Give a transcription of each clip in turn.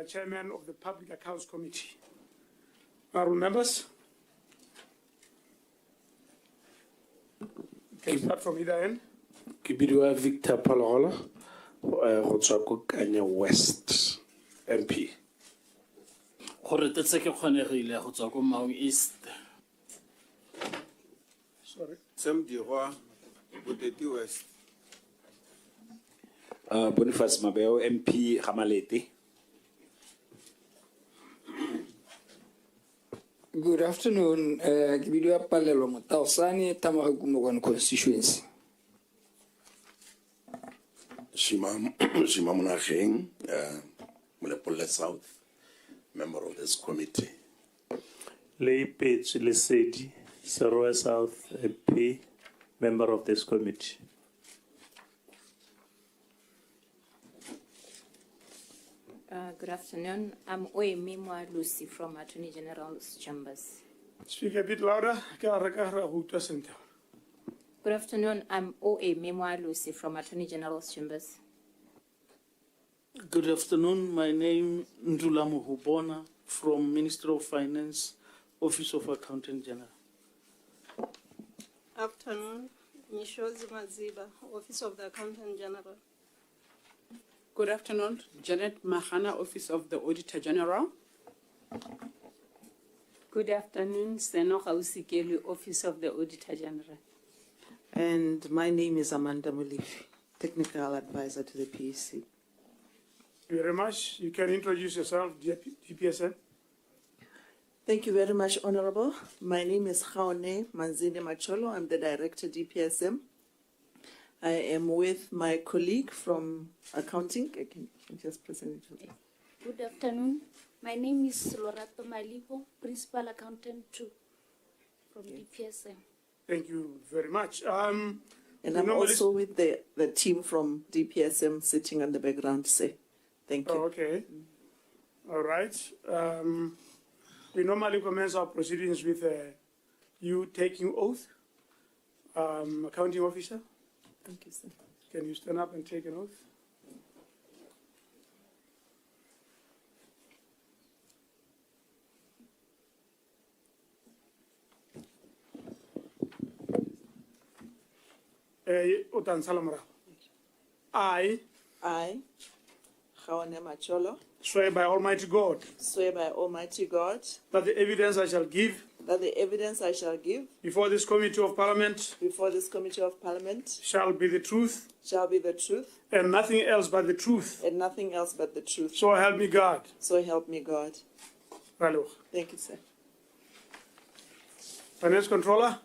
Chairman of the Public Accounts Committee. Honourable members, can start from either end. Kibidwa Victor Palola, Hotsako Kanya West MP. East. Sorry. Sam Diroa, Boteti West. Boniface Mabeo, MP Hamalete. Good afternoon. Kibidwa Palelo Matausani, Tamagumogan constituency. Shimamuna Kheng, Mulepola South, member of this committee. Lay Page Lesedi, Saroa South MP, member of this committee. Good afternoon. I'm Oemimwa Lucy from Attorney General's Chambers. Speak a bit louder. Good afternoon. I'm Oemimwa Lucy from Attorney General's Chambers. Good afternoon. My name is Ndula Muhubona from Ministry of Finance, Office of Accountant General. Afternoon. Nishozi Maziba, Office of the Accountant General. Good afternoon. Janet Mahana, Office of the Auditor General. Good afternoon. Seno Hausikeli, Office of the Auditor General. And my name is Amanda Mulifi, Technical Advisor to the PAC. Thank you very much. You can introduce yourself, DPSM. Thank you very much, Honorable. My name is Khaone Manzini Macholo. I'm the Director, DPSM. I am with my colleague from accounting. I can just present it. Good afternoon. My name is Lorato Malipo, Principal Accountant 2 from DPSM. Thank you very much. And I'm also with the team from DPSM sitting on the background. Thank you. Oh, okay. All right. We normally commence our proceedings with you taking oath. Accounting officer. Thank you, sir. Can you stand up and take an oath? I, Khaone Macholo, swear by Almighty God, swear by Almighty God, that the evidence I shall give, that the evidence I shall give before this Committee of Parliament, shall be the truth, and nothing else but the truth. So help me God. So help me God. Hello. Thank you, sir. Finance Controller.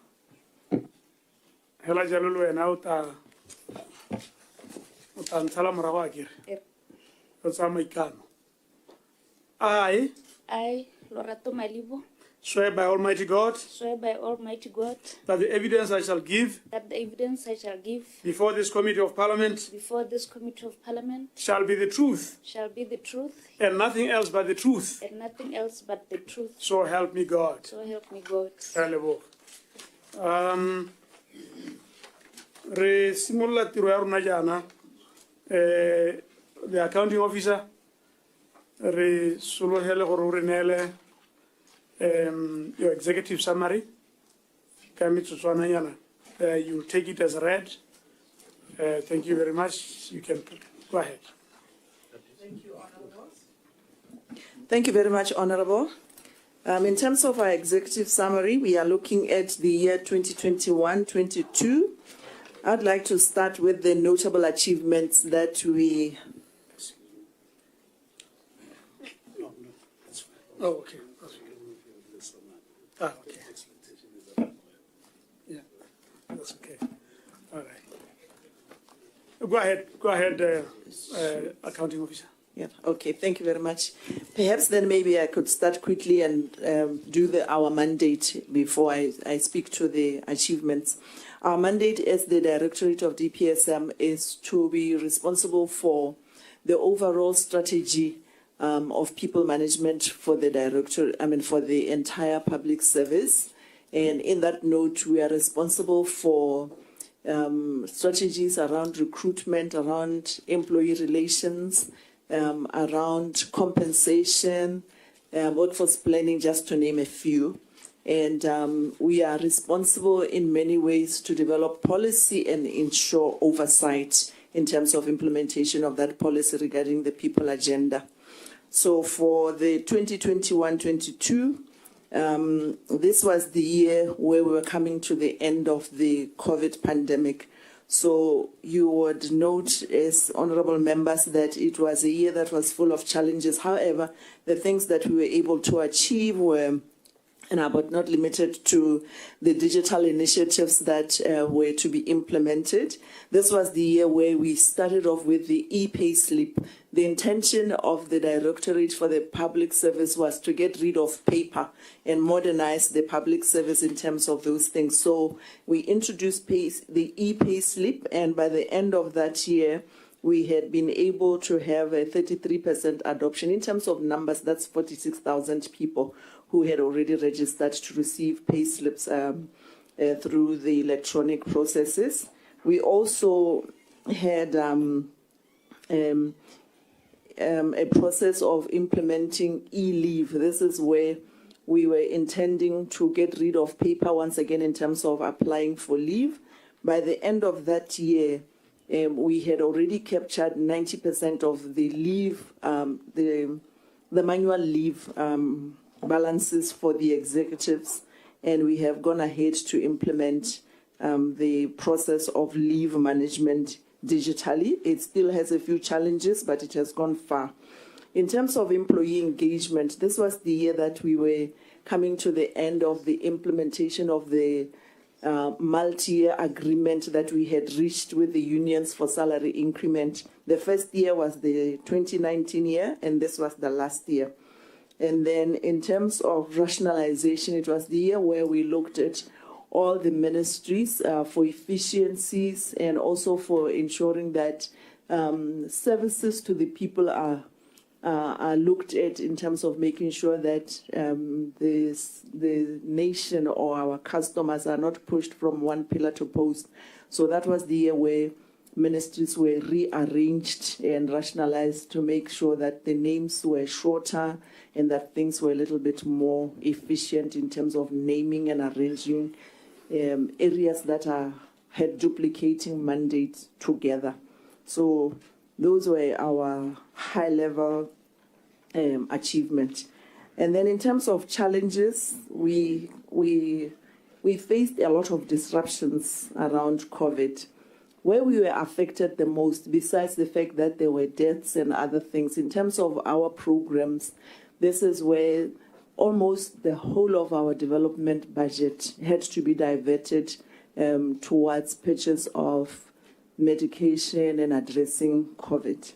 Hela jalulu ena uta ntala morago akere. O tsama ikano. I, Lorato Malibo, swear by Almighty God, that the evidence I shall give, before this Committee of Parliament, shall be the truth, and nothing else but the truth. So help me God. Re simolla tiro ya rona jana the accounting officer re solohele gore re neele your executive summary ka metsotswana yana. You'll take it as read. Thank you very much. You can go ahead. Thank you, Honorable. Thank you very much, Honorable. In terms of our executive summary, we are looking at the year 2021-22. I'd like to start with the notable achievements that we... Oh, okay. Ah, okay. Yeah, that's okay. All right. Go ahead, accounting officer. Yeah, okay, thank you very much. Perhaps then maybe I could start quickly and do our mandate before I speak to the achievements. Our mandate as the Directorate of DPSM is to be responsible for the overall strategy of people management for the for the entire public service. And in that note, we are responsible for strategies around recruitment, around employee relations, around compensation, workforce planning, just to name a few. And we are responsible in many ways to develop policy and ensure oversight in terms of implementation of that policy regarding the people agenda. So for the 2021-22, this was the year where we were coming to the end of the COVID pandemic. So you would note as honorable members that it was a year that was full of challenges. However, the things that we were able to achieve were, but not limited to, the digital initiatives that were to be implemented. This was the year where we started off with the e-payslip. The intention of the Directorate for the Public Service was to get rid of paper and modernize the public service in terms of those things. So we introduced the e-payslip, and by the end of that year, we had been able to have a 33% adoption. In terms of numbers, that's 46,000 people who had already registered to receive payslips through the electronic processes. We also had a process of implementing e-leave. This is where we were intending to get rid of paper once again in terms of applying for leave. By the end of that year, we had already captured 90% of the leave, the manual leave balances for the executives, and we have gone ahead to implement the process of leave management digitally. It still has a few challenges, but it has gone far. In terms of employee engagement, this was the year that we were coming to the end of the implementation of the multi-year agreement that we had reached with the unions for salary increment. The first year was the 2019 year, and this was the last year. And then in terms of rationalization, it was the year where we looked at all the ministries for efficiencies and also for ensuring that services to the people are looked at in terms of making sure that the nation or our customers are not pushed from one pillar to post. So that was the year where ministries were rearranged and rationalized to make sure that the names were shorter and that things were a little bit more efficient in terms of naming and arranging areas that had duplicating mandates together. So those were our high-level achievements. And then in terms of challenges, we faced a lot of disruptions around COVID. Where we were affected the most, besides the fact that there were deaths and other things, in terms of our programs, this is where almost the whole of our development budget had to be diverted towards purchase of medication and addressing COVID.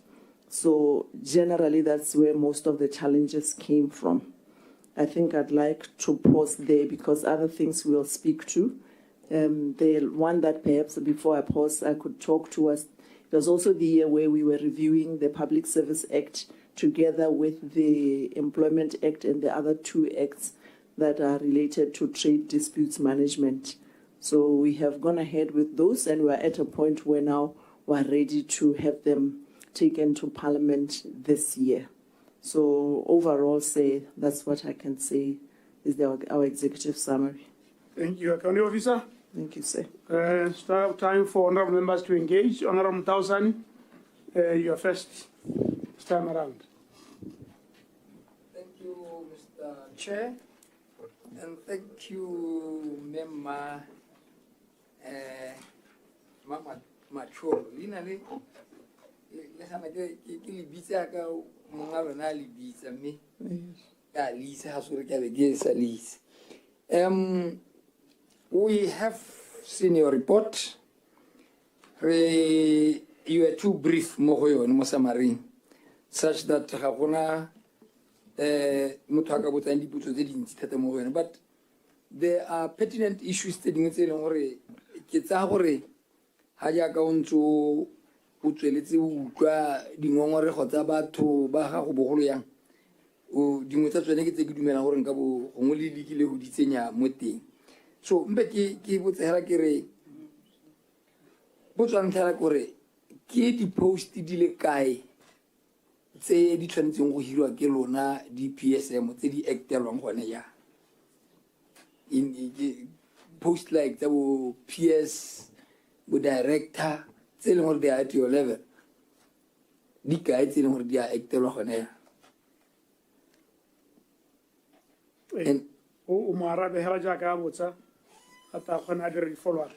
So generally, that's where most of the challenges came from. I think I'd like to pause there because other things we'll speak to. The one that perhaps before I pause, I could talk to us. It was also the year where we were reviewing the Public Service Act together with the Employment Act and the other two acts that are related to trade disputes management. So we have gone ahead with those, and we're at a point where now we're ready to have them taken to Parliament this year. So overall, that's what I can say is our executive summary. Thank you, County Officer. Thank you, sir. Start time for honorable members to engage. Honorable Mtausani, your first time around. Thank you, Mr. Chair, and thank you, Member Mama Macho. Linale, Lisa ka mongabana libisa me. Ya Lisa ha sore ka begesa Lisa. We have seen your report. You are too brief, Mohoyo and Mosamarin, such that Hakuna Mutaka and Diputo, but there are pertinent issues stating Kitahore, Haja to Utelitu, Dimore Hotaba to Baha Boholian, who Dimuta negative Dumenahoran Gabu, only Likile who Disenia Muti. So, Mbeki, Kibu Terakere, Botswana Terakore, Kitty post Dile Kai, tse di tshwanetseng go hirwa ke lona DPSM tse di actelwang gone ya in post like tsa bo PS bo director tse leng gore di at your level di kae tse leng gore di a actelwa gone ya and o mo arabe hela jaaka a botsa a ta kgona a dire follow up.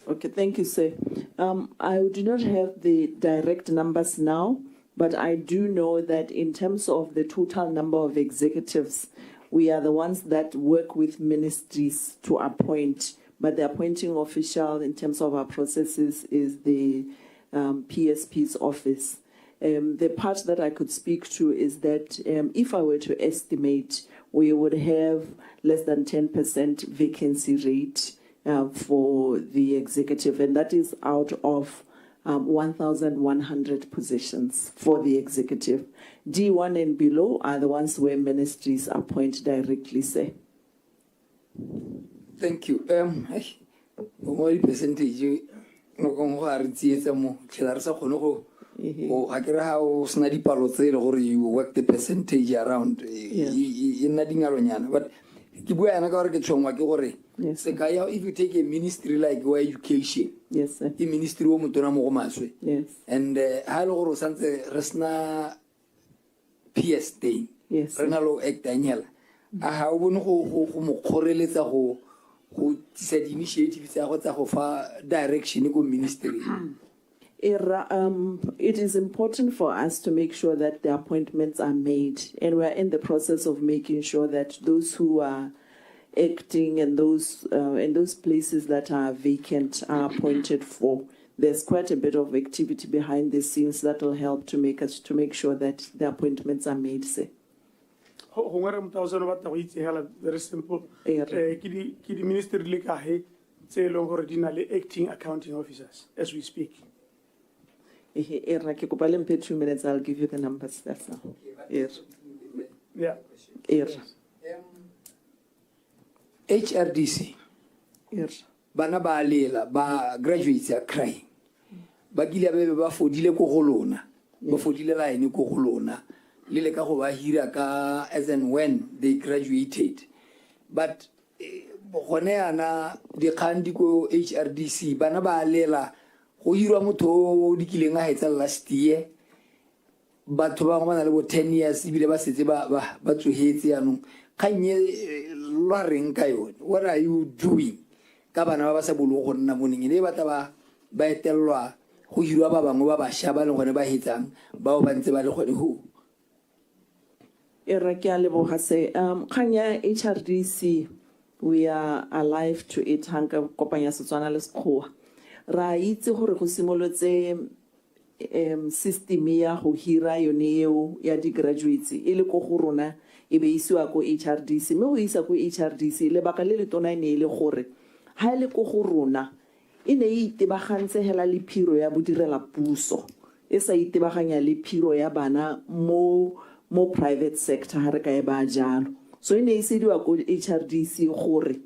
Okay, thank you, sir. I do not have the direct numbers now, but I do know that in terms of the total number of executives, we are the ones that work with ministries to appoint, but the appointing official in terms of our processes is the PSP's office. The part that I could speak to is that if I were to estimate, we would have less than 10% vacancy rate for the executive, and that is out of 1,100 positions for the executive. D1 and below are the ones where ministries appoint directly, sir. Thank you. What percentage? No, you work the percentage around in but yes. If you take a ministry like education, yes, sir. The ministry yes, and hello resna PS day, yes, renalo act Daniel. I have one who correlates who said initiatives direction go ministry. It is important for us to make sure that the appointments are made, and we're in the process of making sure that those who are acting and those in those places that are vacant are appointed for. There's quite a bit of activity behind the scenes that will help to make sure that the appointments are made, sir. Very simple. Ki ministry le ka he tse leng gore di na le acting accounting officers as we speak. Ke kopa le mphe 2 minutes, I'll give you the numbers. That's all. Yeah. HRDC. Bana ba lela ba graduates are crying. Ba gile ba fodile ko go lona. Ba fodile line ko go lona. Le ka go ba hira ka as and when they graduated. But gone ana di khandi ko HRDC bana ba lela go hirwa motho di kileng a hetsa last year. Batho ba ngwana le bo 10 years ibile ba setse ba tsohetse yanong. What are you doing? Kabana ba sa bolo go nna moning ne ba etelwa go hirwa ba bangwe ba ba shaba le gone ba hetsang ba o bantse ba le gone ho Kanya HRDC, we are alive to it hanka kopanya Setswana le Sekgowa. Ra itse gore go simolotse system ya go hira yone eo ya di graduates ile ko go rona e be isiwa ko HRDC me go isa ko HRDC le baka le tona ene ile gore ha ile ko go rona ine e itebagantse hela le phiro ya bodirela puso e sa itebaganya le phiro ya bana mo private sector ha re ka e ba jalo so ine e sediwa ko HRDC gore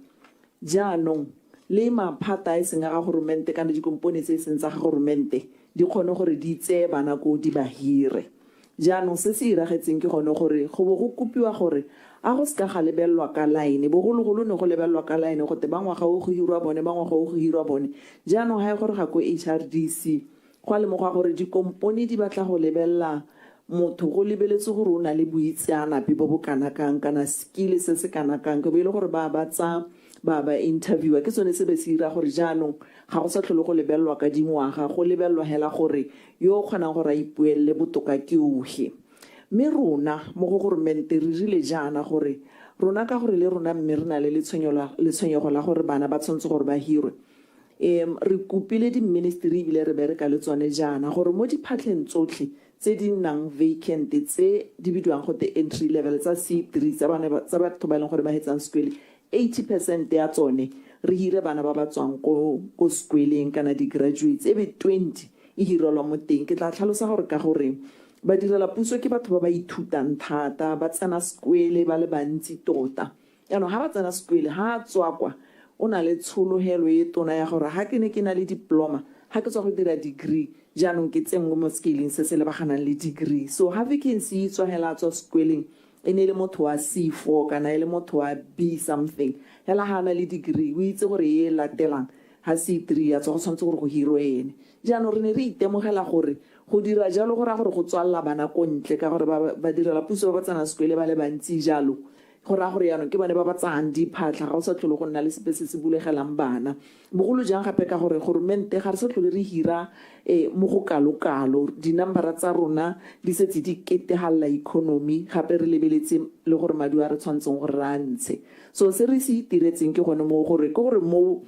jaanong le maphata a senga ga government kana di components tse sentsa ga government di kgone gore di tse bana go di bahire jaanong se se iragetseng ke gone gore go bo go kopiwa gore a go ska ga lebellwa ka line bogologolo ne go lebellwa ka line go te bangwa ga go hirwa bone bangwa ga go hirwa bone jaanong ha e gore ga ko HRDC go le mo ga gore di company di batla go lebella motho go lebeletse gore o na le buitsana pe bo bokana kang kana skill se se kana kang go be ile gore ba batsa ba interviewer ke sone se be se ira gore jaanong ga go sa tlhole go lebellwa ka dingwaga go lebellwa hela gore yo kgona gore a ipuelle botoka ke uhe me rona mo go government re rile jana gore rona ka gore le rona mme re na le letshwenyego la gore bana ba tshwantse gore ba hirwe re kupile di ministry bile re bereka le tsone jana gore mo diphatleng tsotlhe tse di nang vacant tse di bidwang go the entry level tsa C3 tsa batho ba leng gore ba hetsang sekole 80% ya tsone re hire bana ba ba tswang ko sekweleng kana di graduates e be 20 e hirelwa mo teng ke tla tlhalosa gore ka gore ba direla puso ke batho ba ba ithutang thata ba tsena sekwele ba le bantsi tota yaanong ha ba tsena sekwele ha tswa kwa o na le tsholohelo e tona ya gore ha ke ne ke na le diploma ha ke tswa go dira degree jaanong ke tsengwe mo scaling se se lebaganang le degree. So ha vacancy e tswa hela tswa sekweleng e ne le motho wa C4 kana e le motho wa B something hela hana le degree o itse gore e latelang ha C3 ya tswa go tshwantse gore go hirwe ene jaanong re ne re itemogela gore go dira jalo go ra gore go tswalla bana ko ntle ka gore ba direla puso ba tsana sekwele ba le bantsi jalo go ra gore yaanong ke bone ba ba tsang diphatlha ga o sa tlhole go nna le sepe se se bulegelang bana bogolo jang gape ka gore goromente ga re sa tlhole re hira mo go kalokalo dinambara tsa rona di setse di ketegalela economy gape re lebeletse le gore madi a re tshwantseng gore ra ntshe so se re se itiretseng ke gone mo gore ke gore mo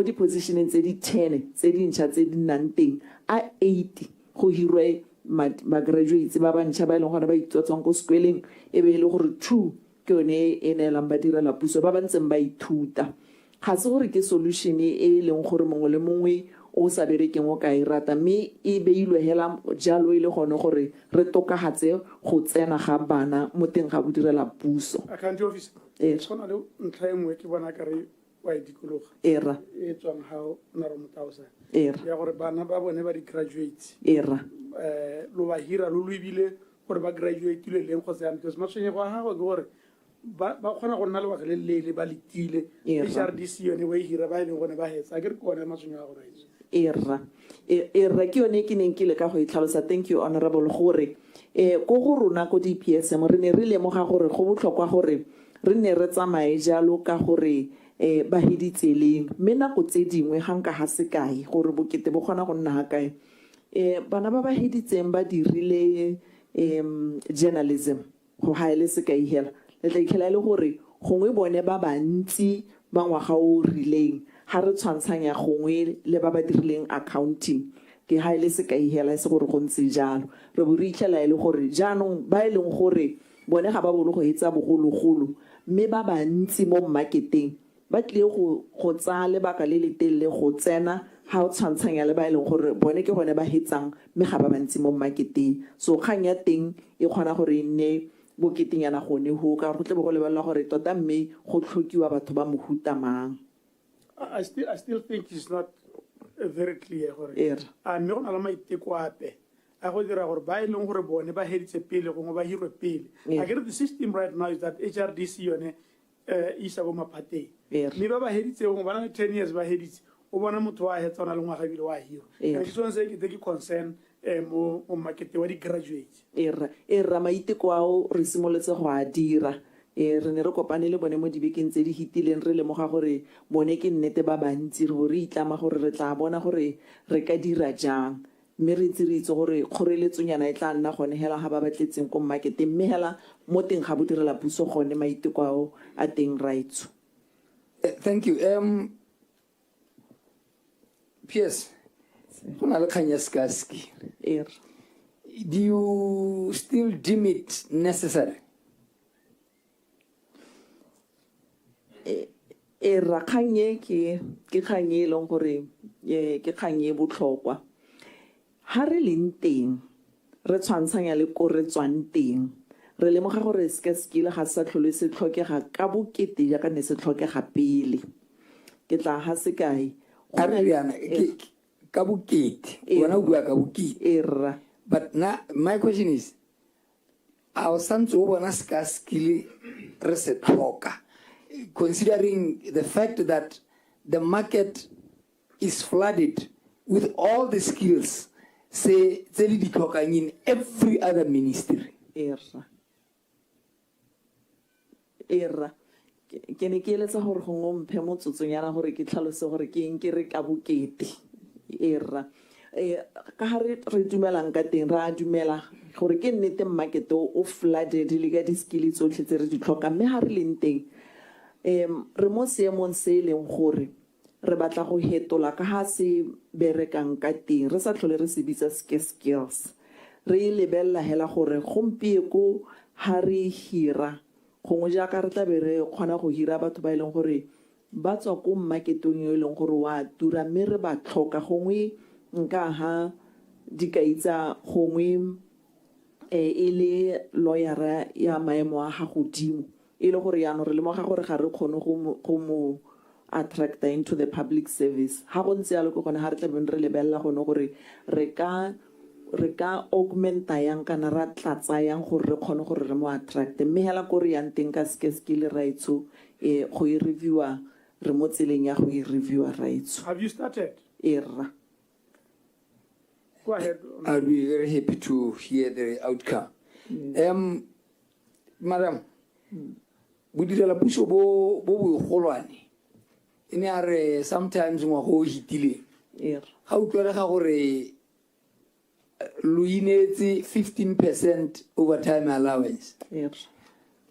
di-positioneng tse di 10 tse dintšha tse di nnang teng a 80 go hirwe ma-graduates ba bantšha ba e leng gore ba itswatswang ko sekweleng e be e le gore 2 ke yone e neelang ba direla puso ba ba ntseng ba ithuta ga se gore ke solution e leng gore mongwe le mongwe o sa berekeng o ka e rata mme e beilwe hela jalo e le gone gore re tokagatse go tsena ga bana mo teng ga bo direla puso Accounting officer tshwana le ntlha e nngwe ke bona ka re wa e dikologa era e tswang ha o na re motausa era ya gore bana ba bone ba di-graduates era lo ba hira lo ebile gore ba graduate le leng go tsena because matshwenyego a gago ke gore ba kgona go nna le baka le leele ba letile HRDC yone wa e hira ba e leng gone ba hetsa a ke re ke one matshwenyego a gore era ke yone ke neng ke le ka go itlhalosa thank you honorable gore ko go rona ko DPSM re ne re lemoga gore go botlhokwa gore re ne re tsamaye jalo ka gore ba hiditseleng mme nako tse dingwe ga nka ga se kae gore bokete bo kgona go nna ga kae bana ba ba hiditseng ba dirile journalism go haele se kae hela le tla ikhela le gore gongwe bone ba bantsi ba ngwaga o rileng ha re tshwantshanya gongwe le ba ba dirileng accounting ke haele se kae hela se gore go ntse jalo re bo re ikhela le gore jaanong ba e leng gore bone ga ba bolo go etsa bogologolo mme ba bantsi mo marketeng ba tle go tsa lebaka le letelle go tsena ha o tshwantshanya le ba e leng gore bone ke gone ba hetsang mme ga ba bantsi mo marketeng so kgang ya teng e kgona gore nne boketenyana gone ho ka go tle go lebella gore tota mme go tlhokiwa batho ba mohuta mang I still think it's not very clear gore a mme go na le maiteko ape a go dira gore ba e leng gore bone ba heditse pele gongwe ba hirwe pele I get the system right now is that HRDC yone isa go maphateng mme ba heditse gongwe ba na le 10 years ba heditse o bona motho wa hetsa ona le ngwaga bile wa hiro ke tsone se ke concern mo market wa di-graduates era maiteko ao re simoletse go a dira re ne re kopane le bone mo dibekeng tse di hitileng re lemoga gore bone ke nnete ba bantsi re bo re itlama gore re tla bona gore re ka dira jang mme re itse gore kgoreletsonyana e tla nna gone hela ga ba batletseng ko marketeng mme hela mo teng ga bo direla puso gone maiteko ao a teng rights thank you PS go na le kganya skaski do you still deem it necessary ra kganye ke kganye leng gore ke kganye botlhokwa ha re leng teng re tshwantshanya le ko re tswang teng re lemoga gore skile ga sa tlhole se tlhokega ka bokete ja ka ne se tlhokega pele ke tla ha se kae a re yana ka bokete wena o bua ka bokete but my question is a o santse o bona skile re se tlhoka considering the fact that the market is flooded with all the skills say tse di tlhokang in every other ministry ke ne ke eletsa gore go mphe motsotsonyana gore ke tlhalose gore ke eng ke re ka bokete ka ha re dumelang ka teng ra dumela gore ke nnete market o flooded le ka di-skill tsotlhe tse re di tlhoka mme ha re leng teng re mo seemong se e leng gore re batla go hetola ka ha se berekang ka teng re sa tlhole re se bitsa skills re lebella hela gore gompieko ha re hira gongwe jaaka re tla be re kgona go hira batho ba e leng gore ba tswa ko marketong e leng gore wa tura mme re ba tlhoka gongwe nka ha dikaitsa gongwe e le lawyera ya maemo a ga godimo e le gore yaanong re lemoga gore ga re kgone go mo attracta into the public service. Ha go ntse ya le go gona ha re tlabeng re lebella go no gore re ka augmenta yang kana ra tlatsa yang gore re khone gore re mo attract mme hela go re yang teng ka skill rights go e reviewer re mo tseleng ya go e reviewer rights. Have you started? Era. Go ahead. I'll be very happy to hear the outcome. Madam, Budirela Pusho bo Holwani. In our sometimes more ho hitile. How to have Luineti 15% overtime allowance. Yes.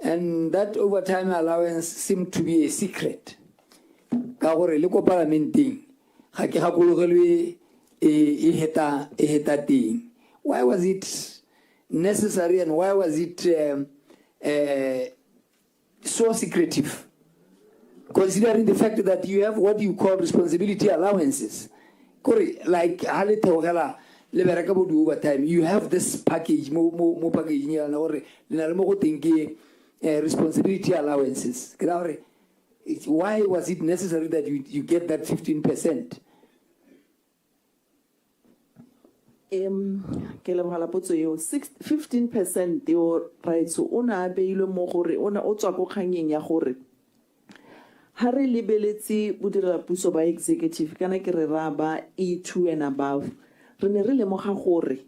And that overtime allowance seemed to be a secret. Kagore loko parlamenting. Haki hakulogeli eheta thing. Why was it necessary and why was it so secretive? Considering the fact that you have what you call responsibility allowances. Like overtime, you have this package, more packaging or responsibility allowances. Why was it necessary that you get that 15%? Ke lebala potso yo 15% yo right so ona beile mo gore ona o tswa go khanyeng ya gore ha re lebeletse bodirela puso ba executive kana ke re ra ba E2 and above re ne re lemoga gore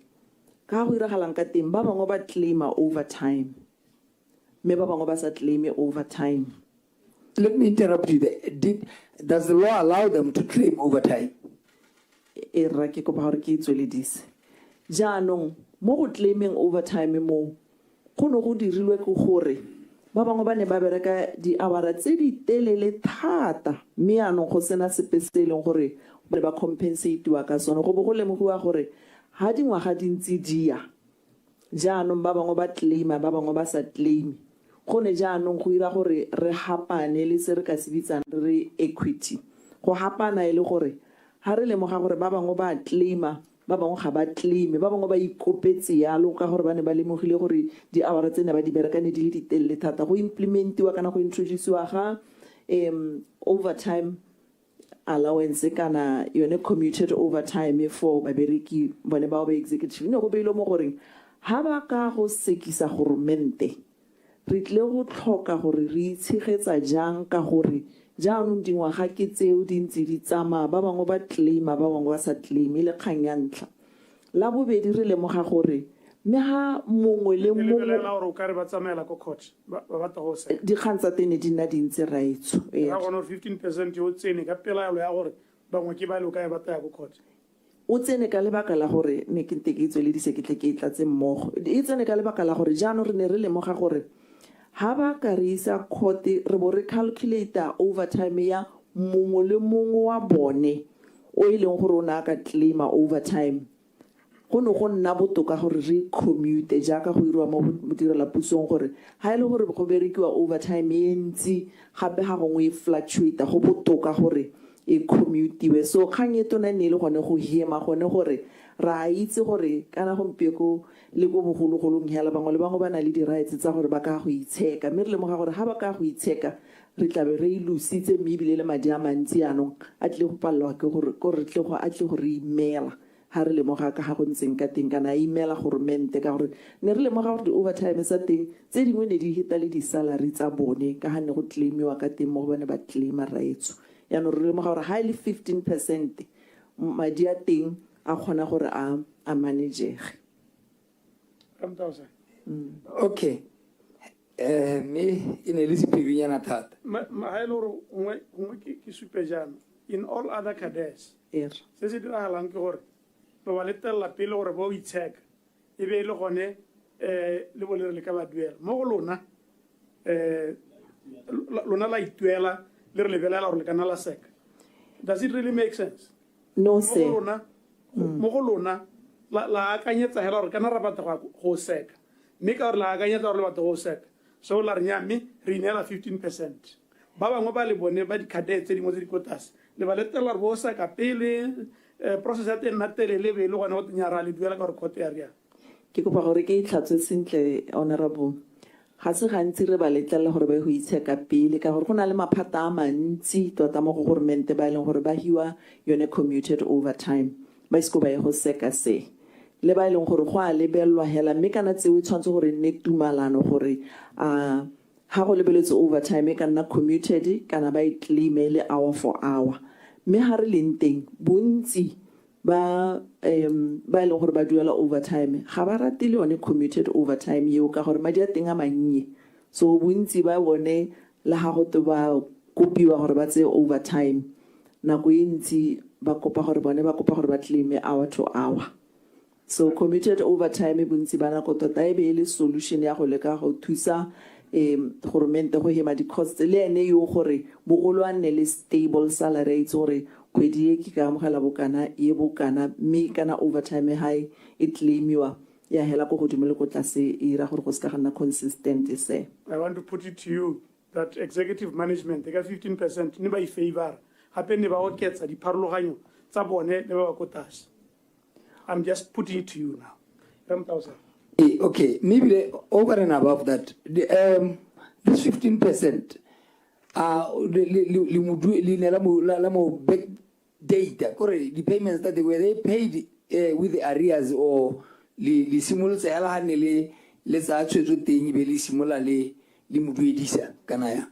ka go iragalang ka teng ba bangwe ba claima overtime me ba bangwe ba sa claim overtime. Let me interrupt you there. Does the law allow them to claim overtime? Era ke kopa gore ke itsweledise jaanong mo go claiming overtime mo go no go dirilwe ke gore ba bangwe ba ne ba bereka di hours tse di telele thata mme anong go sena sepeseleng gore ba compensate wa ka sone go bo go lemogiwa gore ha dingwaga dintsi dia jaanong ba bangwe ba claima ba bangwe ba sa claim go ne jaanong go ira gore re hapane le se re ka se bitsang re equity go hapana ile gore ha re lemoga gore ba bangwe ba claima ba bangwe ga ba claim ba bangwe ba ikopetse yalo ka gore ba ne ba lemogile gore di hours tsene ba di berekane di le ditelle thata go implementiwa kana go introducewa ga overtime allowance kana yone commuted overtime for babereki bone ba executive no go beilo mo gore ha ba ka go sekisa goromente re tle go tlhoka gore re itshegetsa jang ka gore jaanong dingwaga ke tseo dintsi di tsama ba bangwe ba claima ba bangwe ba sa claim le kganyantla la bobedi re lemoga gore me ha mongwe le mongwe la gore o ka re ba tsamaela ko court ba batla go se di kgantsa tene di nna dintsi raitso ga gona 15% yo tsene ka pelaelo ya gore bangwe ke ba le o ka e batla go court o tsene ka lebaka la gore ne ke ntse ke itsweledise ke tle ke tlatse mmogo e tsene ka lebaka la gore jaanong re ne re lemoga gore ha ba ka re isa court re bo re calculator overtime ya mongwe le mongwe wa bone o ileng gore o na ka claima overtime go no go nna botoka gore re commute jaaka go irwa mo bodirela pusong gore ha ile gore go berekiwa overtime e ntsi gape ga gongwe e fluctuate go botoka gore e commute so khanyeto na ne le gone go hema gone gore ra itse gore kana gompieko le go bogologolong hela bangwe le bangwe ba na le di rights tsa gore ba ka go itsheka mme re lemoga gore ha ba ka go itsheka re tlabe re ilusitse mme bile le madi a mantsi anong a tle go pallwa ke gore go re tle go a tle go re imela ha re lemoga ka ga go ntseng ka teng kana imela goromente ka gore ne re lemoga gore di overtime sa teng tse dingwe ne di hita le di salary tsa bone ka ha ne go claimiwa ka teng mo bone ba claima rights ya no re lemoga gore ha ile 15% madi a teng a khona gore a managege. Okay. Me in a little piviana tat. In all other cadets, yes. Se se dira halang ke gore ba ba letella pele gore ba o itsheka e be ile gone le bo le ka ba duela mo go lona lona la ituela le re lebelela gore le kana la seka. Does it really make sense? No sir. Mo go lona la akanyetsa hela gore kana ra batla go seka mme ka gore la akanyetsa gore le batla go seka so la re nyame re inela 15%. Ba bangwe ba le bone ba di cadets tse dingwe tse di kotase le ba letela re bo seka pele process ya teng na telele be le gone go tenya ra le duela ka gore court ya ria ke kopa gore ke itlhatswe sentle honorable ga se gantsi re ba letlelela gore ba go itsheka pele ka gore go na le maphata a mantsi tota mo go government ba leng gore ba hiwa yone commuted overtime ba isko ba ye go seka se le ba leng gore go a lebellwa hela mme kana tseo tshwantse gore nne tumalano gore ha go lebeletse overtime e ka nna commuted kana ba iclaim le hour for hour mme ha re leng teng bontsi ba leng gore ba duela overtime ga ba rate le yone commuted overtime eo ka gore madi a teng a mannye so bontsi ba bone le ha go ba kopiwa gore ba tse overtime nako e ntsi ba kopa gore ba claim hour to hour so commuted overtime bontsi ba nako tota e be le solution ya go leka go thusa government go hema di cost le ene yo gore bogolwane le stable salary gore kgwedi e ke ka amogela bokana e bokana mme kana overtime high e claimiwa ya hela go godimo le go tlase e ra gore go ska gana consistent se. I want to put it to you that executive management they got 15% ne ba I favor hape ne ba oketsa di pharologanyo tsa bone le ba go tlase. I'm just putting it to you now. 10,000. Okay, maybe over and above that, this 15% back data, correct? The payments that they paid with the arrears or the simulus let's actually think the similarly limuduidisa kanaya.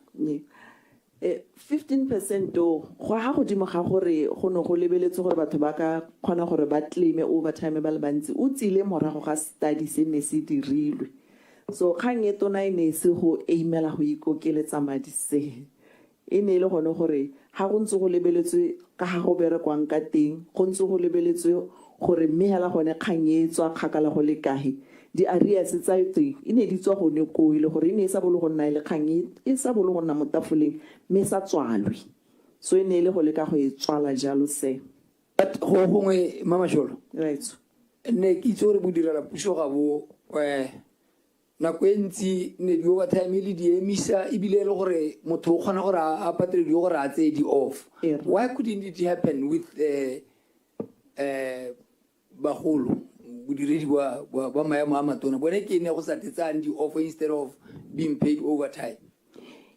15% go ha go dimo ga gore go no go lebeletse gore batho ba ka khona gore ba claim overtime ba le bantsi o tsile morago ga study se ne se dirilwe so kgang e tona ine se go aimela go ikokeletsa madi se ene le gone gore ha go ntse go lebeletswe ka ha go berekwang ka teng go ntse go lebeletswe gore mmehela gone kgang e tswa kgakala go le kae di arrears tsa teng ine di tswa go ne ko ile gore ine sa bolo go nna ile kgang e sa bolo go nna motafoleng me sa tswalwe so ine ile go le ka go e tswala jalo se but go gongwe mama Sholo right ne ke tsore bo direla puso ga bo nako e ntsi ne di overtime le di emisa ibile le gore motho o kgona gore a patle di gore a tse di off why couldn't it happen with bagolo budiredi ba maemo a matona bone ke ne go sa tetsang di offer instead of being paid overtime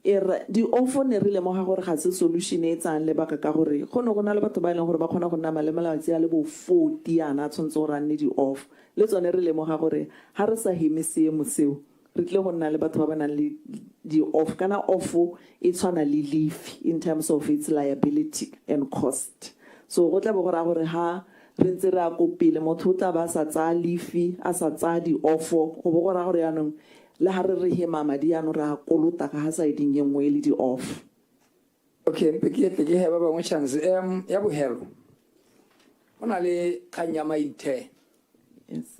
di offer ne rile mo ga gore ga se solution e tsang le baka ka gore go ne go na le batho ba ileng gore ba khona go nna le malatsi a le bo 40 yana tshwantse go ranne di off le tsone rile mo ga gore ha re sa hemise moseo re tle go nna le batho ba ba nang le di off kana off e tshwana le leave in terms of its liability and cost so go tla bo gore ha re ntse re a kopile motho tla ba sa tsa leave a sa tsa di offer go bo gore yanong le ha re hema madi ya no ra kolota ka ha sa iding engwe le di off okay ke he ba bangwe chance ya bohelo ona le kanya maithe yes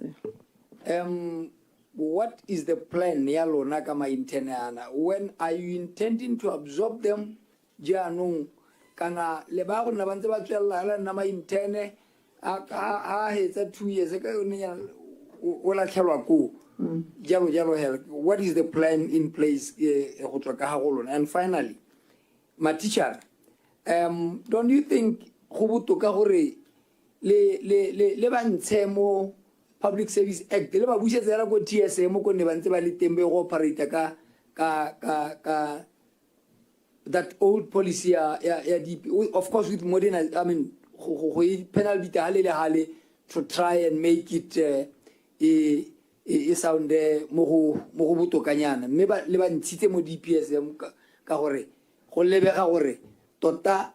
what is the plan ya lona ka maintena when are you intending to absorb them jaanong kana le ba go nna bantse ba tswela na maintene a hetsa 2 years ka yone ya o la tlhelwa ko jalo hell what is the plan in place go tswa ka go lona and finally my teacher don't you think go botoka gore le ba ntshe mo Public Service Act le ba busetsa go DPSM go ne bantse ba le tembe go operate ka that old policy ya DP of course with modern I mean go penal bitale le hale to try and make it sound mo go botokanyana mme ba le ba ntshitse mo DPSM ka gore go lebega gore tota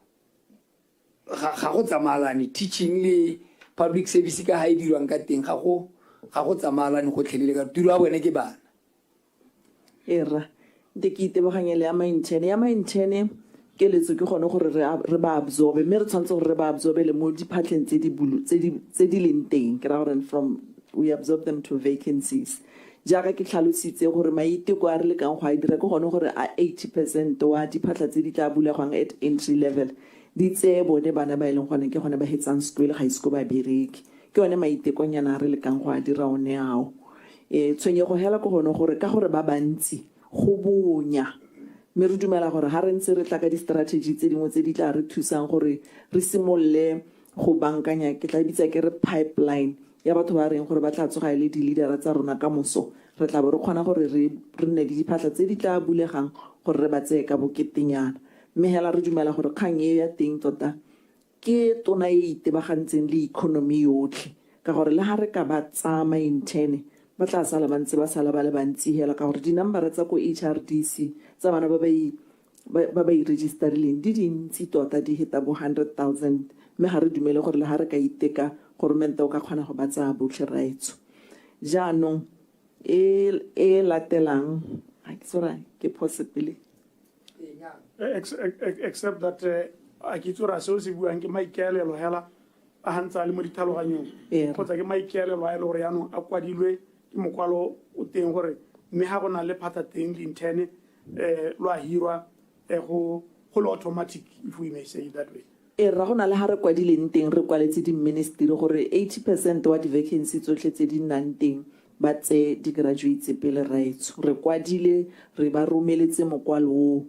ga go tsamalane teaching le public service ka ha e dirwang ka teng ga go tsamalane go tlhelele ka tiro a bone ke bana era de ke iteboganyele ya maintene ke letso ke gone gore re ba absorbe mme re tshwantse gore re ba absorbe le mo diphatleng tse di bulu tse di leng teng ke ra gore from we absorb them to vacancies jaaka ke tlhalositse gore maiteko a re le kang go a dira ke gone gore a 80% wa diphatla tse di tla bulegwang at entry level di tse bone bana ba ileng gone ke gone ba hetsang school ga isko ba bereki ke yone maitekonyana re le kang go a dira one ao tshwenye go hela go gone gore ka gore ba bantsi go bonya me re dumela gore ha re ntse re tla ka di strategy tse dingwe tse di tla re thusang gore re simolle go bankanya ke tla bitsa ke re pipeline ya batho ba reng gore ba tla tsoga le di-leadera tsa rona ka moso re tla bo re kgona gore re nne le diphatla tse di tla bulegang gore re ba tseye ka boketenyana mme hela re dumela gore kgang e ya teng tota ke tona e itebagantseng le economy yotlhe ka gore le ha re ka ba tsa maintene ba tla sala ba ntse ba sala ba le bantsi hela ka gore di-number tsa ko HRDC tsa bana ba ba i-registerileng di dintsi tota di heta bo 100,000 mme ga re dumele gore le ha re ka iteka goromente o ka kgona go ba tsaya botlhe raetso jaanong e latelang ke possibly except that a ke tsora seo se buang ke maikaelelo hela a hantsa le mo dithaloganyong kgotsa ke maikaelelo a e le gore yaanong a kwadilwe ke mokwalo o teng gore mme ga go na le phata teng di-interne lo a hirwa go le automatic if we may say it that way ra go na le ha re kwadileng teng re kwaletse di-ministry gore 80% wa di-vacancy tsotlhe tse di nnang teng ba tse di-graduates pele raetso re kwadile re ba romeletse mokwalo o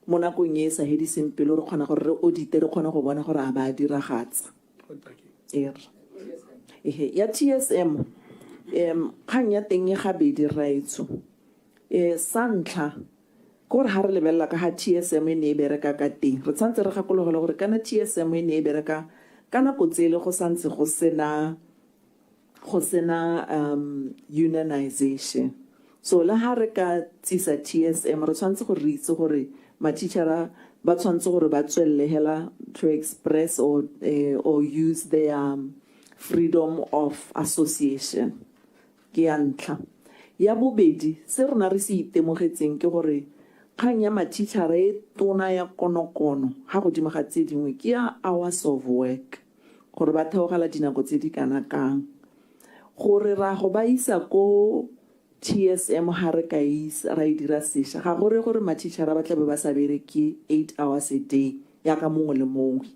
mo nakong e sa hediseng pele re kgona gore re audite re kgona go bona gore a ba diragatsa ya TSM kgang ya teng e gabedi raetso sa ntlha gore ha re lebella ka ha TSM e ne e bereka ka teng re tshwanetse re gakologela gore kana TSM e ne e bereka ka nako tsele go santse go sena unionization so le ha re ka tsisa TSM re tshwanetse gore re itse gore ma-teachera ba tshwanetse gore ba tswelle hela to express or use their freedom of association ke ya ntlha ya bobedi se rona re se itemogetseng ke gore kgang ya ma-teachera e tona ya konokono ga godimo ga tse dingwe ke ya hours of work gore ba theogela dinako tse di kana kang gore ra go ba isa ko TSM ha re ka isa ra dira sesha ga gore ma-teachera ba tlabe ba sa bereke 8 hours a day ya ka mongwe le mongwe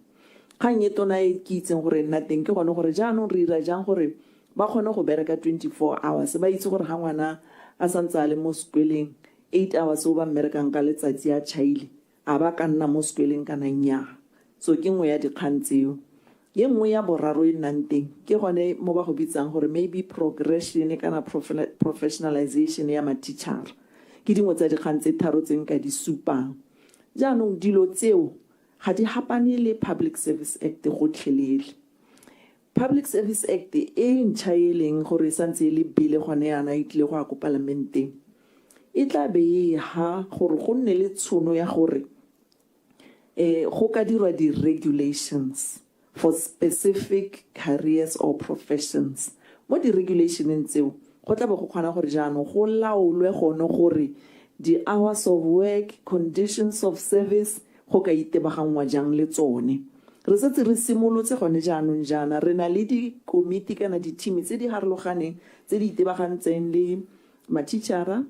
kgang e tona e ke itseng gore nna teng ke gone gore jaanong re ira jang gore ba kgone go bereka 24 hours ba itse gore ga ngwana a santse a le mo sekweleng 8 hours o ba mmerekang ka letsatsi a chaile a ba ka nna mo sekweleng kana nnyaa so ke nngwe ya dikgang tseo ye nngwe ya boraro e nnang teng ke gone mo ba go bitsang gore maybe progression kana professionalization ya ma-teachera ke dingwe tsa dikgang tse tharo tseng ka di supang jaanong dilo tseo ga di hapane le Public Service Act gotlhelele Public Service Act e ntšha e leng gore santse le bile gone yana e tlile go ya ko palamenteng e tla be e ha gore go nne le tshono ya gore go ka dirwa di-regulations for specific careers or professions mo di-regulationeng tseo go tla be go kgona gore jaanong go laolwe gone gore di-hours of work conditions of service go ka itebagangwa jang le tsone re setse re simolotse gone jaanong jaana re na le di-committee kana di-team tse di harologaneng tse di itebagantseng le ma-teachera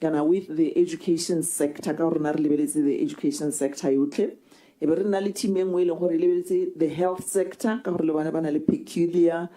kana with the education sector ka rona re lebeletse the education sector yotlhe e be re na le team e nngwe e leng gore lebeletse the health sector ka gore le bana ba na le peculiar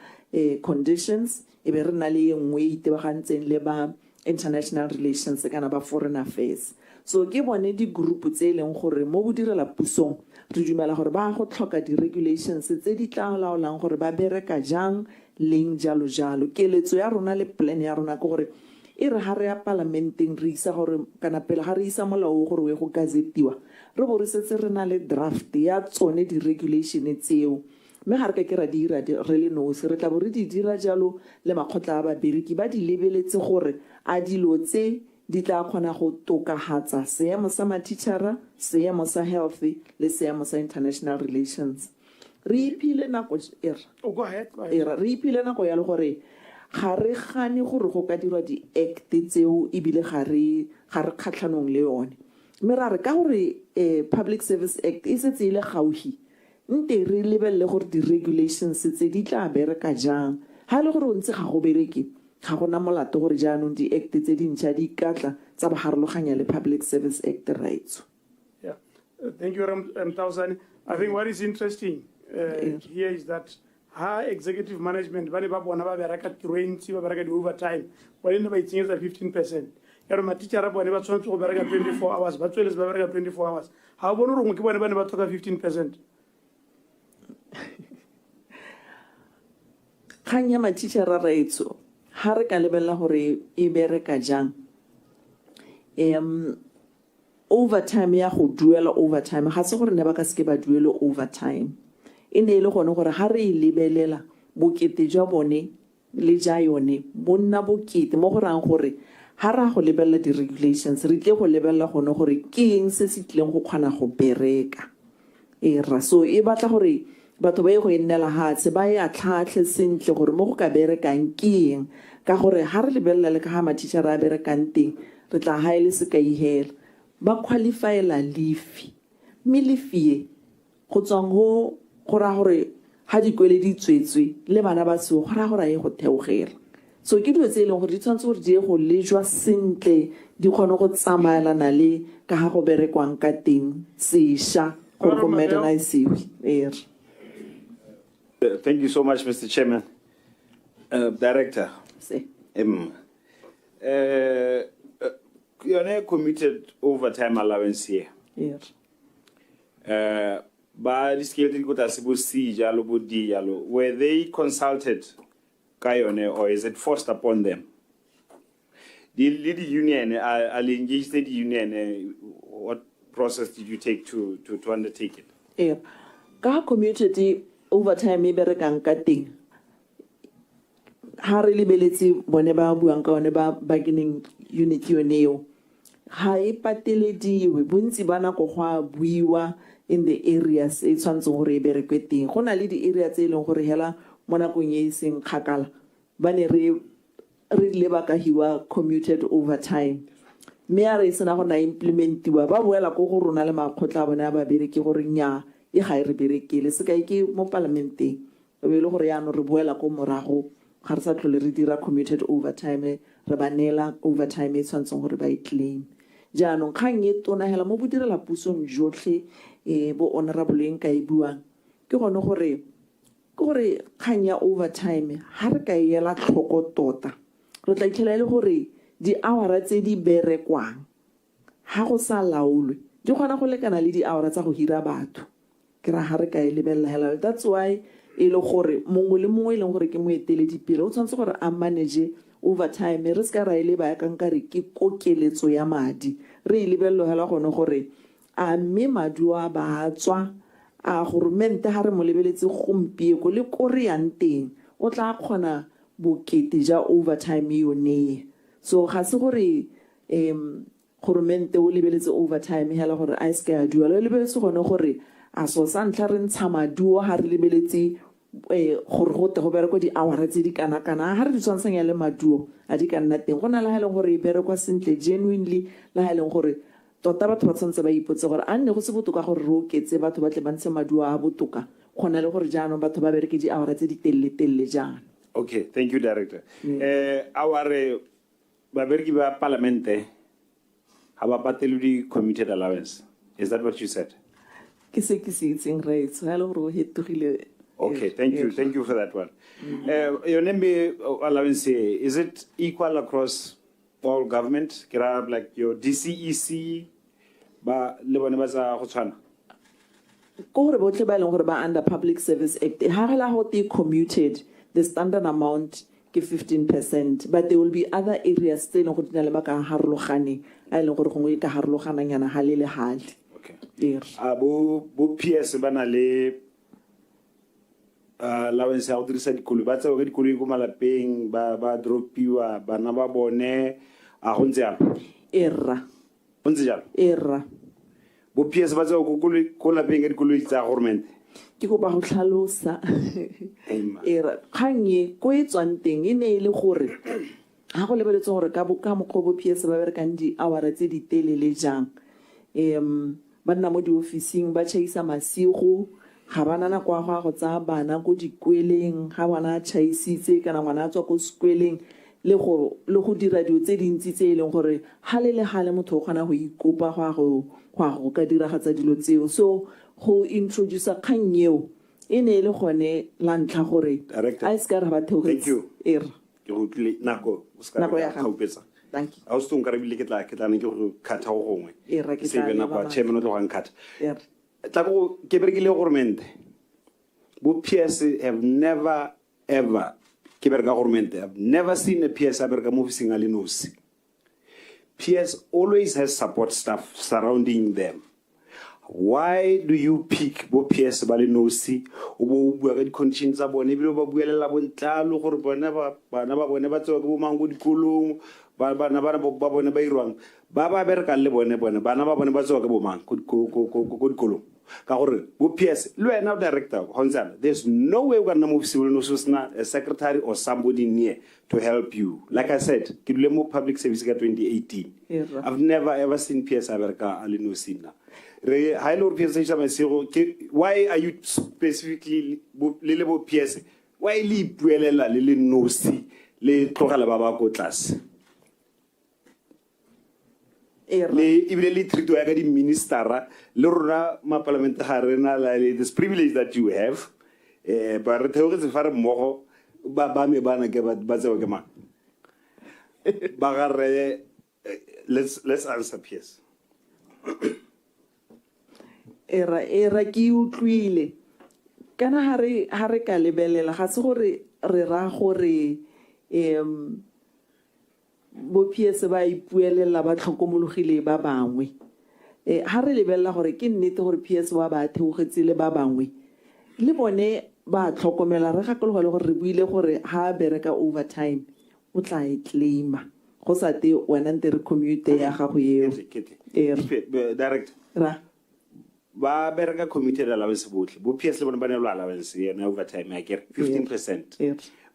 conditions e be re na le nngwe e itebagantseng le ba international relations kana ba foreign affairs so ke bone di-group tse e leng gore mo bodirela pusong re dumela gore ba go tlhoka di-regulations tse di tla laolang gore ba bereka jang leng jalo jalo keletso ya rona le plan ya rona ke gore e re ha re ya parlamenteng re isa gore kana pele ga re isa molao gore we go gazetiwa re bo re setse re na le draft ya tsone di-regulation tseo mme ga re ka ke ra di ira re le nosi re tla bo re di dira jalo le makgotla a babereki ba di lebeletse gore a dilo tse di tla kgona go tokahatsa seemo sa ma-teachera seemo sa healthy le seemo sa international relations re iphile nako re iphile nako ya le gore ga re gane gore go ka dirwa di-act tseo ebile ga re kgatlhanong le yone mme ra re ka gore Public Service Act e setse ile gauhi nte re lebelele gore di-regulations tse di tla bereka jang ha le gore o ntse ga go bereke ga gona molato gore jaanong di-act tse dintšha di ikatla tsa ba harologanya le Public Service Act rights. Yeah, thank you, Mtausani. I think what is interesting here is that ha executive management ba ne ba bona ba bereka trains ba bereka di-overtime ba ne ba itsenyetsa 15%. Ya re ma-teachera bone ba tshwanetse go bereka 24 hours ba tsweletse ba bereka 24 hours ha o bone gore ke bone ba ne ba tlhoka 15%. kgang ya matitšhara raetso ha re ka lebella hore e bereka jang overtime ya go duela overtime ga se gore ne ba ka se ke ba duele overtime e ne ile gone gore ha re lebelela bokete jwa bone le ja yone bonna bokete mo go rang gore ha ra go lebella di regulations re tle go lebella gone gore ke eng se se tleng go kgona go bereka ra so e batla gore batho ba e go ennela hatse ba ya tlhatlhe sentle gore mo go ka berekang ke eng ka gore ha re lebella le ka ha matitšhara a berekang teng re tla ha ile se ka ihela ba qualifyela leave mme leave ye go tswang go ra gore ha dikwele di tswetswe le bana ba se go ra gore ye go theogela so ke dilo tse e leng gore di tshwanetse gore di go lejwa sentle di kgone go tsamaelana le ka ha go berekwang ka teng sesha gore go modernize-iwe Thank you so much, Mr. Chairman. Director. You're committed overtime allowance here. Yes. But this were they consulted, Kayone, or is it forced upon them? The union, I'll engage the union. What process did you take to undertake it? Yeah. Ka community overtime e berekang ka teng. Ha re lebeletse bone ba buang ka one ba bargaining unit yoneo. Ha e patelediwe bontsi bana go gwa buiwa in the areas e tshwantse gore e berekwe teng. Go na le di area tse e leng gore hela mo nakong e seng kgakala ba ne re leba ka hiwa commuted overtime. Me a re sena go na implementiwa ba boela go go rona le makgotla bona ba bereke gore nya e ga e re berekele se ka ke mo parlamenteng be le gore ya no re boela go morago ga re sa tlhole re dira commuted overtime re ba nela overtime e tshwantseng gore ba e claim jaanong kgang e tona hela mo bodirela pusong jotlhe bo honorable eng ka e buang ke gone gore kgang ya overtime ha re ka ela tlhoko tota re tla itlhela le gore di hour tse di berekwang ha go sa laolwe di gona go lekana le di hour tsa go hira batho ke ra ha re ka e lebella hela that's why e le gore mongwe le mongwe e leng gore ke moeteledipele o tshwanetse gore a manage overtime re ska ra ile ba ya kankare ke kokeletso ya madi re ile bello hela gone gore a mme maduo ba tswa a government ha re mo lebeletse gompieko le korean teng o tla kgona bokete ja overtime yone so ga se gore government o lebeletse overtime hela gore a ska ya duela le lebeletse gone gore a so sa ntla re ntsha maduo ha re lebeletse gore go go bereko di hour tse di kana ha re di tshwantsanya le maduo a di kana teng go na la hele gore e berekwa sentle genuinely la hele gore tota batho ba tshwantse ba ipotse gore a nne go se botoka gore re oketse batho ba tle ba ntshe maduo a botoka gona le gore jaanong batho ba bereke di hour tse di telle jana. Okay, thank you, Director. Our babereki ba parlamente ha ba patelu di commuted allowance. Is that what you said? Ke se itseng right so hele gore o hetogile. Okay, thank you for that one. Your name allowance, is it equal across all government? Like your DCEC, ba le bone ba tsa go tshwana? Ko gore botle ba leng gore ba under Public Service Act ha re la ho te commuted the standard amount ke 15%, but there will be other areas tse leng go dina le ba ka harologane a leng gore gongwe ka harologana nyana ha le hale. Okay. Bo PS ba na le allowance ya go dirisa dikoloi ba tsao ka dikoloi go malapeng ba dropiwa bana ba bone a go ntse jalo erra go ntse jalo erra bo PS ba tsao go lapeng ka dikoloi tsa government ke go ba go tlhalosa erra khanye go e tswang teng e ne ile gore ha go lebeletse gore ka mokgwa bo PS ba berekang di hour tse di telele jang ba nna mo di officing ba chaisa masigo ga bana na kwa go tsa bana go dikweleng ga bana chaisitse kana ngwana tswa go skweleng le go dira dio tse dintsi tse e leng gore ha le motho o gona go ikopa go ka diragatsa dilo tseo so go introduce kganyeo e ne le gone la ntla gore a ska ra batho go thank you ke go tle nako ya gaupetsa thank you a o stong ka re bile ke tla ne ke go khatha go gongwe ke se be nako chairman o tlo gang khatha tla go ke berekile government bo PS have never ever ke bereka government. I've never seen a PS a bereka mo officing a le nosi. PS always has support staff surrounding them. Why do you pick bo PS ba le nosi o bo bua ka di conditions tsa bone ebile ba buelela bontlalo gore bana ba bone ba tsewa ke bo mango dikolong bana ba bone ba irwang ba bereka le bone bana ba bone ba tsewa ke bo mang ko dikolong ka gore bo PS le wena director Honzana, there's no way we're gonna move civil nosusna a secretary or somebody near to help you. Like I said, ke dule mo public service ka 2018. I've never ever seen PS aberka ali nosina. Why are you specifically le PS? Why li puelela le nosi le tlogela ba ba ko tlase? Le ibile le trito ya ka di ministera le rona ma parliamentary na this privilege that you have ba re theoge se fare mmogo ba me bana ke ba tsewa ke mang ba ga re let's answer PS. Era ki utlwile kana ha re ka lebelela ga se gore re ra gore bo PS ba ipuelela ba tlhokomologile ba bangwe ha re lebelela gore ke nnete gore PS wa ba theogetse le ba bangwe le bone ba tlhokomela re gakologa le gore re buile gore ha bereka overtime o tla e claima go sa te wena nte re commute ya gago yeo direct ra ba bereka committed allowance botlhe bo PS le bone ba ne lo allowance yena overtime ya kere 15%.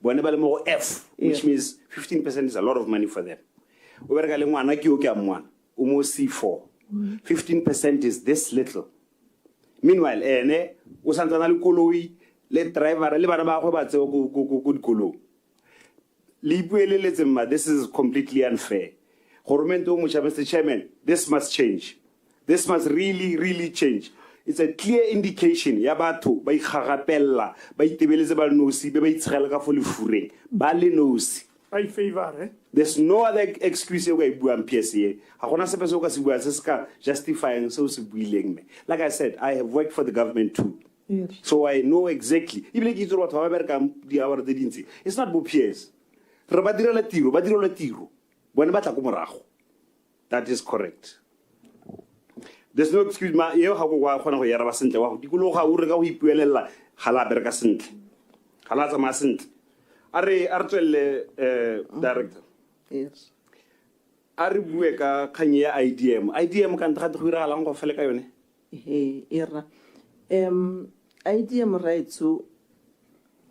Bone ba le mo F, which means 15% is a lot of money for them. O bereka le ngwana ke o ke a mwana o mo C4. 15% is this little. Meanwhile o santsana le koloi le driver le bana ba go ba tse go dikolong. Le ipueleletse ma, this is completely unfair. Government o mo Mr. Chairman, this must change. This must really change. It's a clear indication ya batho ba igagapella ba itebeletse ba nosi be ba itshegela ka fo lefureng ba le nosi I favor there's no other excuse we buang PSA ha gona sepe se o ka se bua se ska justifying so se buileng me. Like I said, I have worked for the government too. So I know exactly ibile ke itse batho ba bereka di hour tse dintsi. It's not bo PS re ba direla tiro bone ba tla go morago. That is correct. There's no excuse ma yo ha go wa khona go yara ba sentle wa go dikologa o re ka go ipuelela hala bereka sentle hala tsa ma sentle are tswelle director yes are bue ka khanye ya IDM ka ntlha go ira galang go fele ka yone era IDM right so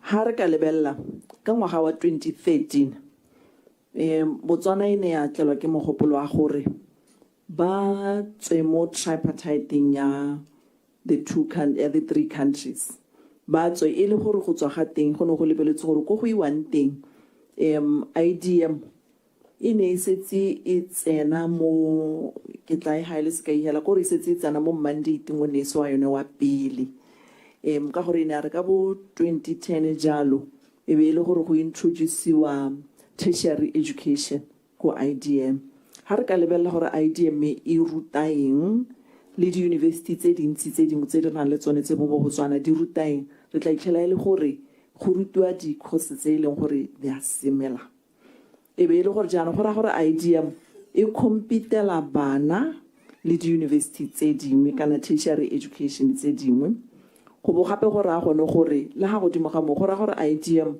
ha re ka lebella ka ngwaga wa 2013 Botswana ine ya tlelwa ke mogopolo wa gore ba tsemo tripartite ya the three countries ba tswe e le gore go tswa ga teng go no go lebeletse gore go iwang teng IDM ine setse e tsena mo ke tla highlight se ka ihela gore setse e tsena mo mandate ngo ne so yone wa pele ka gore ine re ka bo 2010 jalo e be le gore go introduceiwa tertiary education go IDM ha re ka lebella gore IDM e rutaeng le di university tse dintsi tse dingwe tse di nang le tsone tse mo Botswana di rutaeng re tla itlhela ile gore go rutwa di courses tse ileng gore they are similar e be ile gore jana gore IDM e competela bana le di university tse dingwe kana tertiary education tse dingwe go bo gape gore a gone gore le ha go dimoga mo gore IDM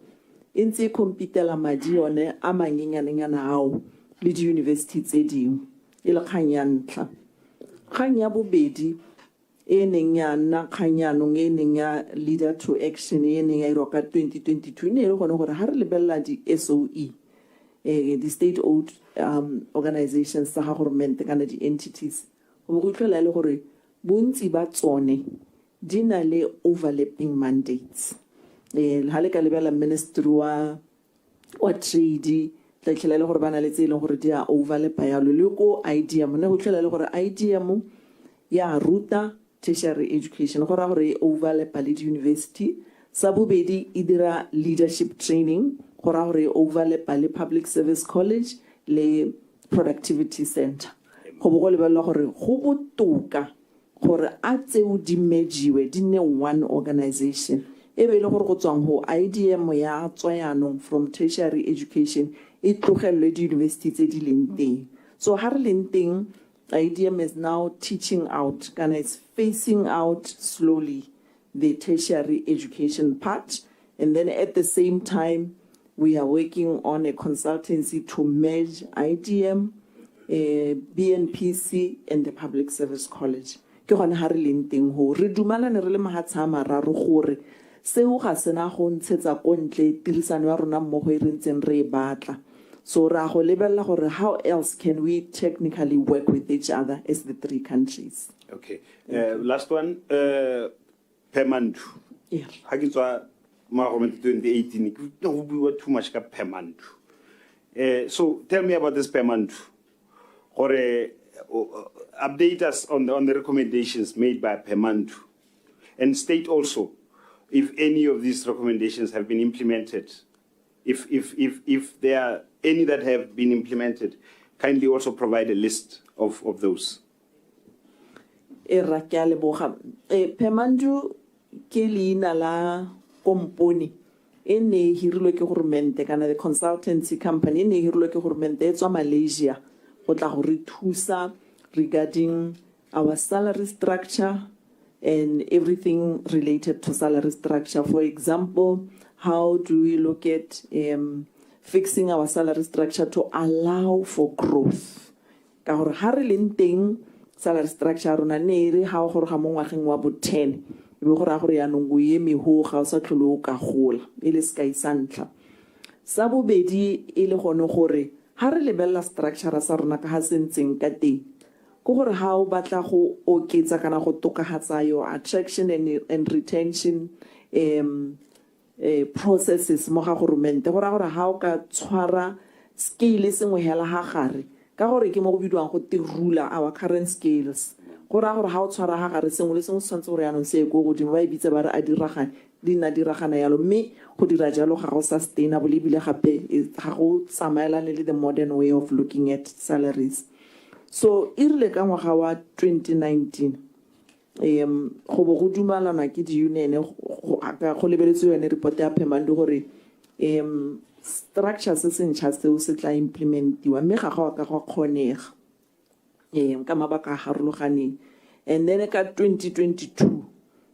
e ntse competela madi yone a manyenyaneng ao le di university tse dingwe e le kgang ya ntlha kgang ya bobedi e neng ya nna kgang yaanong e neng ya leader to action e neng ya iroka 2022 ne e le gone gore ha re lebella di SOE the state owned organizations tsa government kana di entities go go tlhola le gore bontsi ba tsone di na le overlapping mandates ha le ka lebella ministry wa trade tla tlhela le gore bana le tse ileng gore di a overlap yalo le ko IDM ne go tlhela le gore IDM ya ruta tertiary education gore gore overlap le di university sa bobedi e dira leadership training gore gore overlap le public service college le productivity center go bo go lebella gore go botoka gore a tseo di mejiwe di ne one organization e be le gore go tswang ho IDM ya tswayanong from tertiary education e tlogelwe di university tse di leng teng. So ha re leng teng, IDM is now teaching out, and it's phasing out slowly the tertiary education part. And then at the same time, we are working on a consultancy to merge IDM, BNPC, and the Public Service College. Ke gone ha re leng teng ho re dumalane re le mahatsha a mararo gore seo ga sena go ntshetsa ko ntle tirisano ya rona mmogo e re ntseng re e batla. So ra go lebella gore how else can we technically work with each other as the three countries. Okay. Last one, Pemandu. Yeah. Ha ke tswa Government 2018, no, we were too much Pemandu. So tell me about this Pemandu. Or update us on the recommendations made by Pemandu, and state also if any of these recommendations have been implemented. If there are any that have been implemented, kindly also provide a list of those. Pemandu ke leina la company e ne hirilwe ke government kana the consultancy company ne hirilwe ke government e tswa Malaysia go tla go re thusa regarding our salary structure and everything related to salary structure. For example, how do we look at fixing our salary structure to allow for growth? Ka gore ha re leng teng salary structure rona ne re ha go re ga mo ngwageng wa bo 10 e be gore a gore ya nongo ye meho ga o sa tlhole o ka gola e le sky santla sa bobedi e le gone gore ha re lebella structure sa rona ka ha sentseng ka teng go gore ha o batla go oketsa kana go tokahatsa yo attraction and retention processes mo ga government gore ha o ka tshwara scale sengwe hela ha gare ka gore ke mo go bidwang go tirula our current scales gore ha o tshwara ha gare sengwe le sengwe tshwantse gore yanong se go godimo ba ibitse ba re a diragane dina diragana yalo mme go dira jalo ga go sustainable ebile gape ga go tsamaelane le the modern way of looking at salaries. So irile ka ngwaga wa 2019 go bo go dumalana ke di union go lebeletswe yone report ya Pemandu gore structure se sentšha seo se tla implementiwa mme ga go ka go kgonega ka mabaka a harologaneng. And then ka 2022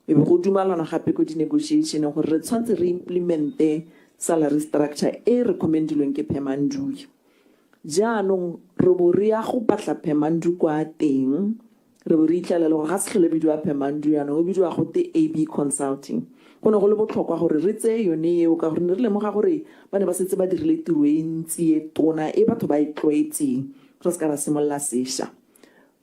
e be go dumalana gape ko di negotiation gore re tshwantse re implemente salary structure e recommendilweng ke Pemandu. Jaanong re bo re ya go batla Pemandu kwa teng re bo re itlala le go ga se tlhole bidiwa Pemandu yana o bidiwa go te AB Consulting. Go ne go le botlhokwa gore re tse yone eo ka gore re lemoga gore ba ne ba setse ba dirile tiro e ntsi e tona e batho ba itlwaetseng re se ka ra simolla sešwa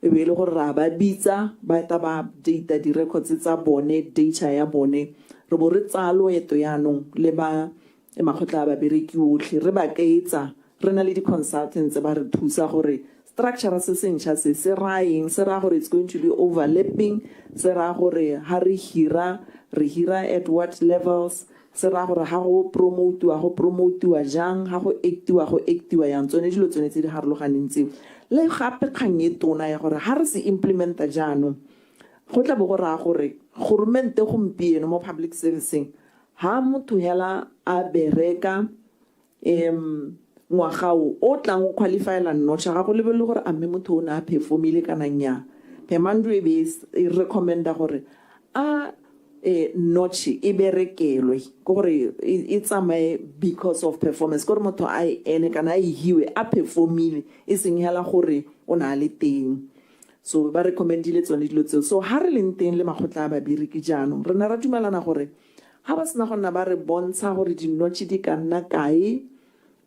e be le gore ra ba bitsa ba eta ba update di records tsa bone data ya bone re bo re tsaya loeto yanong le ba makgotla ba bereki otlhe re ba kaetsa re na le di consultants ba re thusa gore structure se sentšha se raeng se ra gore it's going to be overlapping se ra gore ha re hira at what levels se ra gore ha go promotiwa jang ha go actiwa yang tsone dilo tsone tse di harologaneng tseo le gape kgang e tona ya gore ha re se implementa jaanong go tla bo go ra gore government gompieno mo public servicing ha motho hela a bereka ngwagao o tlang o qualifyela notcha ga go lebelle gore a mme motho o na a performile kana nya Pemandu e be e recommenda gore a notch e berekelwe gore e tsamaye because of performance gore motho a ene kana e hiwe a performile e seng hela gore o na le teng. So ba recommendile tsone dilo tseo. So ha re leng teng le makgotla ba bereki jaanong re na ra dumelana gore ha ba sena gonna ba re bontsha gore di notch di ka nna kae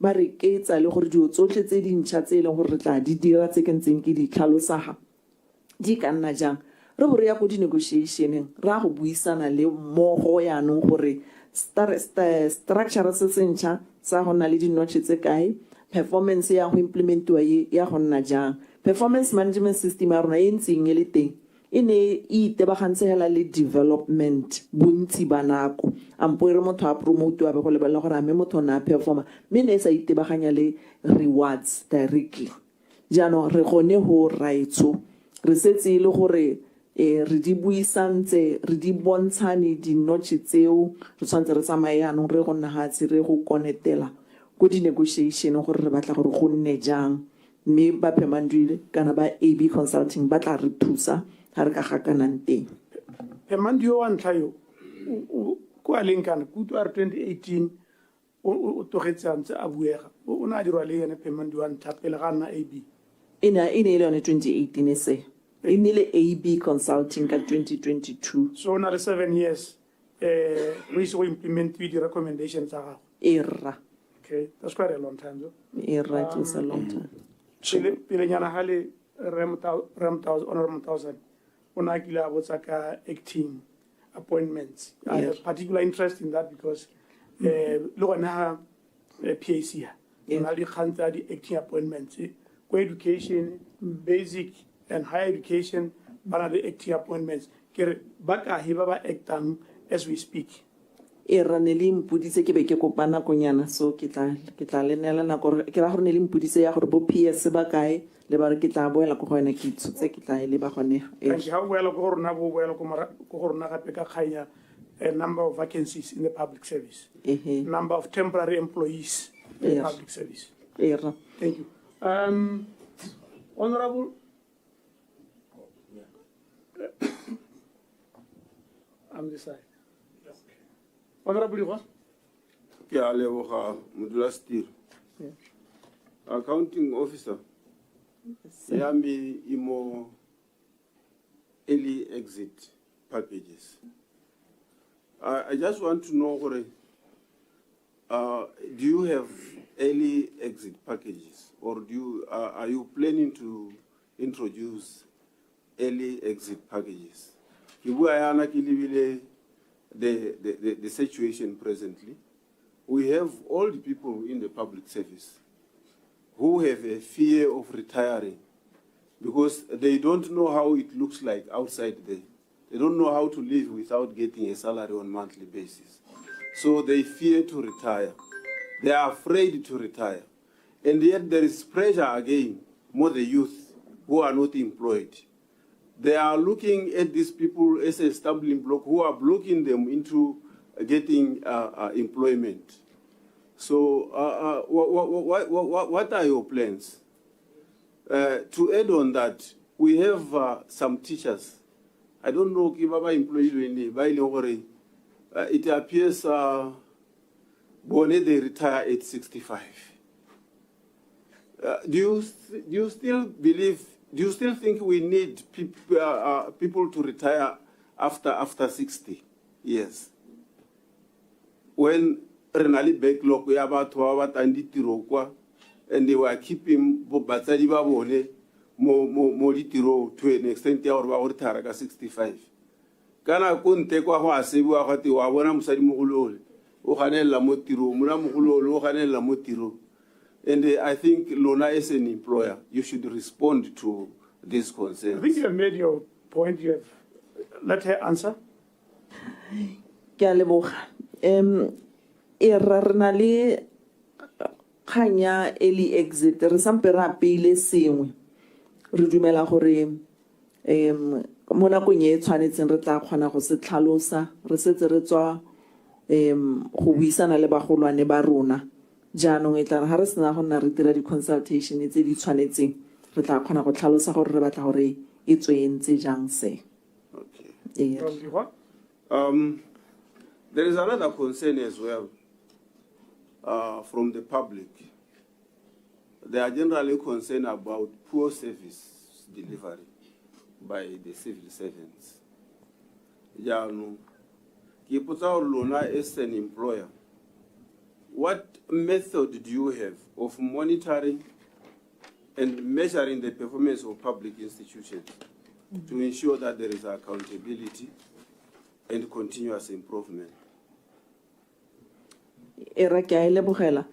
ba re ketsa le gore dio tsotlhe tse dintšha tse e leng gore re tla di dira tse ke ntseng ke di tlhalosaga di ka nna jang re bo re ya go di negotiationeng ra go buisana le mmogo yanong gore structure se sentšha sa go nna le dinotšhe tse kae performance ya go implementiwa ya go nna jang performance management system ya rona e ntseng e le teng e ne e itebagantse hela le development bontsi ba nako ampo re motho a promote wa be go lebella gore a me motho na performa mme ne sa itebaganya le rewards directly jaanong re gone ho raitso re setse ile gore re di buisantse re di bontshane di notche tseo re tshwantse re tsamaye yanong re go nna hatsi re go connectela go di negotiation gore re batla gore go nne jang mme ba Pemandile kana ba AB Consulting ba tla re thusa ha re ka gakanang teng. Pemandio wa ntlha yo ko a leng kana ku 2018 o togetse a ntse a buega o na dirwa le ene Pemandio wa ntlha pele ga nna AB ina ile yone 2018 se inile AB Consulting ka 2022 so na le 7 years we so implement the recommendations tsa gago era. Okay, that's quite a long time though. Era, it was a long time. Pele nyana hale honorable 1000 ona kila botsa ka acting appointments. I have particular interest in that because lo gona PAC ya na di khantsa di acting appointments ko education basic and higher education bana the acting appointments ke ba ka hiba ba actang as we speak. Era ne le mpudise ke be ke kopana konyana so ke tla lenela na gore ke ra gore ne le mpudise ya gore bo PS ba kae le ba re ke tla boela go gona ke itshutse ke tla le ba gone thank you how well go rona bo boela go rona gape ka khanya a number of vacancies in the public service number of temporary employees in the public service era thank you honorable I'm the side honorable Iwa ke a leboga modulasetulo accounting officer ya me imo early exit packages. I just want to know do you have early exit packages or are you planning to introduce early exit packages? The situation presently, we have all the people in the public service who have a fear of retiring because they don't know how it looks like outside there. They don't know how to live without getting a salary on a monthly basis. So they fear to retire. They are afraid to retire. And yet there is pressure again, more the youth who are not employed. They are looking at these people as a stumbling block who are blocking them into getting employment. So what are your plans? To add on that, we have some teachers. I don't know if employee it appears they retire at 65. Do you still believe? Do you still think we need people to retire after 60 years? When renali backlog we about and they were keeping batsadi ba bone mo ditiro to an extent ya gore ba retire ka 65. Kana ko nte kwa go asebiwa ga te wa bona mosadi mogolole o ganela mo tiro mona mogolole o ganela mo tiro. And I think Lona as an employer, you should respond to this concern. I think you have made your point. You have let her answer. Erarnali kanya early exit re sampe ra pele sengwe re dumela gore mo nakong e tshwanetseng re tla kgona go se tlhalosa re setse re tswa go buisana le bagolwane ba rona jaanong e tla ha re sena go nna re dira di consultation tse di tshwanetseng re tla kgona go tlhalosa gore re batla gore e tswentse jang se. Okay. There is another concern as well from the public. They are generally concerned about poor service delivery by the civil servants. Lona as an employer, what method do you have of monitoring and measuring the performance of public institutions to ensure that there is accountability and continuous improvement? Era ke a lebogela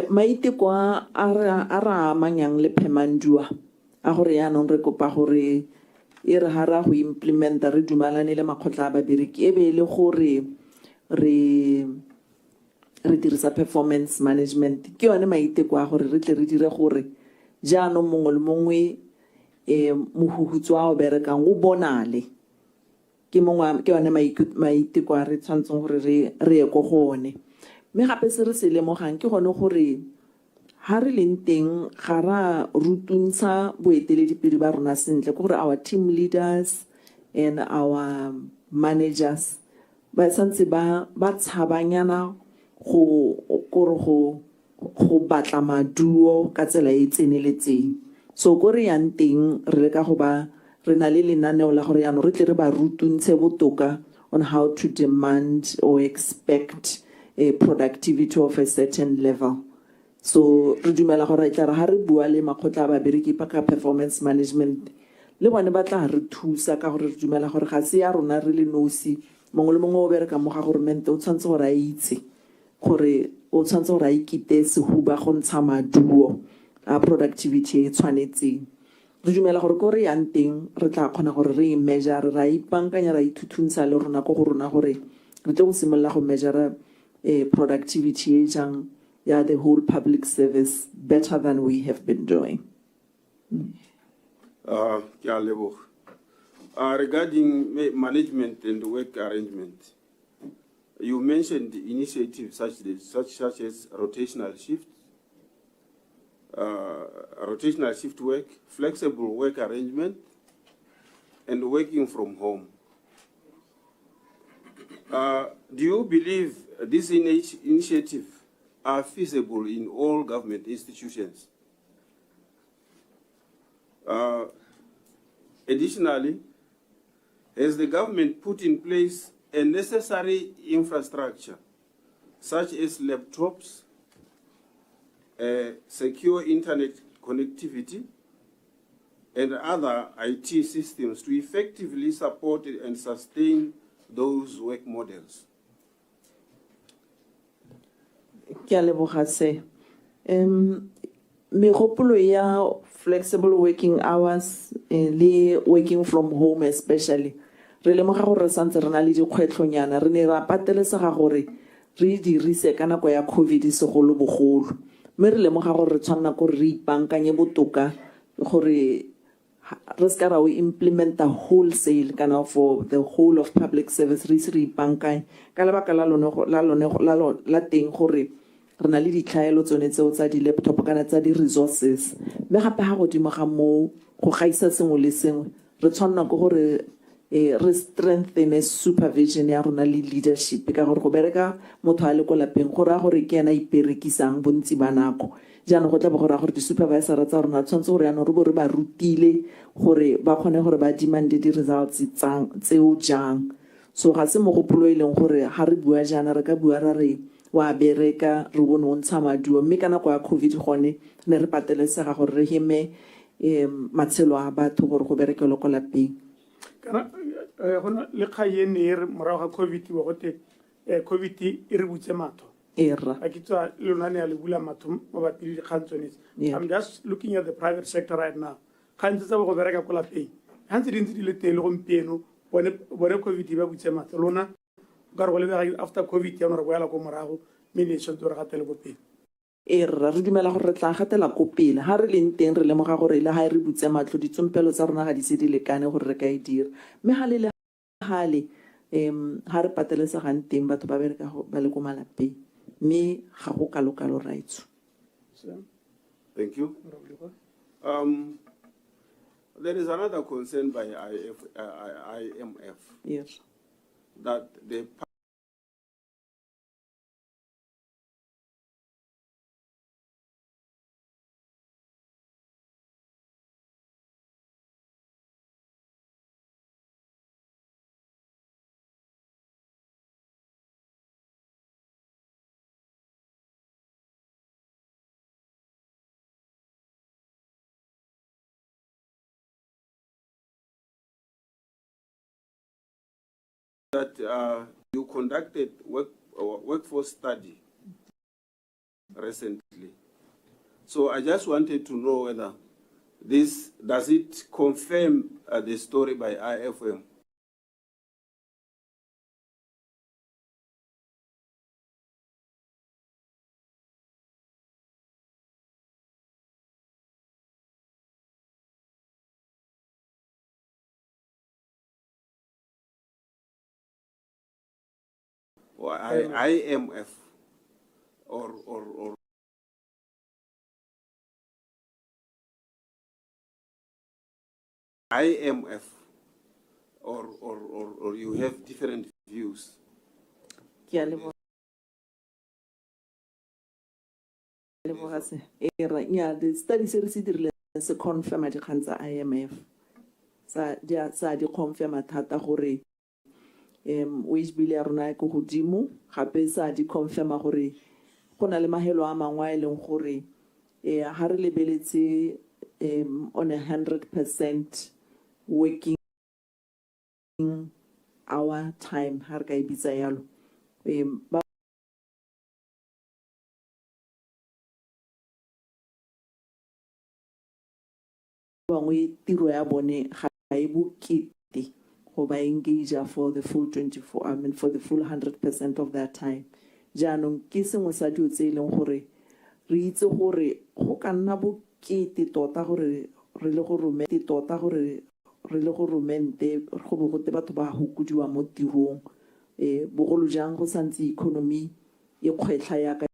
maiteko a ra amanyang le phemandua a gore yaanong re kopa gore e re ha ra go implementa re dumalane le makgotla a badireki e be le gore re dirisa performance management ke yone maiteko a gore re tle re dire gore jaanong mongwe le mongwe mohuhutswa o berekang o bonale ke yone maiteko a re tshwantseng gore re ye ko go one. Mme gape se re se lemogang ke gone gore ha re leng teng ga ra rutuntsha boeteledipele ba rona sentle ke gore our team leaders and our managers ba santse ba tshabanyana go batla maduo ka tsela e tseneletseng. So go re yang teng re ka go ba re na le lenaneo la gore yaanong re tle re ba rutuntshe botoka on how to demand or expect a productivity of a certain level. So re dumela gore tla re ha re bua le makgotla a babereki pa ka performance management le bone ba tla re thusa ka gore re dumela gore ga se ya rona re le nosi mongwe le mongwe o bereka mo ga government o tshwantse gore a itse gore o tshwantse gore a ikite sehuba go ntsha maduo a productivity e tshwanetseng. Re dumela gore ko re yang teng re tla kgona gore re measure ra ipankanya ra ithuthuntsha le rona go go rona gore re tle go simolola go measure productivity e jang ya the whole public service better than we have been doing. Regarding management and work arrangement, you mentioned initiatives such as rotational shift work, flexible work arrangement, and working from home. Do you believe these initiatives are feasible in all government institutions? Additionally, has the government put in place a necessary infrastructure, such as laptops, secure internet connectivity, and other IT systems to effectively support and sustain those work models? Ke a leboga se. Megopolo ya flexible working hours le working from home especially re lemoga gore re santse re na le dikgwetlhonyana re ne ra patelesega gore re dirise ka nako ya COVID segolo bogolo mme re lemoga gore re tshwanna gore re ipankanye botoka gore re ska ra o implement a wholesale kana for the whole of public service re ipankanye ka lebaka la teng gore re na le ditlhaelo tsone tseo tsa di laptop kana tsa di resources mme gape ha godimo ga mo go gaisa sengwe le sengwe re tshwanna go gore re strengthen supervision ya rona le leadership ka gore go bereka motho a le ko lapeng go ra gore ke ena iperekisang bontsi ba nako jaanong go tla ba go ra gore di-supervisor tsa rona tshwanetse gore yaanong re bo re ba rutile gore ba kgone gore ba demande di-results tseo jang. So ga se mogopolo e leng gore ha re bua jaana re ka bua ra re wa bereka re bone o ntsha maduo mme ka nako ya COVID gone ne re patelesega gore re heme matshelo a batho gore go berekele ko lapeng. Kana gona le khaye ne re morago ga COVID wa gote COVID e re butse matho era a kitwa lona ne a le bula matho mo ba pedi khantsonetse. I'm just looking at the private sector right now. Khantse tsa go bereka ko lapeng hantse dintse di le tele go mpieno bone COVID ba butse matho lona ka go lebega after COVID ya no re boela go morago ministry tso re gatele go pele era re dumela gore re tla gatela ko pele ha re leng teng re lemoga gore le ha re butse matlo ditsompelo tsa rona ga di se di lekane gore re ka e dira mme ha le hale ha re patelesa ga nteng batho ba bereka ba le go malapeng mme ga go kalokalo rights. Thank you. There is another concern by IMF. Yes. That the you conducted workforce study recently. So I just wanted to know whether does it confirm the story by IFM or IMF or IMF or you have different views? Yeah, the study series is a confirm at the IMF. Sa di confirm thata gore wage bill ya rona go godimo gape sa di confirm gore go na le mahelo a mangwe a leng gore ha re lebeletse on 100% working hour time ha re ka ibitsa yalo ba bangwe tiro ya bone ga e bokete go ba engage for the full 100% of their time. Jaanong ke sengwe sa dio tse leng gore re itse gore go ka nna bokete tota gore re le go romente go bo gote batho ba hukudiwa mo tirong bogolo jang go santse economy e kgwetlha ya ka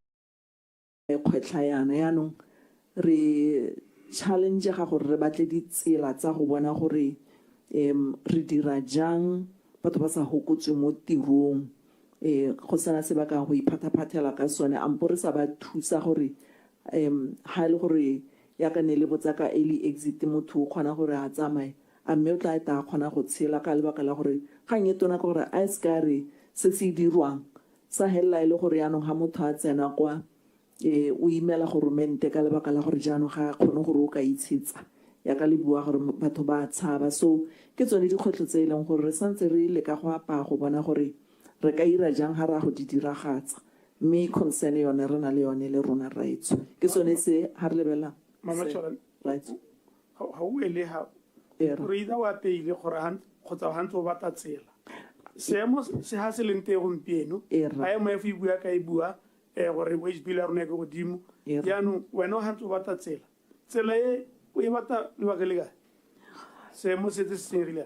e kgwetlha yana yaanong re challenge ga gore re batle ditsela tsa go bona gore re dira jang batho ba sa hukutswe mo tirong go sana se ba ka go iphathaphathela ka sone ampo re sa ba thusa gore ha le gore ya ka ne le botsaka early exit motho o kgona gore a tsamaye a mme o tla eta kgona go tshela ka lebaka la gore ga nyetona ka gore a skare se se dirwang sa hella ile gore yaanong ha motho a tsena kwa o imela go romente ka lebaka la gore jaanong ga kgone gore o ka itshetsa ya ka le bua gore batho ba tshaba so ke tsone dikgwetlho tse e leng gore re santse re ile ka go apa go bona gore re ka ira jang ha ra go di diragatsa mme concern yone re na le yone le rona rights ke tsone se ha re lebela Mama Cholan, right how ele ha re ida wa peile gore kgotsa hantse o batla tsela seemo se ha se leng te gompieno IMF e bua ka e bua gore wage bill ya rona ke godimo yaanong wena o hantse o batla tsela e o e batla lebaka le kae seemo se se senyegile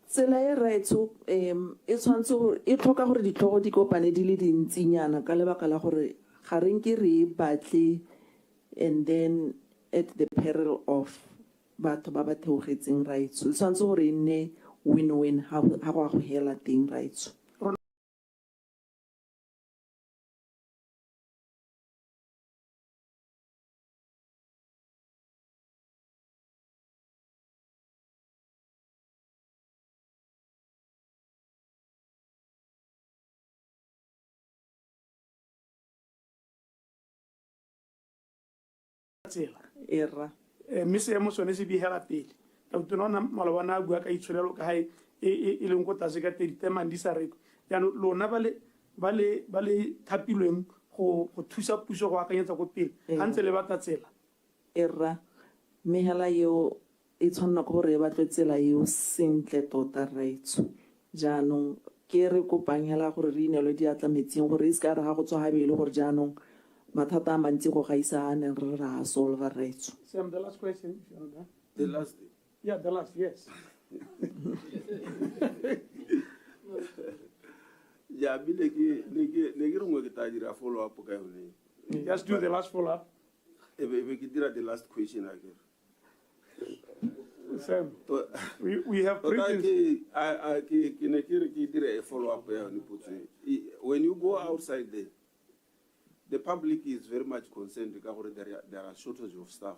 tsela e raitso e tshwantse e tlhoka gore ditlhogo di kopane di le dintsinyana ka lebaka la gore ga reng ke re batle and then at the peril of batho ba ba theogetseng raitso tshwantse gore e nne win-win ha go a go hela teng raitso tsela era mme seemo sone se begela pele ka tona malobana a bua ka itshwarelo ka hae e leng ko tlase ka temang di sa rekwe jaanong lona ba le thapilweng go thusa puso go akanyetsa ko pele ga ntse le batla tsela era mme hela eo e tshwanela ke gore e batle tsela eo sentle tota raitso jaanong ke re kopang hela gore re inelwe diatla metsing gore e se ka re ga go tswa gabele gore jaanong mathata a mantsi go gaisa a neng re ra solve raitso Sam, the last question if you know. The last yeah the last yes ja bile ke re ngwe ke ta dira follow up ka yone just do the last follow up ebe ke dira the last question again Sam, we have a follow up. When you go outside there, the public is very much concerned because there are shortage of staff.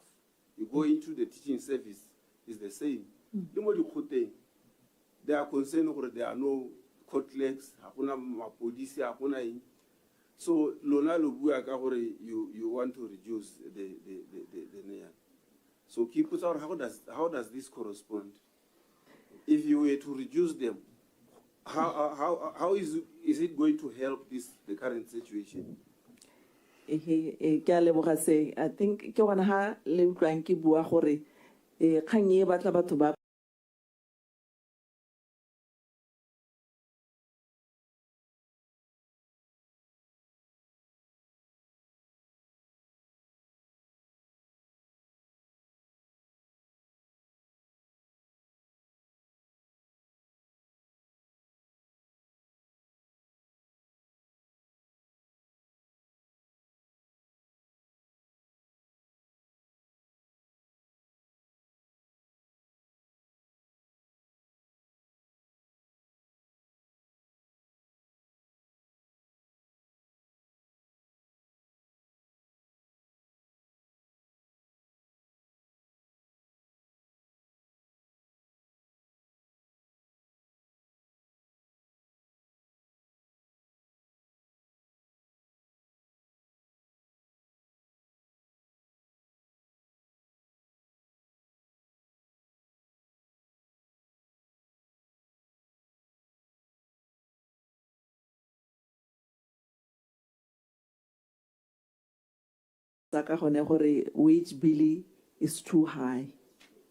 You go into the teaching service, it's the same. They are concerned that there are no court legs, so you want to reduce the so keep us out. How does this correspond? If you were to reduce them, how is it going to help the current situation? I think ke gona ha le utlwang ke bua gore kgang e batla batho ba ka gone gore wage bill is too high.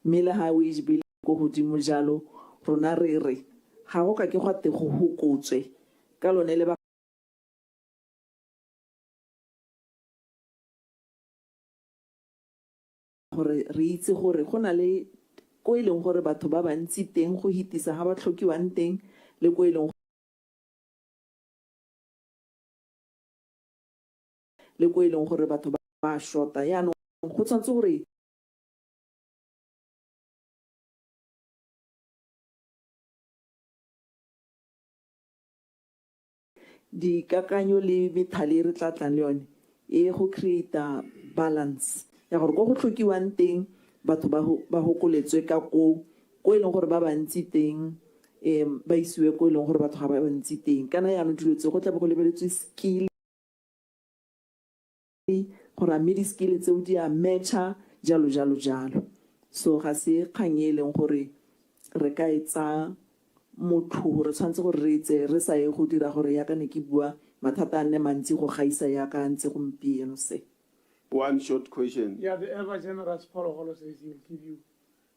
Mme le ha wage bill go godimo jalo rona re re ga go ka ke gwa te go hokotswe ka lone le ba gore re itse gore go na le ko e leng gore batho ba bantsi teng go hitisa ga ba tlhokiwang teng le ko e leng gore batho ba shota yaanong go tshwanetse gore dikakanyo le methale re tla tlang le yone e go create balance ya gore go tlhokiwang teng batho ba hokoletswe ka ko e leng gore ba bantsi teng ba isiwe ko e leng gore batho ga ba bantsi teng kana yaanong dilo tse go tla be go lebeletswe skill gore a mme di-skill tseo di a matcha jalo jalo jalo so ga se kgang e leng gore re ka e tsa motho re tshwanetse gore re itse re sa ye go dira gore ya ka ne ke bua mathata a nne mantsi go gaisa ya ka ntse gompieno se. One short question. Yeah, the Ever Generous Paul Holo says he will give you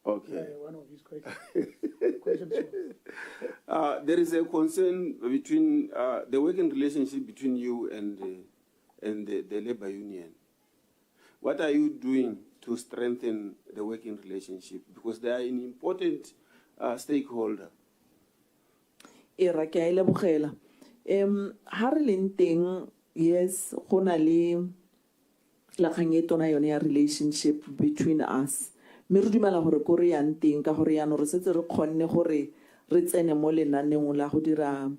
one of his questions. There is a concern between the working relationship between you and the labor union. What are you doing to strengthen the working relationship? Because they are an important stakeholder. Era ke a e lebogela. Ha re leng teng, yes, go na le la kgang e tona yone ya relationship between us. Me re dumela gore ko re yang teng ka gore yaanong re setse re kgonne gore re tsene mo lenaneong la go dira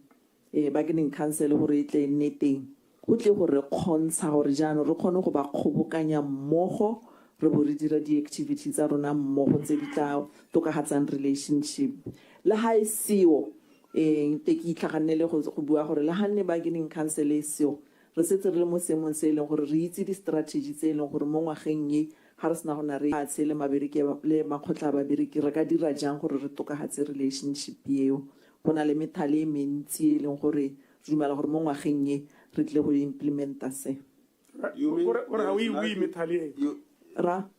bargaining council gore e tle nne teng. Go tle gore re kgontsha gore jaanong re kgone go ba kgobokanya mmogo re bo re dira di-activities tsa rona mmogo tse di tla tokagatsang relationship. Le ha e seo te ke itlhaganele go bua gore le ha nne bargaining council e seo re setse re le mo seemong se e leng gore re itse di-strategy tse e leng gore mo ngwageng e ga re sena go na re fatshe le makgotla a babereki re ka dira jang gore re tokagatse relationship eo. Go na le methale e mentsi e leng gore re dumela gore mo ngwageng e re tle go implementa se. You mean how we methale ra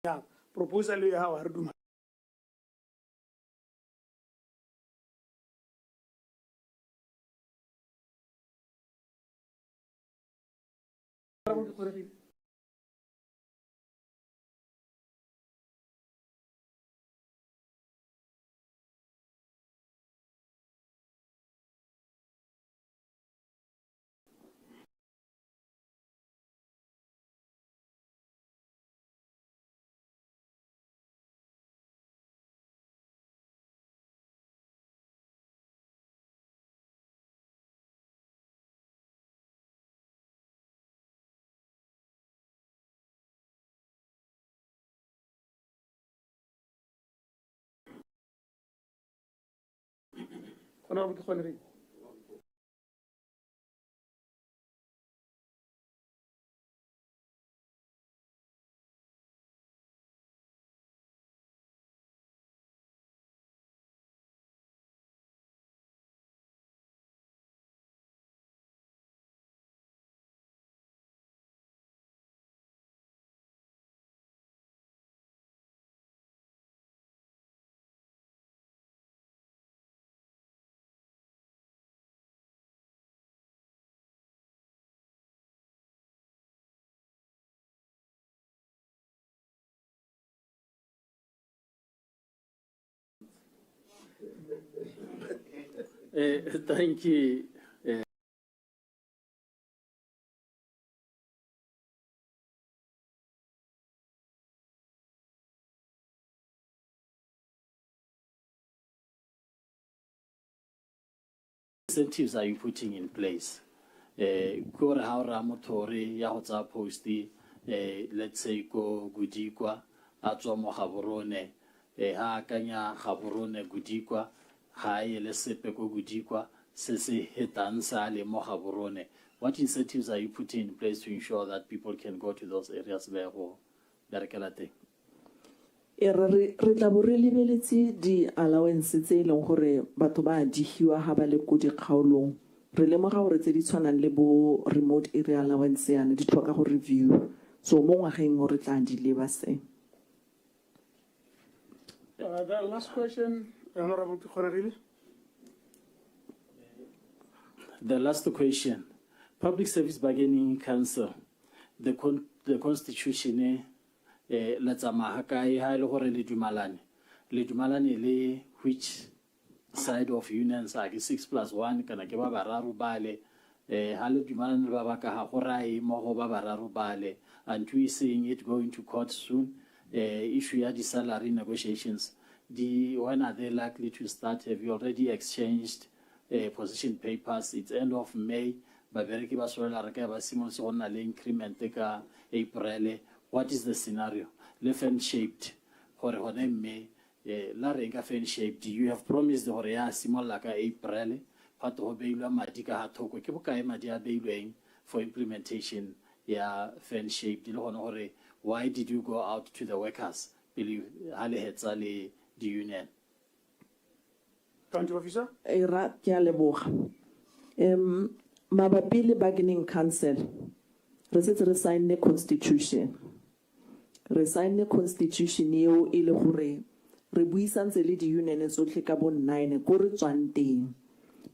Yeah, proposal ya ha re duma. Honorable Kgonerie. Thank you. Incentives are you putting in place? Kore ha ora motori ya go tsa posti, let's say go Gudikwa, a tswa mo Gaborone, ha kanya Gaborone Gudikwa, ha ele sepe go Gudikwa, se hetang sa le mo Gaborone. What incentives are you putting in place to ensure that people can go to those areas where go berekela teng? Re tla bo re lebeletse di allowance tse leng gore batho ba dihiwa ha ba le go di kgaolong. Re lemoga gore tse di tshwanang le bo remote area allowance yana di tlhoka go review. So mo ngwageng re tla di leba se. The last question, Honorable Kgonerie. The last question, Public Service Bargaining Council, the constitution. Let's amahakai ha ile gore le dumalane le which side of unions are 6+1 kana ke ba bararo bale ha le dumalane le ba ba ka ha go rai mo go ba bararo bale, and we seeing it going to court soon. Issue ya di salary negotiations, when are they likely to start? Have you already exchanged position papers? It's end of May, ba bereki ba sola re ka ba simon se gonna le increment ka April. What is the scenario? Le fan shaped, hore hone me, la renga fan shaped. You have promised hore ya simola ka April, but ho beilwa madi ka ha thoko. Ke bokae madi a beilweng for implementation ya fan shaped? Le hone hore why did you go out to the workers? Believe hale hetsa le the union. County Officer. Era ke a leboga. Mabapi le bargaining council, re setse re sign the constitution. Re sign the constitution eo e le gore re buisantse le di union tsotlhe ka bo 9 go re tswang teng.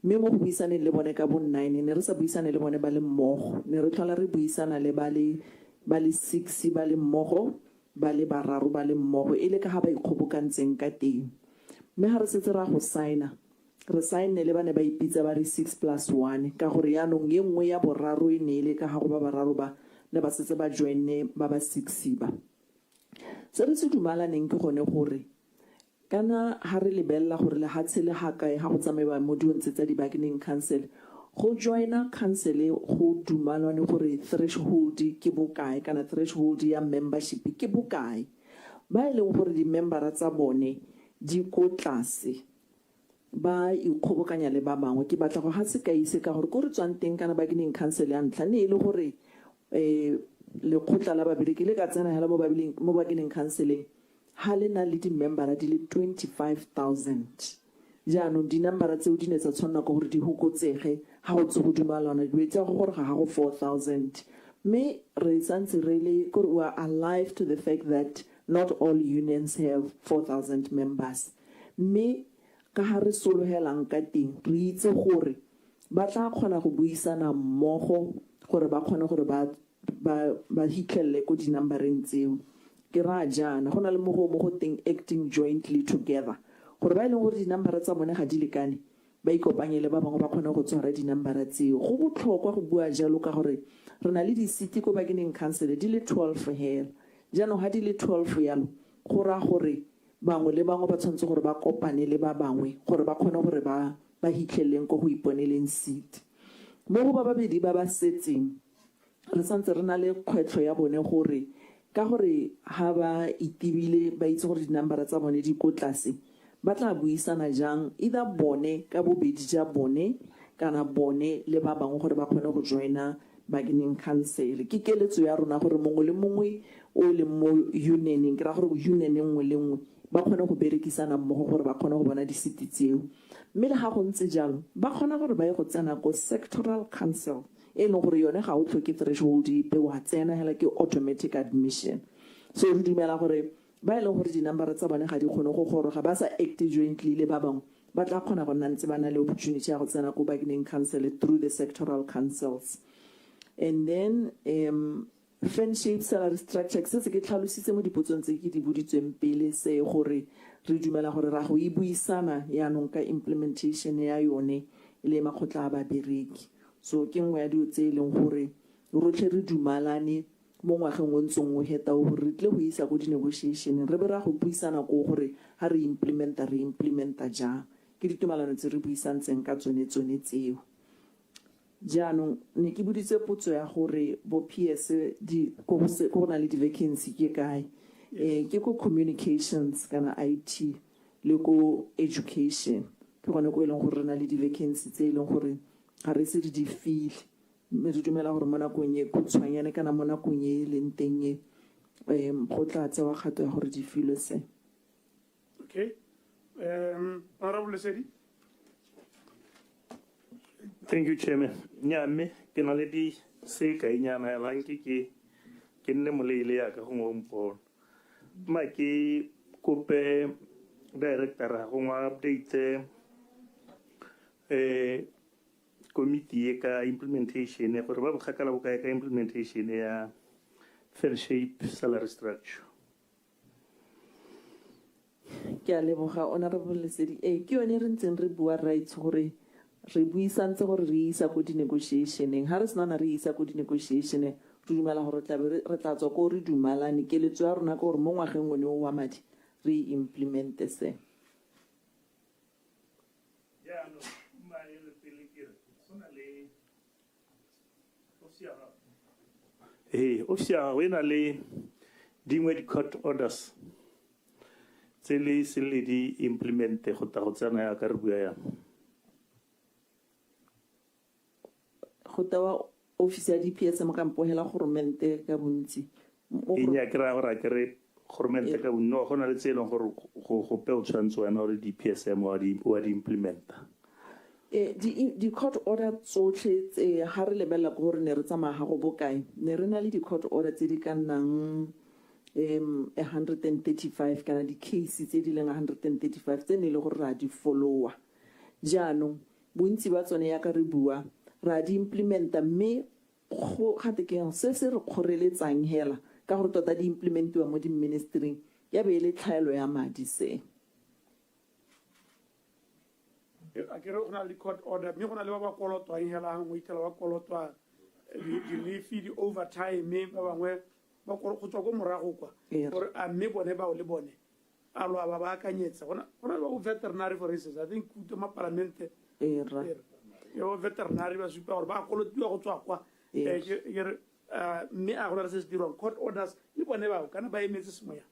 Mme mo go buisaneng le bone ka bo 9 ne re sa buisane le bone ba le mmogo, ne re tlhola re buisana le ba le 6 ba le mmogo, ba le bararo ba le mmogo e le ka ha ba ikgobokantseng ka teng. Mme ha re setse ra go signa, re sign le bane ba ipitsa ba re 6+1 ka gore ya nong ye nngwe ya boraro e ne le ka ha go ba bararo ba le ba setse ba joine ba ba 6 ba. Se re se dumalaneng ke gone gore kana ha re lebella gore le hatshe le hakae ha go tsamaiwa mo diontse tsa di bargaining council go joina council go dumalwane gore threshold ke bokae kana threshold ya membership ke bokae ba ile gore di member tsa bone di ko tlase ba ikgobokanya le ba bangwe. Ke batla go ha se ka ise ka gore go re tswang teng kana bargaining council ya ntla ne ile gore le khotla la babedi le ka tsena hela mo bargaining counseling ha le na le di member di le 25,000. Jaanong di number tseo di ne tsa tshwana go gore di hukotsege ha go tse go dumalana di wetsa go gore ga go 4,000. Me re santse really we are alive to the fact that not all unions have 4,000 members. Me ka ha re solohelang ka teng re itse gore ba tla kgona go buisana mmogo gore ba kgone gore ba hitlhelle ko di numbereng tseo. Ke ra jana go na le mo go teng acting jointly together gore ba ile gore di number tsa bone ga di lekane ba ikopanye le ba bangwe ba kgone go tswara di number tseo. Go botlhokwa go bua jalo ka gore re na le di city ko bargaining council di le 12 hela. Jaanong ha di le 12 yalo go ra gore bangwe le bangwe ba tshwanetse gore ba kopane le ba bangwe gore ba kgone gore ba hitlheleng ko go iponeleng seat. Mo go ba babedi ba ba setseng re santse re na le kgwetlho ya bone gore ka gore ha ba itibile ba itse gore di number tsa bone di ko tlase ba tla buisana jang either bone ka bobedi ja bone kana bone le ba bangwe gore ba kgone go joina bargaining council. Ke keletso ya rona gore mongwe le mongwe o le mo unioning ke ra gore union nngwe le nngwe ba kgone go berekisana mmogo gore ba kgone go bona disiti tseo. Mme le ga go ntse jalo ba kgona gore ba ye go tsena ko sectoral council e leng gore yone ga o tlhoke threshold ipe wa tsena hela ke automatic admission. So re dumela gore ba e leng gore di-number tsa bone ga di kgone go goroga ba sa act jointly le ba bangwe ba tla kgona go nna ntse ba na le opportunity ya go tsena ko bargaining council through the sectoral councils. And then fan shape salary structure se se ke tlhalositse mo dipotsong tse ke di boditsweng pele se gore re dumela gore ra go e buisana yaanong ka implementation ya yone le makgotla a babereki. So ke nngwe ya dilo tse e leng gore rotlhe re dumalane mo ngwageng o ntseng o heta o re tle go isa go di-negotiation re be ra go buisana ko gore ha re implementa jang ke ditumalano tse re buisantseng ka tsone tseo. Jaanong ne ke boditse potso ya gore bo PS go na le di-vacancy ke kae ke ko communications kana IT le ko education ke gone ko e leng gore re na le di-vacancy tse e leng gore ga re se di file mme re dumela gore mo nakong e khutshwanyane kana mo nakong e leng teng e go tla tsewa kgato ya gore di file se. Okay. Honorable Sedi. Thank you, Chairman. Nyame, ke na le di se ka inyana ya lanke ke nne moleile ya ka go ngompo. Ma ke kope director go ngwa update committee ka implementation ya gore ba bokgakala bo ka implementation ya fair shape salary structure. Ke a leboga Honorable Lesedi. Ke yone re ntseng re bua rights gore re buisantse gore re isa go di-negotiationeng ha re sena re isa go di-negotiation re dumela gore re tla tswa ko re dumalane keletso ya rona ke gore mo ngwageng one wa madi re implemente se. Official we na le dingwe di-court orders tse le se le di implemente go ta go tsena ya ka re bua ya go tawa office ya DPSM ka mpohela goromente ka bontsi nya ke ra gore ke re goromente ka bonno go na le tseleng gore go pe o tshwantse wena gore DPSM wa di implementa di court order tsotlhe tse ha re lebella go re ne re tsamaya go bokae ne re na le di court order tse di ka nnang 135 kana di case tse di leng 135 tse ne le gore ra di followa jaanong bontsi ba tsone ya ka re bua ra di implementa mme go gate ke se re kgoreletsang hela ka gore tota di implementiwa mo di ministering ya be le tlhaelo ya madi se a ke re go na le court order mme go na le ba ba kolotwang hela go itela ba kolotwa di-leafy di-overtime ba bangwe ba go tswa ko morago kwa gore a mme bone bao le bone a lo ba ba akanyetsa go na le ba go veterinary for instance I think kuto mapalamente yo veterinary ba supa gore ba kolotiwa go tswa kwa mme a go na se se dirwang court orders le bone bao kana ba emetse semoya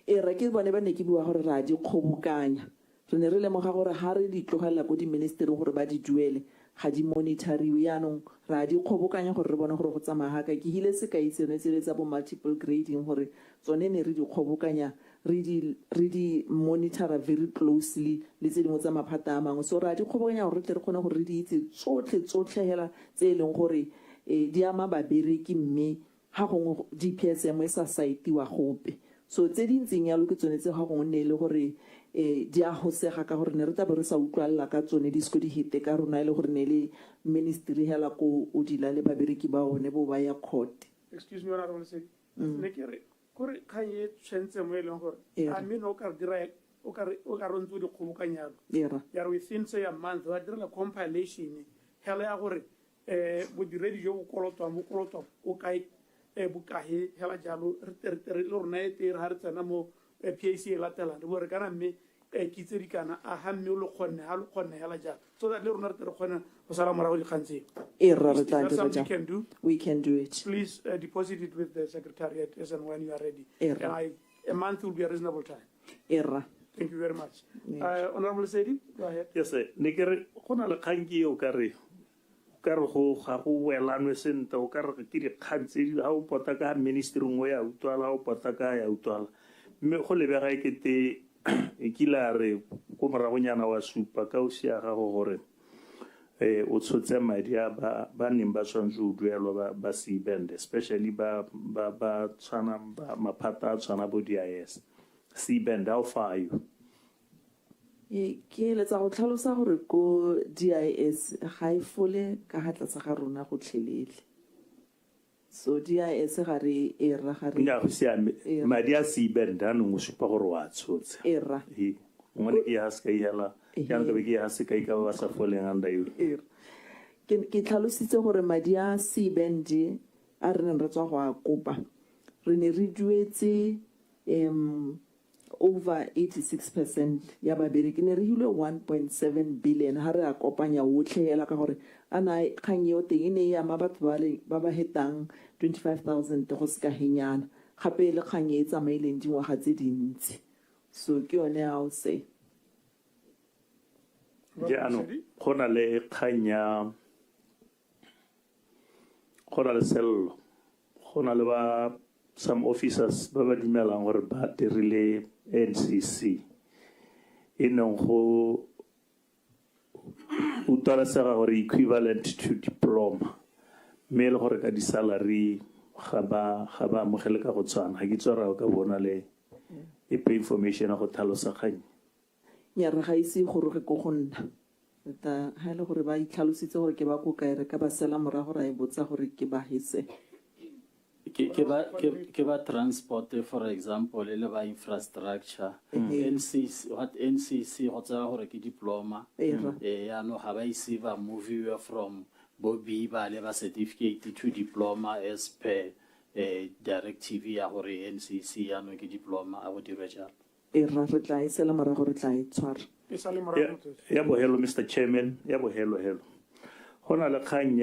ra ke bone ba ne ke bua gore ra di kgobokanya re ne re lemoga gore ha re di tlogela ko di-ministering gore ba di duele ga di monitoriwe yaanong ra di kgobokanya gore re bone gore go tsamaya ka ke hile se ka itsene tse le tsa bo multiple grading gore tsone ne re di kgobokanya re di monitora very closely le tse dingwe tsa maphata a mangwe so ra di kgobokanya gore re tle re kgone gore re di itse tsotlhe hela tse e leng gore di ama babereki mme ha gongwe DPSM e sa saitiwa gope so tse di ntseng yalo ke tsone tse ga gongwe ne le gore di a hosega ka gore ne re tabe re sa utlwalla ka tsone di sko di hite ka rona ile gore ne le ministry hela ko o dila le babereki ba one bo ba ya court. Excuse me honorable sir ne ke re gore khaye tshentse mo ile gore a me no ka dira o ka rontswe di kgobokanyalo ya re within say a month wa dira la compilation hela ya gore bo diredi jo bo kolotwa o kai bukahe hela jalo re rona e tere ha re tsena mo PAC e latela re bore kana mme kitse di kana a ha mme o le kgonne hela jalo so that le rona re tere kgona go sala morago di khantse we can do it. Please deposit it with the secretariat as and when you are ready. A month will be a reasonable time. Thank you very much. Honorable Sedi, go ahead. Yes, sir. Nikere, kona le khangi o kare. Kare go ga go welanwe sente o kare ke di khantsedi ha o pota ka ministry ngwe ya utwala o pota ka ya utwala. Mme go lebega ekete ekilare go moragonyana wa supa ka o sia ga go gore o tshotse madi a ba neng ba tshwanetse o duelwa ba C-band, especially ba tshwana maphata a tshwana bo DIS. C-band, how far are you? Ke eletsa go tlhalosa gore ko DIS ga e fole ka ga tlase ga rona go tlhelele. So DIS ga re era ga re Nya go siame madi a C-band a nngwe supa gore wa tshotse. Era. Ngone ke ya ska yela ya nka be ke ya se kai ka ba sa foleng anda yo. Ke tlhalositse gore madi a C-band a re neng re tswa go a kopa. Re ne re duetse over 86% ya babereki ne re hile 1.7 billion ha re a kopanya otlhe hela ka gore ana kgang yo teng ene ya ma batho ba ba hetang 25,000 go ska henyana gape le kgang e tsamaileng dingwaga tse dintsi so ke yone a o se ya no gona le kganya gona le sello gona le ba some officers ba ba dimelang gore ba dirile NCC inong go utlwalasega gore equivalent to diploma mme le gore ka di-salary ga ba amogele ka go tshwana ga ke tswara ka bona le epe information a go tlhalosa kgang nya re ga ise gore go go nna ta ha le gore ba itlhalositse gore ke ba go ka re ka ba sela morago ra e botsa gore ke ba hise ke ba transport for example le ba infrastructure NCC what NCC go tsaya gore ke diploma ya no ha ba ise ba move you from Bobby ba le ba certificate to diploma as per directive ya gore NCC ya no ke diploma a go dira jalo re tla isela morago re tla itshwara ya bo hello Mr Chairman ya bo hello gona le kgang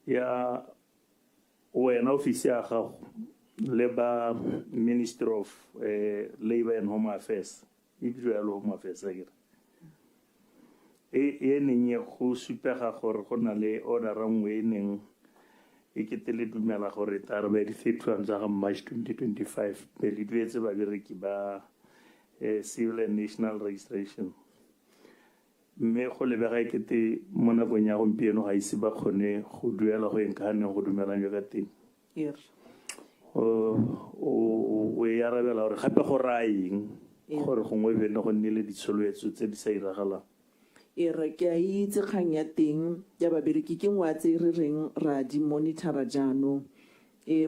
ya wena ofisi ya gago le ba Minister of Labor and Home Affairs Home Affairs e neng ye go supega gore go na le order nngwe e neng e ketele dumela gore tare ba di 31 tsa March 2025 be le duetse babereki ba civil and national registration mme go lebega ekete mo nakong ya gompieno ga ise ba kgone go duela go enkaneng go dumelang jo ka teng o e arabela gore gape go raeng gore gongwe bene go nnile ditsholofetso tse di sa iragalang re ke a itse kgang ya teng ya babereki ke ngwa tse re reng ra di monitora jaanong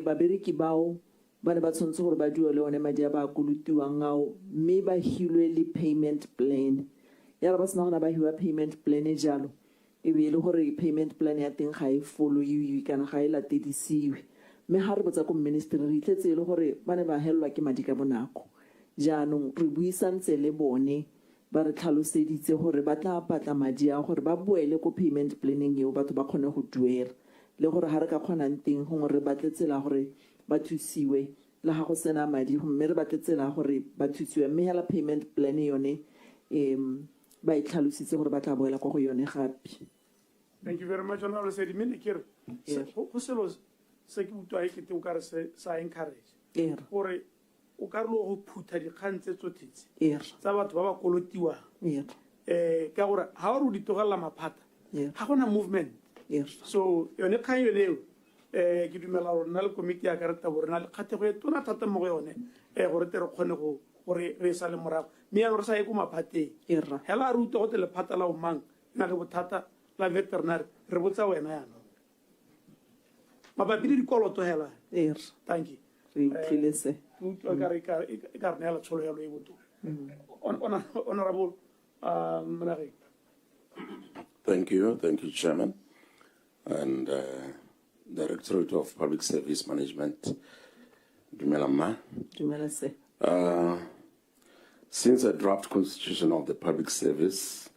babereki bao ba ne ba tshwanetse gore ba duele one madi a ba kolutiwang ao mme ba hilwe le payment plan ya ba sena gona ba hiwa payment plan e jalo e be le gore payment plan ya teng ga e follow you kana ga e latedisiwe mme ha re botsa ko ministry re itletse le gore ba ne ba helwa ke madi ka bonako jaanong re buisantse le bone ba re tlhaloseditse gore ba tla patla madi a gore ba boele ko payment planning eo batho ba kgone go duela le gore ha re ka kgonang teng gongwe re batle tsela gore ba thusiwe le ga go sena madi mme re batle tsela gore ba thusiwe mme hela payment plan yone ba itlhalositse gore ba tla boela go yone gape. Thank you very much, Honorable Sedi. Mine kere go selo se ke butwa e kete o ka re sa encourage gore o ka re go phutha dikgang tse tsothetse tsa batho ba ba kolotiwang ka gore ga o re o di tlogelela maphata ga gona movement so yone kgang yone eo ke dumela gore nna le komiti ya karata gore na le kgathego e tona thata mo go yone gore te re kgone gore re sa le morago mme yana re sa ye ko maphateng hela re utlwa gote lephata la omang na le bothata la veterinary re botsa wena yana mabapi le dikoloto hela thank you Honorable Thank you, Chairman, and Directorate of Public Service Management. Since a draft constitution of the Public Service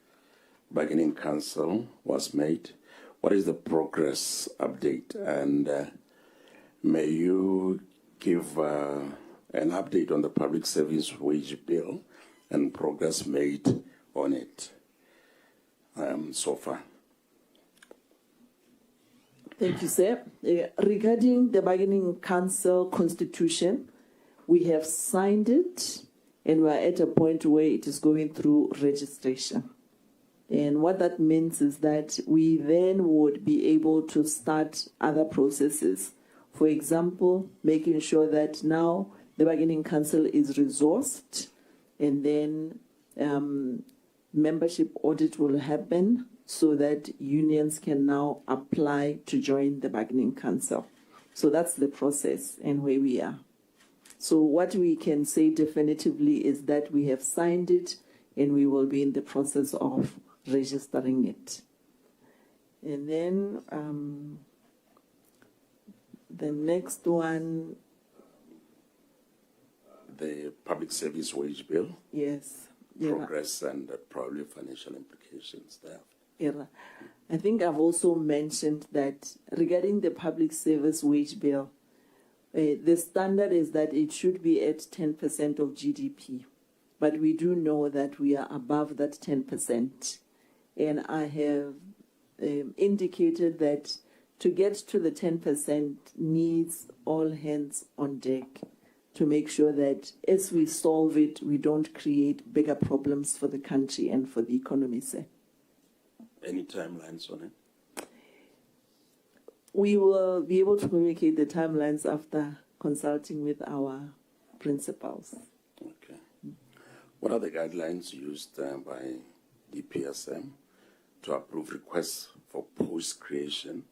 Bargaining Council was made, what is the progress update? And may you give a an update on the public service wage bill and progress made on it so far. Thank you, sir. Regarding the Bargaining Council Constitution, we have signed it and we're at a point where it is going through registration. And what that means is that we then would be able to start other processes. For example, making sure that now the Bargaining Council is resourced, and then membership audit will happen so that unions can now apply to join the Bargaining Council. So that's the process and where we are. So what we can say definitively is that we have signed it and we will be in the process of registering it. And then the next one. The public service wage bill. Yes. Progress and probably financial implications there. Yeah. I think I've also mentioned that regarding the public service wage bill, the standard is that it should be at 10% of GDP. But we do know that we are above that 10%. And I have indicated that to get to the 10% needs all hands on deck to make sure that as we solve it, we don't create bigger problems for the country and for the economy, sir. Any timelines on it? We will be able to communicate the timelines after consulting with our principals. Okay. What are the guidelines used by DPSM to approve requests for post creation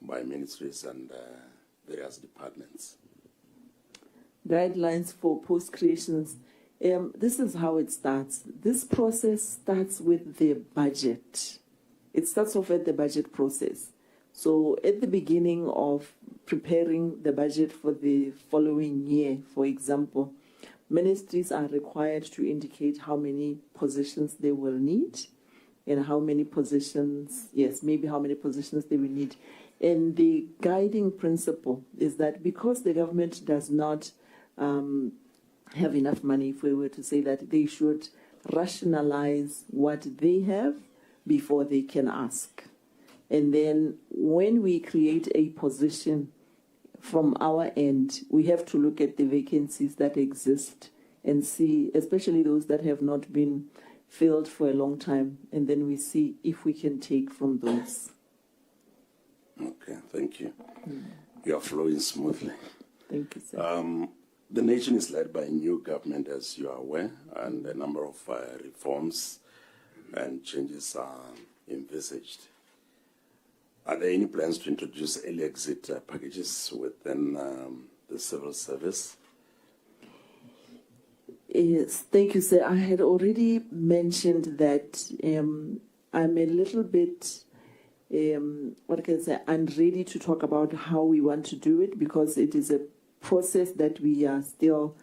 by ministries and various departments? Guidelines for post creations. This is how it starts. This process starts with the budget. It starts off at the budget process. So at the beginning of preparing the budget for the following year, for example, ministries are required to indicate how many positions they will need and how many positions, how many positions they will need. And the guiding principle is that because the government does not have enough money, if we were to say that, they should rationalize what they have before they can ask. And then when we create a position from our end, we have to look at the vacancies that exist and see, especially those that have not been filled for a long time, and then we see if we can take from those. Okay, thank you. You are flowing smoothly. Thank you, sir. The nation is led by a new government, as you are aware, and a number of reforms and changes are envisaged. Are there any plans to introduce early exit packages within the civil service? Yes, thank you, sir. I had already mentioned that I'm a little bit, I'm ready to talk about how we want to do it, because it is a process that we are still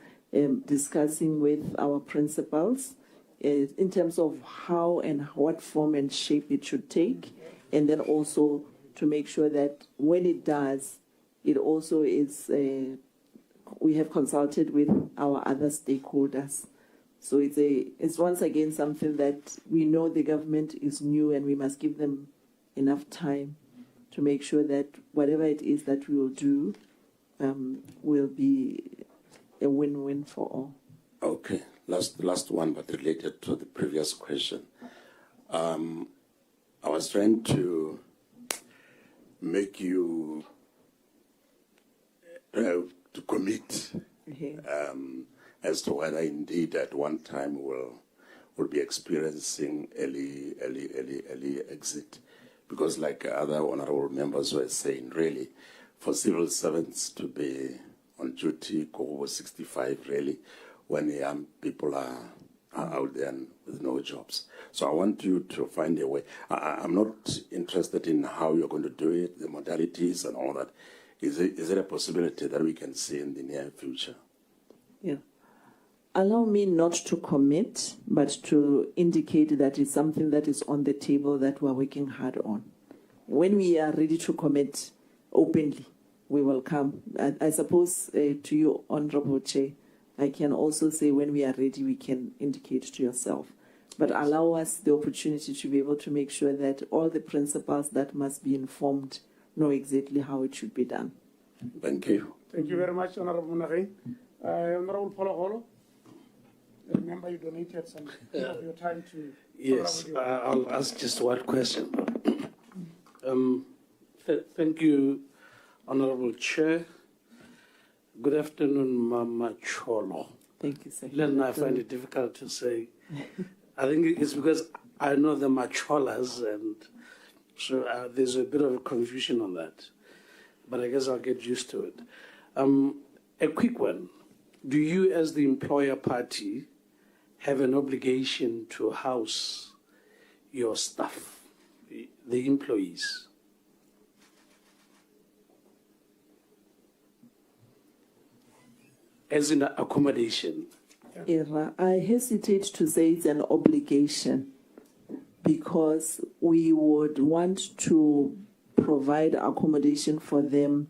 discussing with our principals in terms of how and what form and shape it should take, and then also to make sure that when it does, it also is, we have consulted with our other stakeholders. So it's once again something that we know the government is new and we must give them enough time to make sure that whatever it is that we will do will be a win-win for all. Okay, last one, but related to the previous question. I was trying to make you to commit as to whether indeed at one time we'll be experiencing early exit, because like other honorable members were saying, really, for civil servants to be on duty go over 65, really, when young people are out there and with no jobs. So I want you to find a way. I'm not interested in how you're going to do it, the modalities and all that. Is it a possibility that we can see in the near future? Yeah. Allow me not to commit, but to indicate that it's something that is on the table that we're working hard on. When we are ready to commit openly, we will come. I suppose to you, Honorable Chair, I can also say when we are ready, we can indicate to yourself. But allow us the opportunity to be able to make sure that all the principals that must be informed know exactly how it should be done. Thank you. Thank you very much, Honorable Munari. Honorable Pologolo, remember you donated some of your time to... Yes, I'll ask just one question. Thank you, Honorable Chair. Good afternoon, Mama Cholo. Thank you, sir. Then I find it difficult to say. I think it's because I know the Macholas, and so there's a bit of a confusion on that. But I guess I'll get used to it. A quick one. Do you, as the employer party, have an obligation to house your staff, the employees? As in accommodation? I hesitate to say it's an obligation because we would want to provide accommodation for them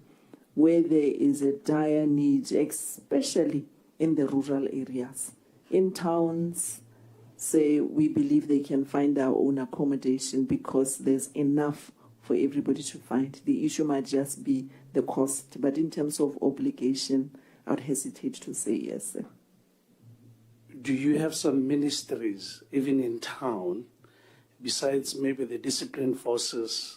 where there is a dire need, especially in the rural areas. In towns, say, we believe they can find our own accommodation because there's enough for everybody to find. The issue might just be the cost, but in terms of obligation, I would hesitate to say yes, sir. Do you have some ministries, even in town, besides maybe the discipline forces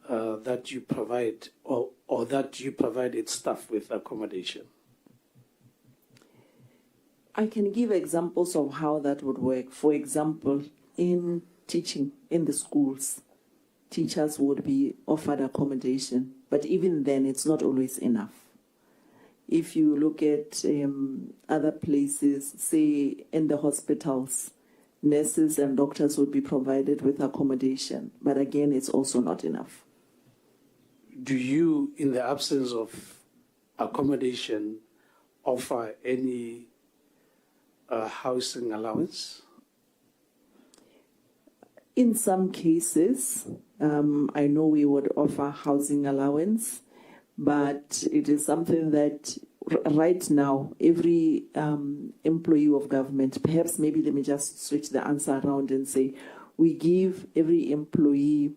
that you provide, or that you provide its staff with accommodation? I can give examples of how that would work. For example, in teaching in the schools, teachers would be offered accommodation, but even then it's not always enough. If you look at other places, say in the hospitals, nurses and doctors would be provided with accommodation, but again, it's also not enough. Do you, in the absence of accommodation, offer any housing allowance? In some cases, I know we would offer housing allowance, but it is something that right now, every employee of government, perhaps maybe let me just switch the answer around and say, we give every employee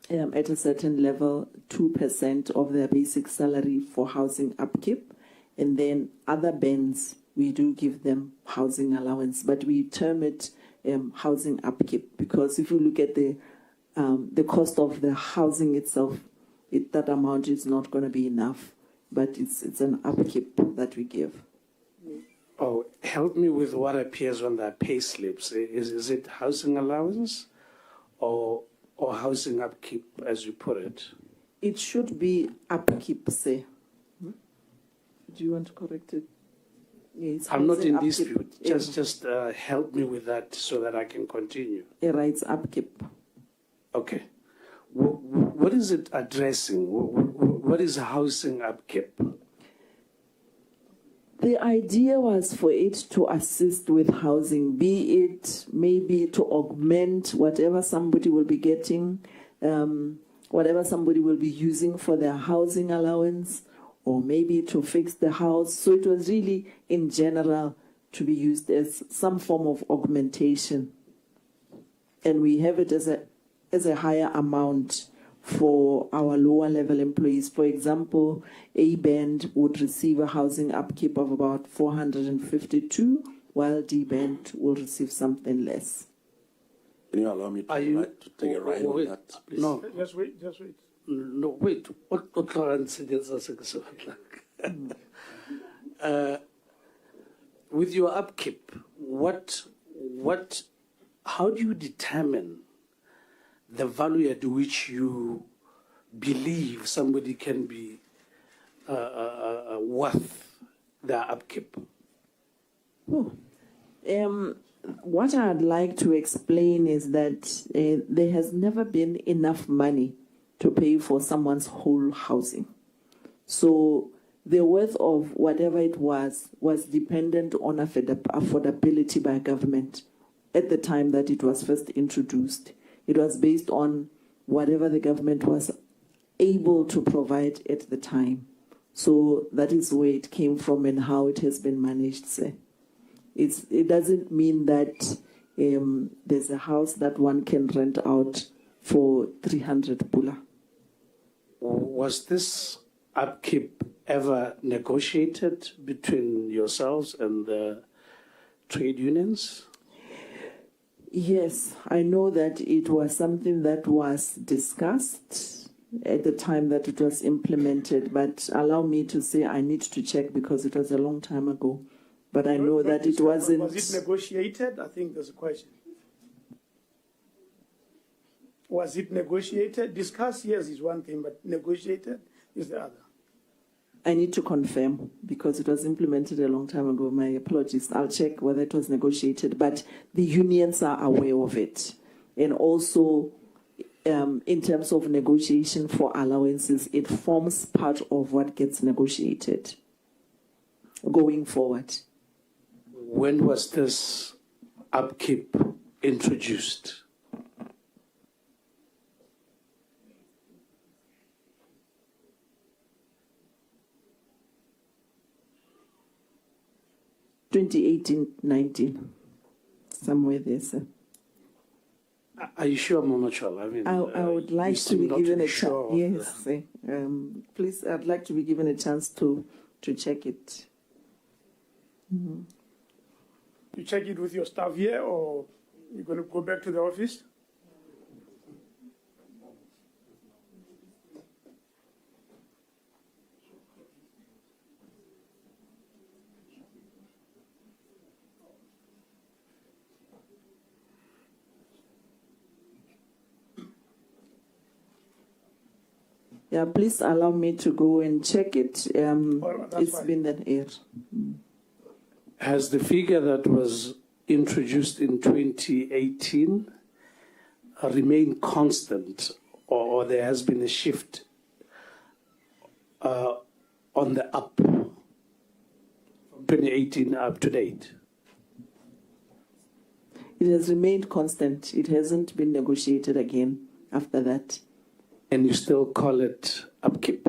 at a certain level 2% of their basic salary for housing upkeep, and then other bands, we do give them housing allowance, but we term it housing upkeep, because if you look at the cost of the housing itself, that amount is not going to be enough, but it's an upkeep that we give. Oh, help me with what appears on the pay slips. Is it housing allowance or housing upkeep, as you put it? It should be upkeep, say. Do you want to correct it? Yeah, I'm not in upkeep. dispute. Just help me with that so that I can continue. It writes upkeep. Okay. What is it addressing? What is housing upkeep? The idea was for it to assist with housing, be it maybe to augment whatever somebody will be getting, whatever somebody will be using for their housing allowance, or maybe to fix the house. So it was really, in general, to be used as some form of augmentation. And we have it as a higher amount for our lower level employees. For example, A band would receive a housing upkeep of about 452, while D band will receive something less. Can you allow me to take a ride on that, please? No. Just wait. No, wait. What with your upkeep, how do you determine the value at which you believe somebody can be worth their upkeep? What I'd like to explain is that there has never been enough money to pay for someone's whole housing. So the worth of whatever it was dependent on affordability by government at the time that it was first introduced. It was based on whatever the government was able to provide at the time. So that is where it came from and how it has been managed, sir. It doesn't mean that there's a house that one can rent out for 300 pula. Was this upkeep ever negotiated between yourselves and the trade unions? Yes, I know that it was something that was discussed at the time that it was implemented, but allow me to say I need to check because it was a long time ago. But I know that it wasn't... Was it negotiated? I think there's a question. Was it negotiated? Discussed, yes, is one thing, but negotiated is the other. I need to confirm because it was implemented a long time ago. My apologies. I'll check whether it was negotiated, but the unions are aware of it. And also, in terms of negotiation for allowances, it forms part of what gets negotiated going forward. When was this upkeep introduced? (2018-19), somewhere there, sir. Are you sure, Mama Chola? I mean, I would like to be given a chance. sure Yes, sir. Please, I'd like to be given a chance to check it. Mm-hmm. You check it with your staff here, or you're going to go back to the office? Yeah, please allow me to go and check it. It's fine. been an year. Has the figure that was introduced in 2018 remained constant, or there has been a shift on the up from 2018 up to date? It has remained constant. It hasn't been negotiated again after that. And you still call it upkeep?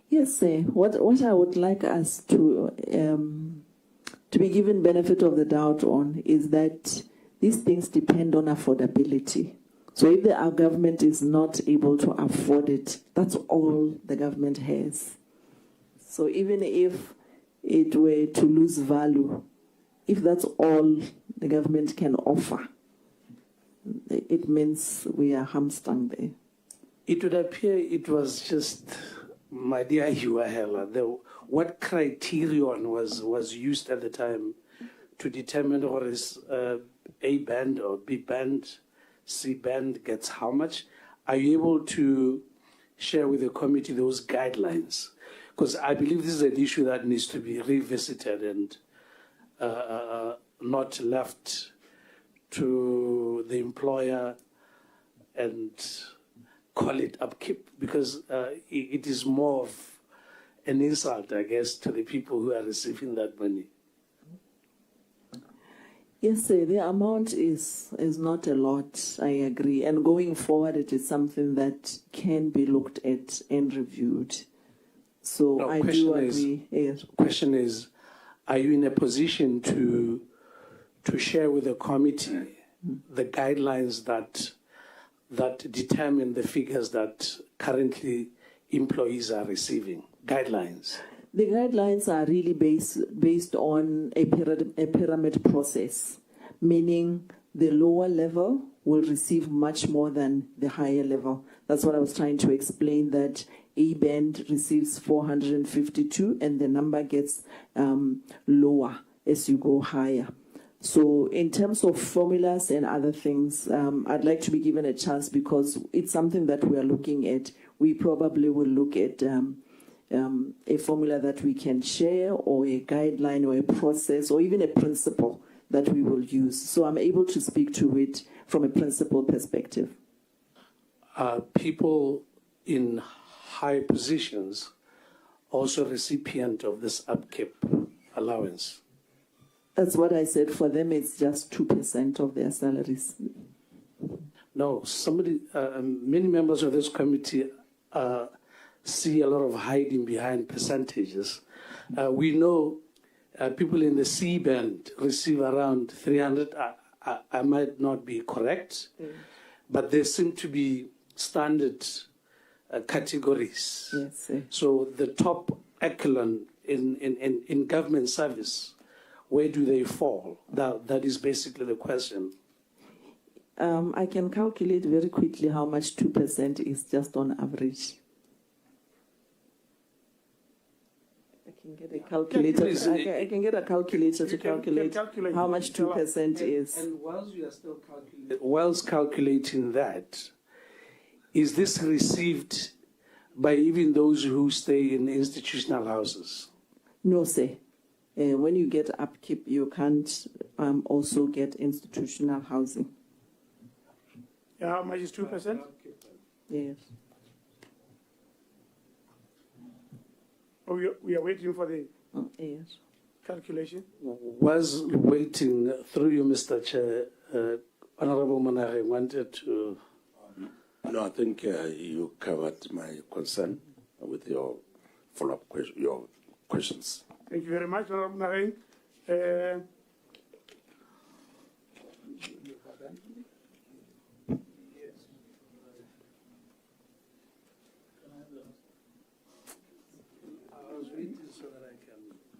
Yes, sir. What I would like us to be given benefit of the doubt on is that these things depend on affordability. So if our government is not able to afford it, that's all the government has. So even if it were to lose value, if that's all the government can offer, it means we are hamstrung there. It would appear it was just, my dear Yuahela, what criterion was used at the time to determine what is A band or B band, C band gets how much? Are you able to share with the committee those guidelines? Because I believe this is an issue that needs to be revisited and not left to the employer and call it upkeep, because it is more of an insult, I guess, to the people who are receiving that money. Yes, sir, the amount is not a lot, I agree. And going forward, it is something that can be looked at and reviewed. So No, I do agree. Yes. Question is, are you in a position to share with the committee the guidelines that determine the figures that currently employees are receiving? Guidelines. The guidelines are really based on a pyramid process, meaning the lower level will receive much more than the higher level. That's what I was trying to explain, that A band receives 452 and the number gets lower as you go higher. So in terms of formulas and other things, I'd like to be given a chance because it's something that we are looking at. We probably will look at a formula that we can share, or a guideline, or a process, or even a principle that we will use. So I'm able to speak to it from a principle perspective. Are people in high positions also recipient of this upkeep allowance? That's what I said. For them, it's just 2% of their salaries. No, many members of this committee see a lot of hiding behind percentages. We know people in the C band receive around 300. I might not be correct, but there seem to be standard categories. Yes, sir. So the top echelon in government service, where do they fall? That is basically the question. I can calculate very quickly how much 2% is just on average. I can get a calculator. I can get a calculator to calculate how much 2% is. And whilst you are still calculating that, is this received by even those who stay in institutional houses? No, sir. When you get upkeep, you can't also get institutional housing. Yeah, how much is 2%? Yes. Oh, we are waiting for the yes. calculation. Was waiting through you, Mr. Chair. Honorable Manare wanted to. No, I think you covered my concern with your follow-up your questions. Thank you very much, Honorable Manare.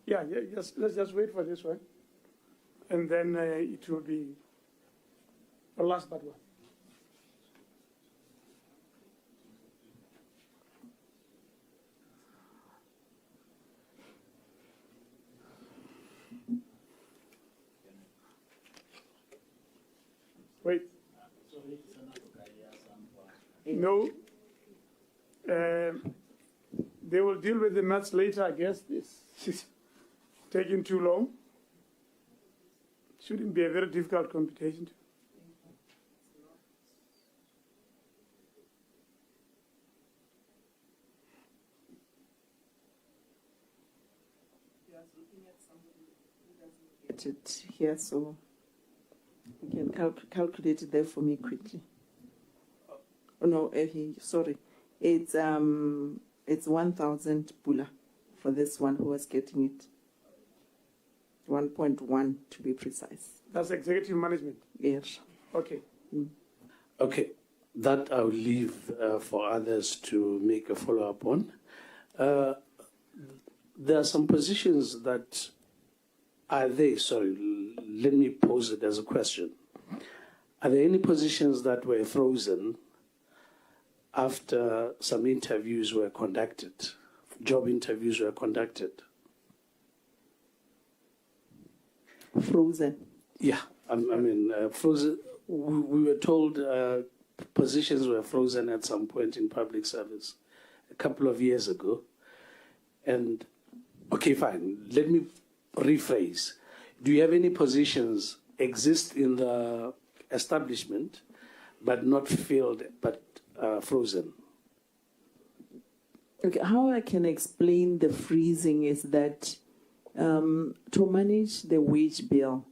Yeah, let's just wait for this one. And then it will be the last but one. Wait. No. They will deal with the maths later, I guess. This is taking too long. Shouldn't be a very difficult computation. Get it here, so you can calculate it there for me quickly. Oh no, sorry, it's 1,000 pula for this one who was getting it. 1.1 to be precise. That's executive management? Yes. Okay. Okay, that I'll leave for others to make a follow-up on. There are some positions that let me pose it as a question. Are there any positions that were frozen after some interviews were conducted, job interviews were conducted? Frozen? Yeah, frozen. We were told positions were frozen at some point in public service a couple of years ago. And, okay, fine, let me rephrase. Do you have any positions exist in the establishment but not filled, but frozen? Okay, how I can explain the freezing is that to manage the wage bill,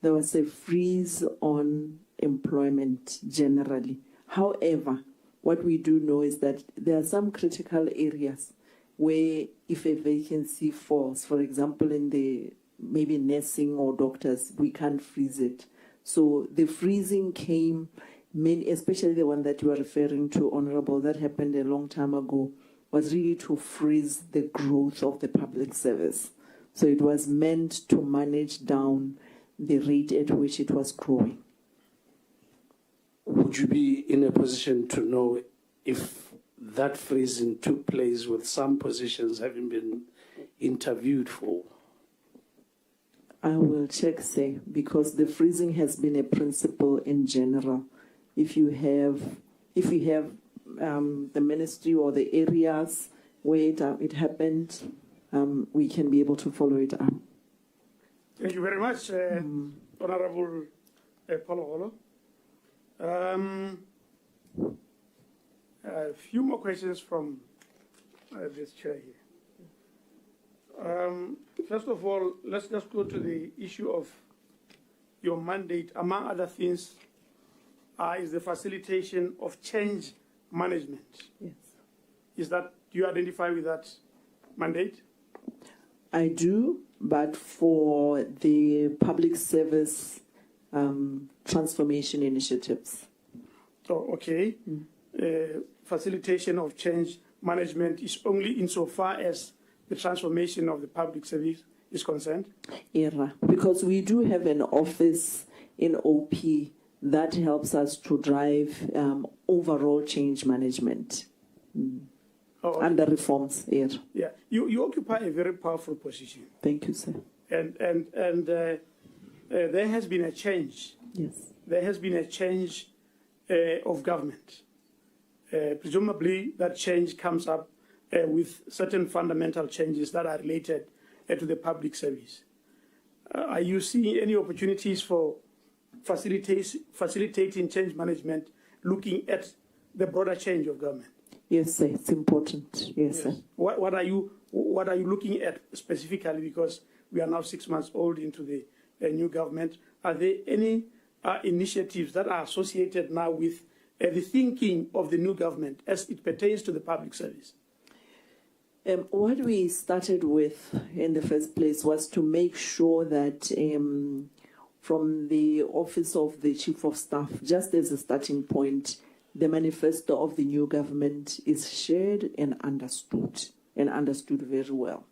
there was a freeze on employment generally. However, what we do know is that there are some critical areas where if a vacancy falls, for example, in the maybe nursing or doctors, we can't freeze it. So the freezing came, especially the one that you are referring to, Honorable, that happened a long time ago, was really to freeze the growth of the public service. So it was meant to manage down the rate at which it was growing. Would you be in a position to know if that freezing took place with some positions having been interviewed for? I will check, say, because the freezing has been a principle in general. If you have the ministry or the areas where it happened, we can be able to follow it up. Thank you very much, Honorable Paulo. A few more questions from this chair here. First of all, let's just go to the issue of your mandate. Among other things, is the facilitation of change management. Yes. Is that Do you identify with that mandate? I do, but for the public service transformation initiatives. Oh, okay. Facilitation of change management is only insofar as the transformation of the public service is concerned? Yeah, because we do have an office in OP that helps us to drive overall change management under reforms. Yeah. Yeah, you occupy a very powerful position. Thank you, sir. And there has been a change. Yes. There has been a change of government. Presumably, that change comes up with certain fundamental changes that are related to the public service. Are you seeing any opportunities for facilitating change management, looking at the broader change of government? Yes, sir. It's important. Yes, sir. What are you looking at specifically? Because we are now 6 months old into the new government. Are there any initiatives that are associated now with the thinking of the new government as it pertains to the public service? What we started with in the first place was to make sure that from the Office of the Chief of Staff, just as a starting point, the manifesto of the new government is shared and understood very well.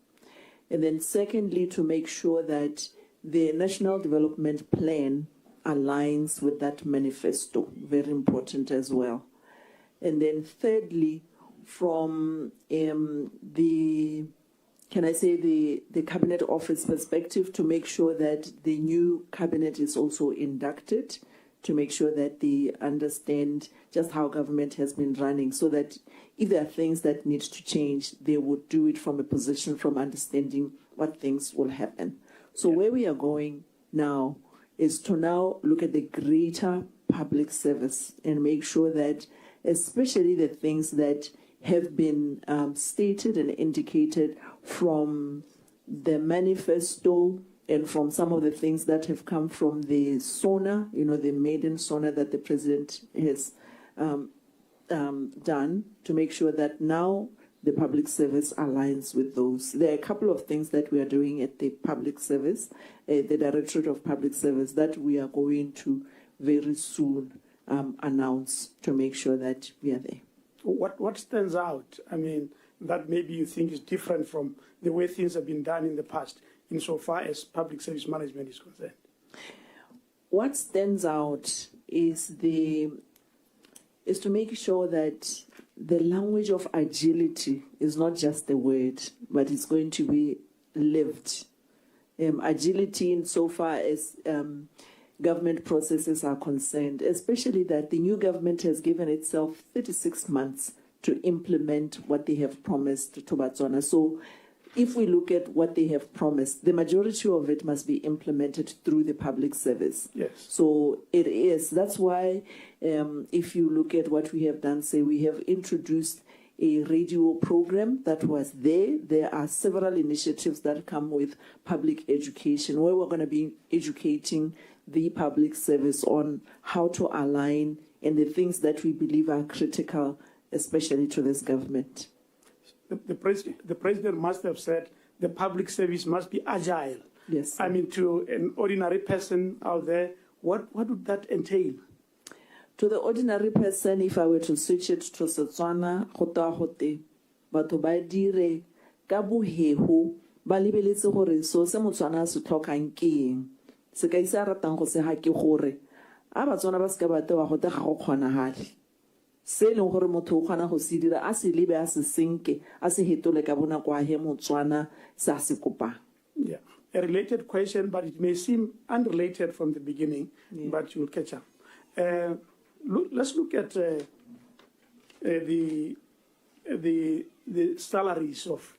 And then secondly, to make sure that the National Development Plan aligns with that manifesto, very important as well. And then thirdly, from the Cabinet Office perspective, to make sure that the new cabinet is also inducted, to make sure that they understand just how government has been running, so that if there are things that need to change, they would do it from a position from understanding what things will happen. So where we are going now is to now look at the greater public service and make sure that, especially the things that have been stated and indicated from the manifesto and from some of the things that have come from the SONA, the maiden SONA that the president has done, to make sure that now the public service aligns with those. There are a couple of things that we are doing at the public service, the Directorate of Public Service, that we are going to very soon announce to make sure that we are there. What stands out, that maybe you think is different from the way things have been done in the past, insofar as public service management is concerned? What stands out is to make sure that the language of agility is not just a word, but it's going to be lived. Agility insofar as government processes are concerned, especially that the new government has given itself 36 months to implement what they have promised to Botswana. So if we look at what they have promised, the majority of it must be implemented through the public service. Yes. So it is. That's why if you look at what we have done, say we have introduced a radio program that was there. There are several initiatives that come with public education, where we're going to be educating the public service on how to align and the things that we believe are critical, especially to this government. The president must have said the public service must be agile. Yes. To an ordinary person out there, what would that entail? To the ordinary person, if I were to switch it to Setswana, batho ba dire ka boheho ba lebeletse gore so se Motswana se tlhokang ke eng. Se ka isa ratang go se ha ke gore a Batswana ba se ka batewa go ga go kgonagale. Se leng gore motho o kgona go se dira a se lebe a se senke a se hetole ka bonako a he Motswana sa se kopang. Yeah, a related question, but it may seem unrelated from the beginning, but you will catch up. Let's look at the salaries of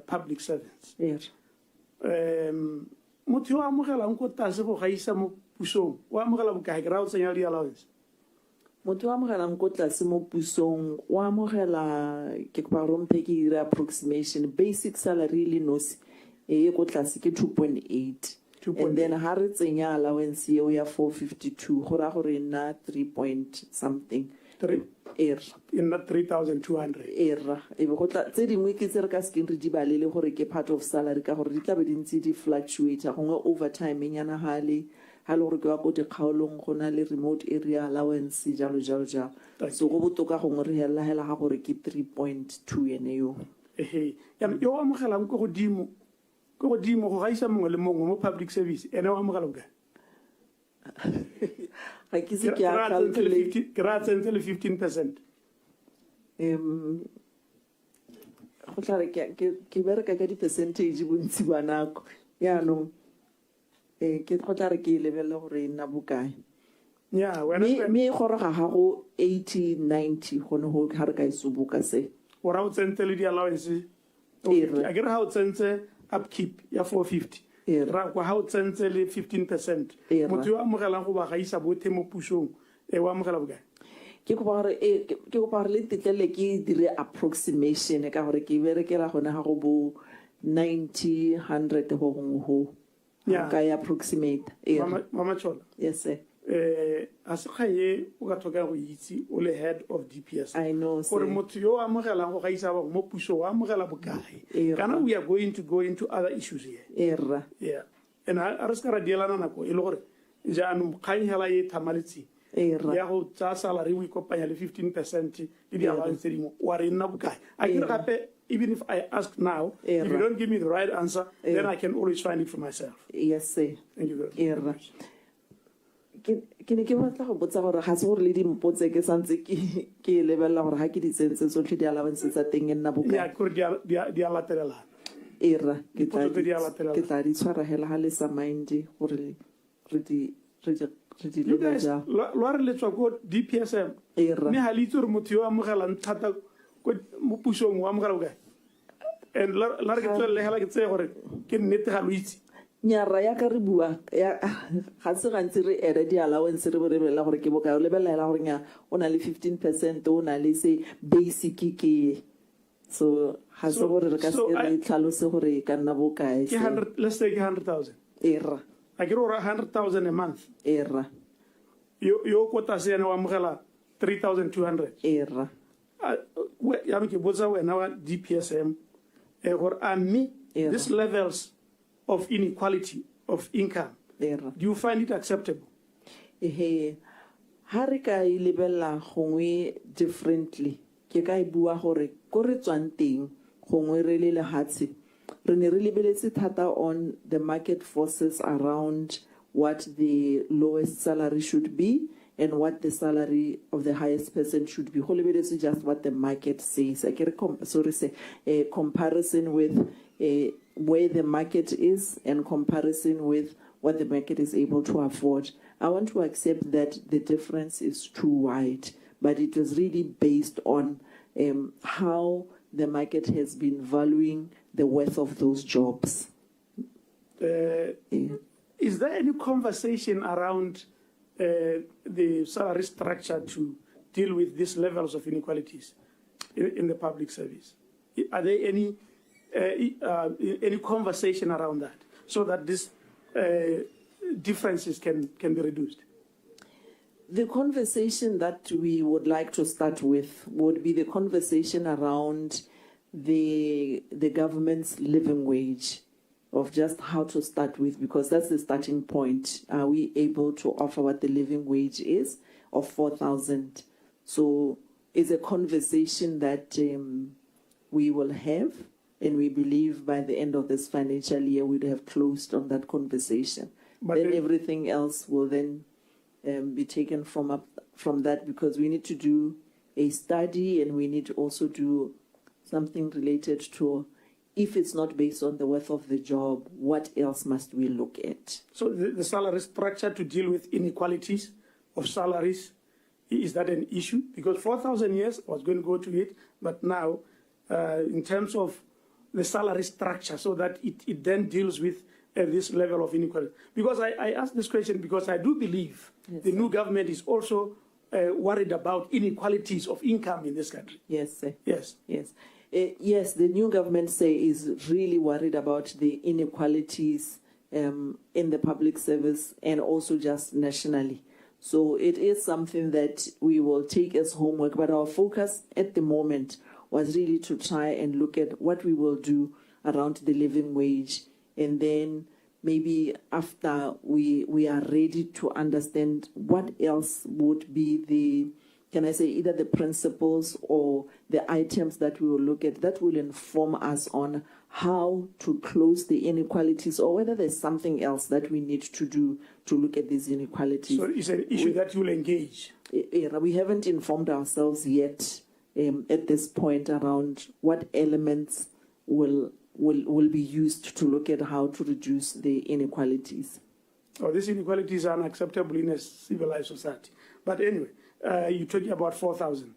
public servants. Yes. Motho wa amogelang ko tlase go gaisa mo pusong wa amogela bokae ke ra o tsenya di allowance? Motho wa amogelang ko tlase mo pusong wa amogela ke kopa gore mphe ke ira approximation basic salary le nosi e ko tlase ke 2.8. And then ha re tsenya allowance eo ya 452 go ra gore na 3 point something in that 3,200. Era e be go tla tse dingwe ke tse re ka sekeng re di balele gore ke part of salary ka gore di tla be di ntse di fluctuate gongwe overtime nyana hale ha le gore ke wa ko dikgaolong go na le remote area allowance jalo so go botoka gongwe re hela ga gore ke 3.2 ene yo yo amogelang ko godimo go gaisa mongwe le mongwe mo public service ene o amogela ka ga ke se ke a calculate ke ra tsentse le 15%. Go tla re ke bereka ka di-percentage bontsi ba nako yaanong ke go tla re ke lebelele gore e nna bokae me e goroga ga go 80-90 gone go ga re ka e soboka se o ra o tsentse le di-allowance a ke re ga o tsentse upkeep ya 450 ra kwa ha o tsentse le 15%. Motho yo amogelang go ba gaisa bothe mo pusong o amogela bokae ke go ba re le tetlele ke dire approximation ka gore ke berekela gone ga go bo 90-100 go gongwe go ka e approximate Mama Chola. Yes sir. A se kgaye o ka tlhoka go itse o le head of DPSM. I know gore motho yo amogelang go gaisa ba mo puso wa amogela bokae kana we are going to go into other issues here. Yeah, and a re ska ra dielana nako e le gore jaanong kgang hela e thamaletse ya go tsa salary we kopanya le 15% le di allowance dingwe wa re nna bokae a ke re gape even if I ask now, if you don't give me the right answer, then I can always find it for myself. Yes sir. Thank you very much. Ke ne ke batla go botsa gore ga se gore le dimpotse ke santse ke lebella gore ga ke di tsentse tsotlhe di allowance tsa teng e nna bokae ya gore di a latelelana ke tla di tshwara hela ga le sa mind gore re di lebella lo re letswa ko DPSM mme ha le itse gore motho yo amogelang thata mo pusong o amogela bokae and la re ke tswelele hela ke tseye gore ke nnete ga lo itse nyara ya ka re bua ga se gantsi re ere di-allowance re borebelela gore ke bokae o lebelela gore nya o na le 15% o na le se basic ke so ga se gore re ka se re tlhalose gore e ka nna bokae let's say 100,000 era a ke re ora 100,000 a month era yo kota se ene wa amogela 3,200 era ya ke botsa wena wa DPSM gore a me these levels of inequality of income, do you find it acceptable? Ha re ka e lebella gongwe differently ke ka e bua gore ko re tswang teng gongwe re le lehatse re ne re lebeletse thata on the market forces around what the lowest salary should be and what the salary of the highest person should be. Go lebeletse just what the market says. I can say a comparison with where the market is and comparison with what the market is able to afford. I want to accept that the difference is too wide, but it was really based on how the market has been valuing the worth of those jobs. Is there any conversation around the salary structure to deal with these levels of inequalities in the public service? Are there any conversation around that so that these differences can be reduced? The conversation that we would like to start with would be the conversation around the government's living wage, of just how to start with, because that's the starting point. Are we able to offer what the living wage is of 4,000? So it's a conversation that we will have, and we believe by the end of this financial year we'd have closed on that conversation. But then everything else will then be taken from that, because we need to do a study and we need to also do something related to, if it's not based on the worth of the job, what else must we look at? So the salary structure to deal with inequalities of salaries, is that an issue? Because 4,000 years, I was going to go to it, but now in terms of the salary structure, so that it then deals with this level of inequality. Because I asked this question because I do believe the new government is also worried about inequalities of income in this country. Yes, sir. Yes. Yes. Yes, the new government is really worried about the inequalities in the public service and also just nationally. So it is something that we will take as homework, but our focus at the moment was really to try and look at what we will do around the living wage. And then maybe after we are ready to understand what else would be the, can I say, either the principles or the items that we will look at that will inform us on how to close the inequalities, or whether there's something else that we need to do to look at these inequalities. So it's an issue that you'll engage? We haven't informed ourselves yet at this point around what elements will be used to look at how to reduce the inequalities. Oh, these inequalities are unacceptable in a civilized society. But anyway, you're talking about 4,000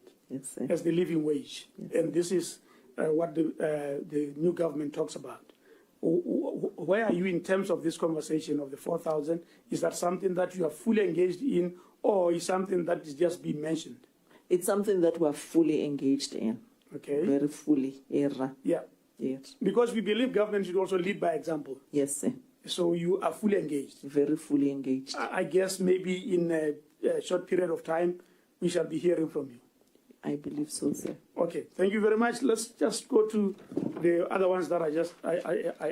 as the living wage. Yes. And this is what the new government talks about. Where are you in terms of this conversation of the 4,000? Is that something that you are fully engaged in, or is something that is just being mentioned? It's something that we're fully engaged in. Okay. Very fully. Yeah. Yes. Because we believe government should also lead by example. Yes, sir. So you are fully engaged? Very fully engaged. I guess maybe in a short period of time, we shall be hearing from you. I believe so, sir. Okay, thank you very much. Let's just go to the other ones that I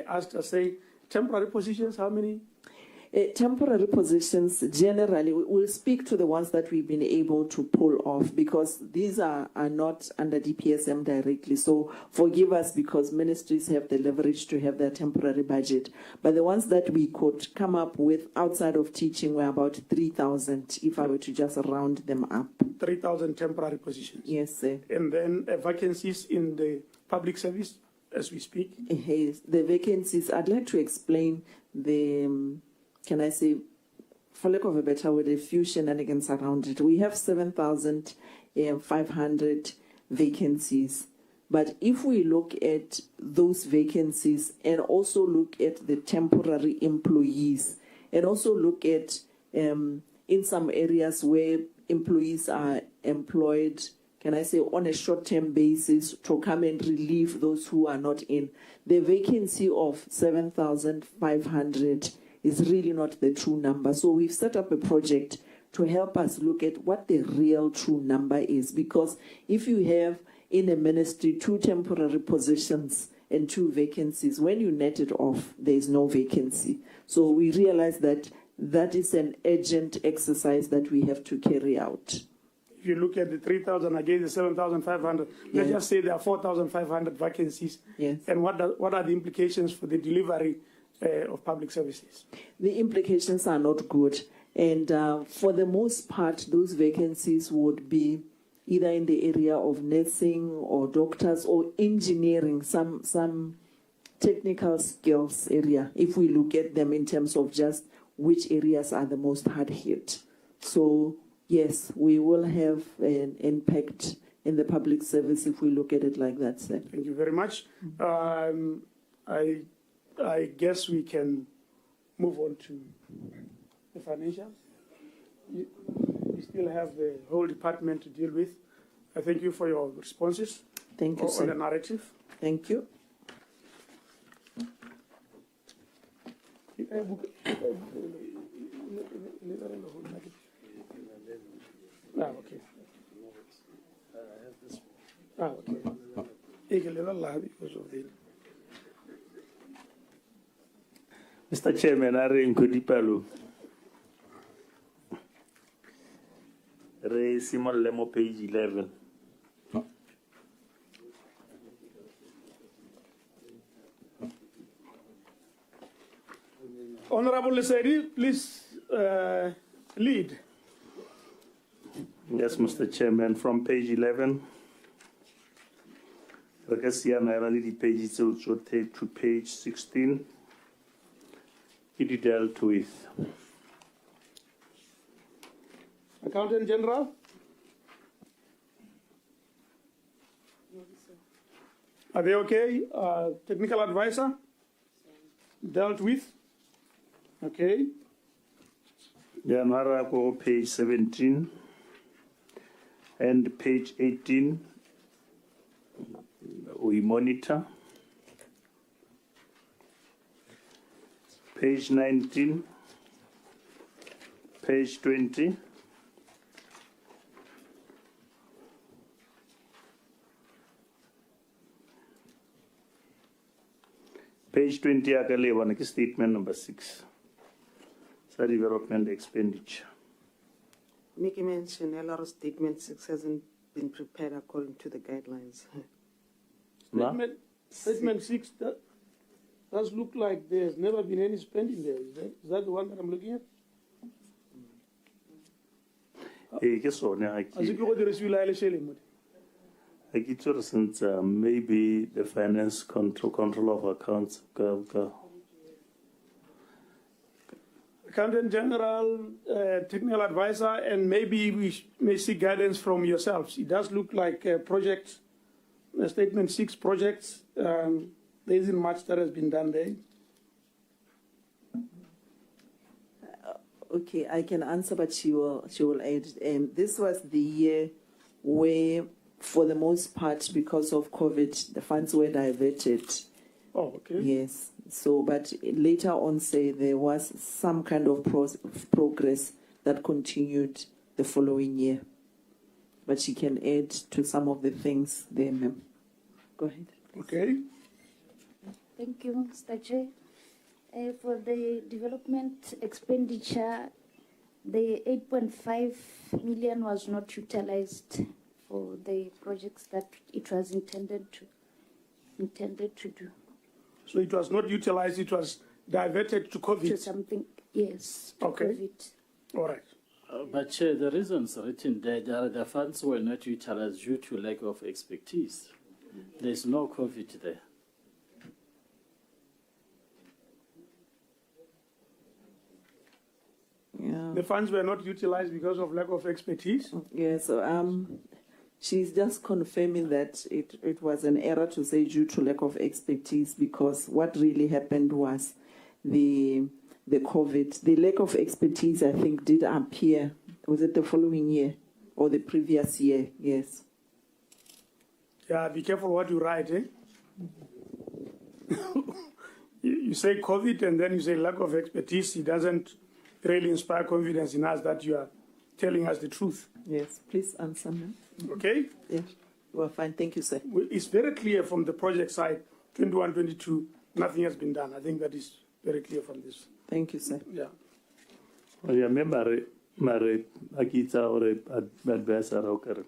asked. I say temporary positions, how many? Temporary positions, generally, we'll speak to the ones that we've been able to pull off, because these are not under DPSM directly. So forgive us, because ministries have the leverage to have their temporary budget. But the ones that we could come up with outside of teaching were about 3,000, if I were to just round them up. 3,000 temporary positions? Yes, sir. And then vacancies in the public service as we speak? The vacancies, I'd like to explain the... can I say, for lack of a better word, a few shenanigans around it. We have 7,500 vacancies. But if we look at those vacancies and also look at the temporary employees, and also look at in some areas where employees are employed, can I say, on a short-term basis to come and relieve those who are not in, the vacancy of 7,500 is really not the true number. So we've set up a project to help us look at what the real true number is. Because if you have in a ministry 2 temporary positions and 2 vacancies, when you net it off, there is no vacancy. So we realize that that is an urgent exercise that we have to carry out. If you look at the 3,000 against the 7,500, let's just say there are 4,500 vacancies. Yes. And what are the implications for the delivery of public services? The implications are not good. And for the most part, those vacancies would be either in the area of nursing or doctors or engineering, some technical skills area, if we look at them in terms of just which areas are the most hard hit. So yes, we will have an impact in the public service if we look at it like that, sir. Thank you very much. I guess we can move on to the financials. We still have the whole department to deal with. I thank you for your responses. Thank you, sir. On the narrative. Thank you. Okay. Okay. Because of the Mr. Chairman, I ring Kudipalo. Re Simon Lemo, page 11. Honorable Lesedi, please lead. Yes, Mr. Chairman, from page 11. I guess here I already pages also take to page 16. It dealt with Accountant General. Are they okay? Technical advisor dealt with. Okay. Yeah, Narako, page 17 and page 18. We monitor. Page 19, page 20, Page 20 ya ka le bona ke statement number 6. Sa development expenditure. Make a mention, a lot of statement 6 hasn't been prepared according to the guidelines. Statement 6 does look like there's never been any spending there. Is that the one that I'm looking at? Ke sone ha As if you go to the since maybe the finance control of accounts. Accountant General, technical advisor, and maybe we may seek guidance from yourselves. It does look like projects, statement 6 projects. There isn't much that has been done there. Okay, I can answer, but she will add. This was the year where, for the most part, because of COVID, the funds were diverted. Oh, okay. Yes. So, but later on, say there was some kind of progress that continued the following year. But she can add to some of the things there, ma'am. Go ahead. Okay. Thank you, Mr. Chair. For the development expenditure, the 8.5 million was not utilized for the projects that it was intended to do. So it was not utilized, it was diverted to COVID? To something, yes, to okay. COVID. All right. But Chair, the reasons written there, the funds were not utilized due to lack of expertise. There's no COVID there. Yeah. The funds were not utilized because of lack of expertise? Yes, she's just confirming that it was an error to say due to lack of expertise, because what really happened was the COVID. The lack of expertise, I think, did appear. Was it the following year or the previous year? Yes. Yeah, be careful what you write, eh? You say COVID and then you say lack of expertise. It doesn't really inspire confidence in us that you are telling us the truth. Yes, please answer me. Okay? Yes. Well, fine. Thank you, sir. It's very clear from the project side, 21-22, nothing has been done. I think that is very clear from this. Thank you, sir. Yeah. I remember mare akitsa ore advisor okere.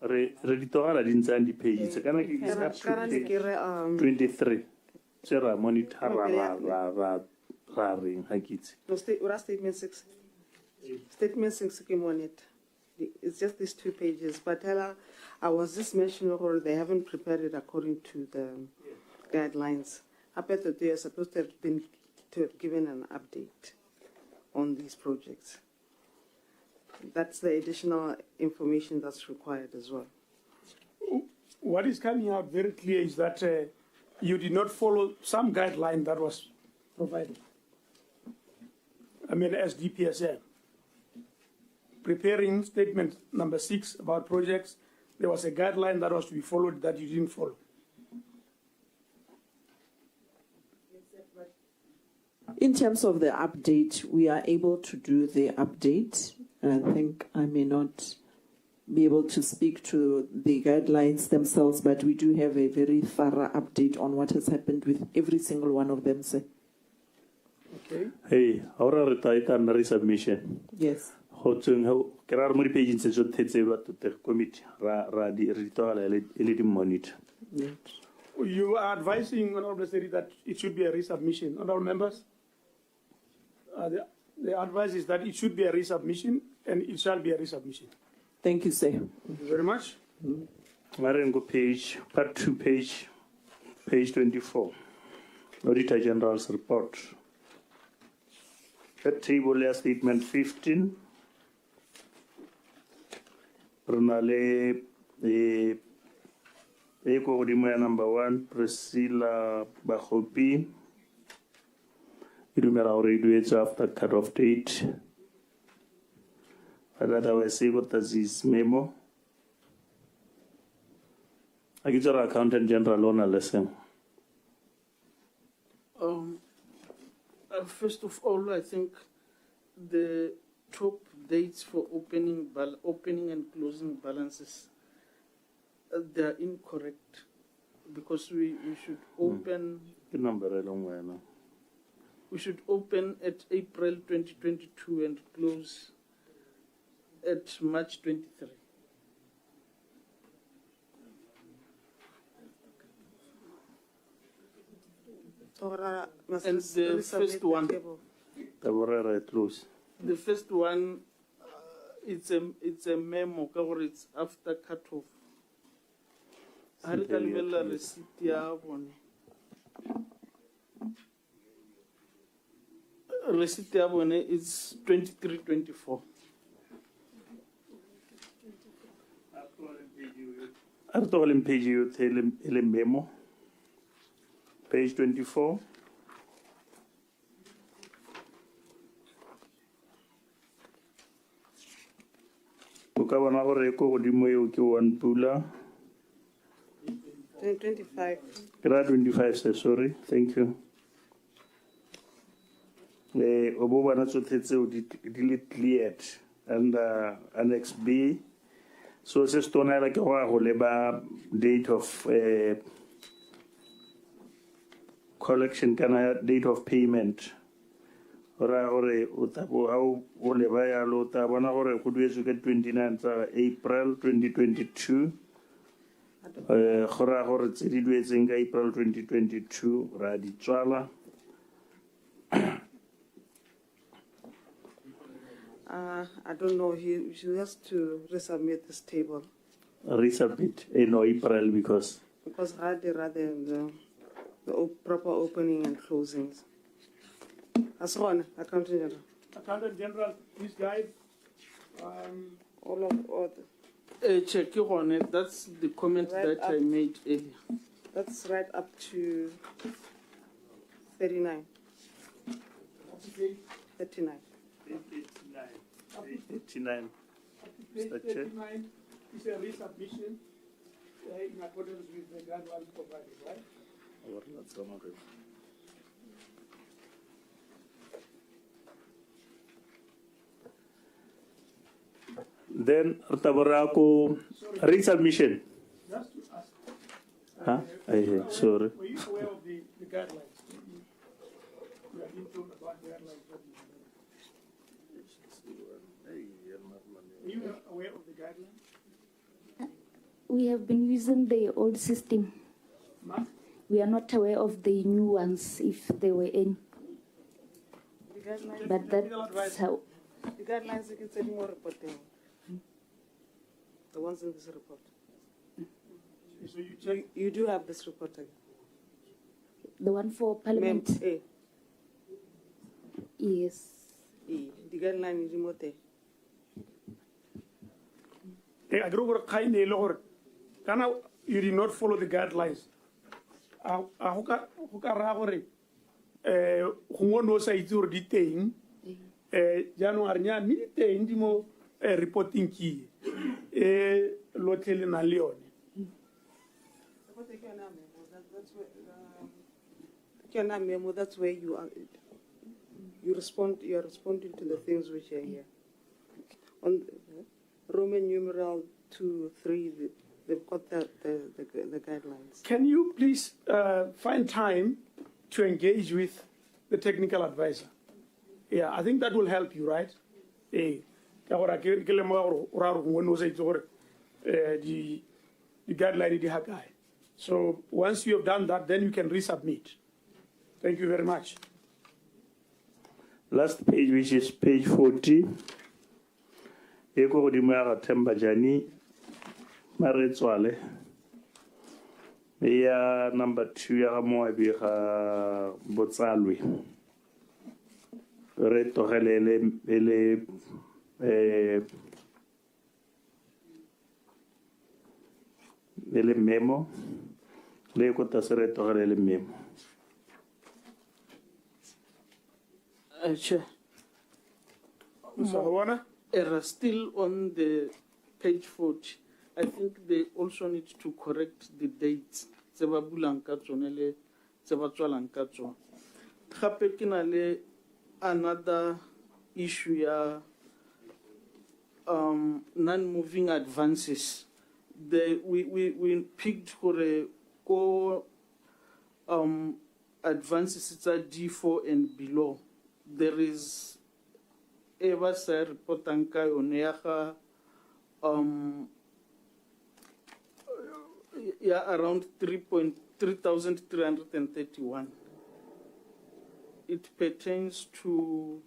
Re ditora di ntsa di pages kana ke Currently, 23. Sera monitor ra reng hakitse. No, statement 6. Statement 6 came on it. It's just these 2 pages. But I was just mentioning, or they haven't prepared it according to the guidelines. I bet that they are supposed to have given an update on these projects. That's the additional information that's required as well. What is coming out very clear is that you did not follow some guideline that was provided. I mean, as DPSM. Preparing statement number 6 about projects, there was a guideline that was to be followed that you didn't follow. In terms of the update, we are able to do the update. I think I may not be able to speak to the guidelines themselves, but we do have a very thorough update on what has happened with every single one of them, sir. Okay. Hey, ahora retaita na resubmission. Yes. Hotsung ho kerar mo di page se jo thetse ba to committee ra di ritual ele di monitor. Yes. You are advising, Honorable Secretary, that it should be a resubmission. Honorable members, the advice is that it should be a resubmission, and it shall be a resubmission. Thank you, sir. Thank you very much. Marengo page, part 2, page 24. Auditor General's report. That table is statement 15. Runale Eko Odimoya number 1, Priscilla Bahopi. Idumera already after cut-off date. That I say what does this memo. I get your accountant general on a lesson. First of all, I think the top dates for opening and closing balances, they are incorrect, because we should open Ke number e leng wena. We should open at April 2022 and close at March 23. And the first one, Taborera close. the first one, it's a memo, cover it's after cutoff. Simple, Hari ka lebella yeah. receipt ya bone. Receipt ya bone is 2324. Article in page you tell memo. Page 24. Uka bona gore ko godimo eo ke one pula. 25. Grade 25, sir, sorry. Thank you. Obo bona tsotlhe tseo di le cleared under Annex B. So se se tona la ke go leba date of collection kana date of payment. Ora gore o tabo ha o leba ya lo ta bona gore go duetswe ke 29 tsa April 2022. Gora gore tse di duetseng ka April 2022 ra di tswala. I don't know. He has to resubmit this table Resubmit in April because rather the proper opening and closings. As one, Accountant General. Accountant General, please guide. All the. Check on it. That's the comment Right that I made earlier. That's right up to 39. 39. 89. Page Mr. Chair. 39 is a resubmission in accordance with the guidelines provided, right? Then Tabarako resubmission. Just to ask. Huh? Sorry. Were you aware of the guidelines? You have been told about guidelines. Are you aware of the guidelines? We have been using the old system. We are not aware of the new ones, if there were any. The guidelines. But that's how. The guidelines you can send more reporting. The ones in this report. So you do have this report again. The one for Parliament? A. Yes. E. The guideline is remote. You did not follow the guidelines. No sa itse di teng January nya mi teng di mo reporting ki lotlhe le na le yone. That's where you are. You are responding to the things which are here. On Roman numeral 2, 3, they've got the guidelines. Can you please find time to engage with the technical advisor? Yeah, I think that will help you, right? The guideline is high. So once you have done that, then you can resubmit. Thank you very much. Last page, which is page 40. Eko godimo Temba Jani Maretswale. Ya number 2 ya mo ga Botsalwe. Re togelele ele memo le ko tasere togelele memo. Chair. Error still on the page 40. I think they also need to correct the dates. Tseba bulang ka tsone le tseba tswalang ka tsone. Gape ke na le another issue ya non-moving advances. We picked for a advances it's a D4 and below, there is ever say report anka oneaga around 3,331. It pertains to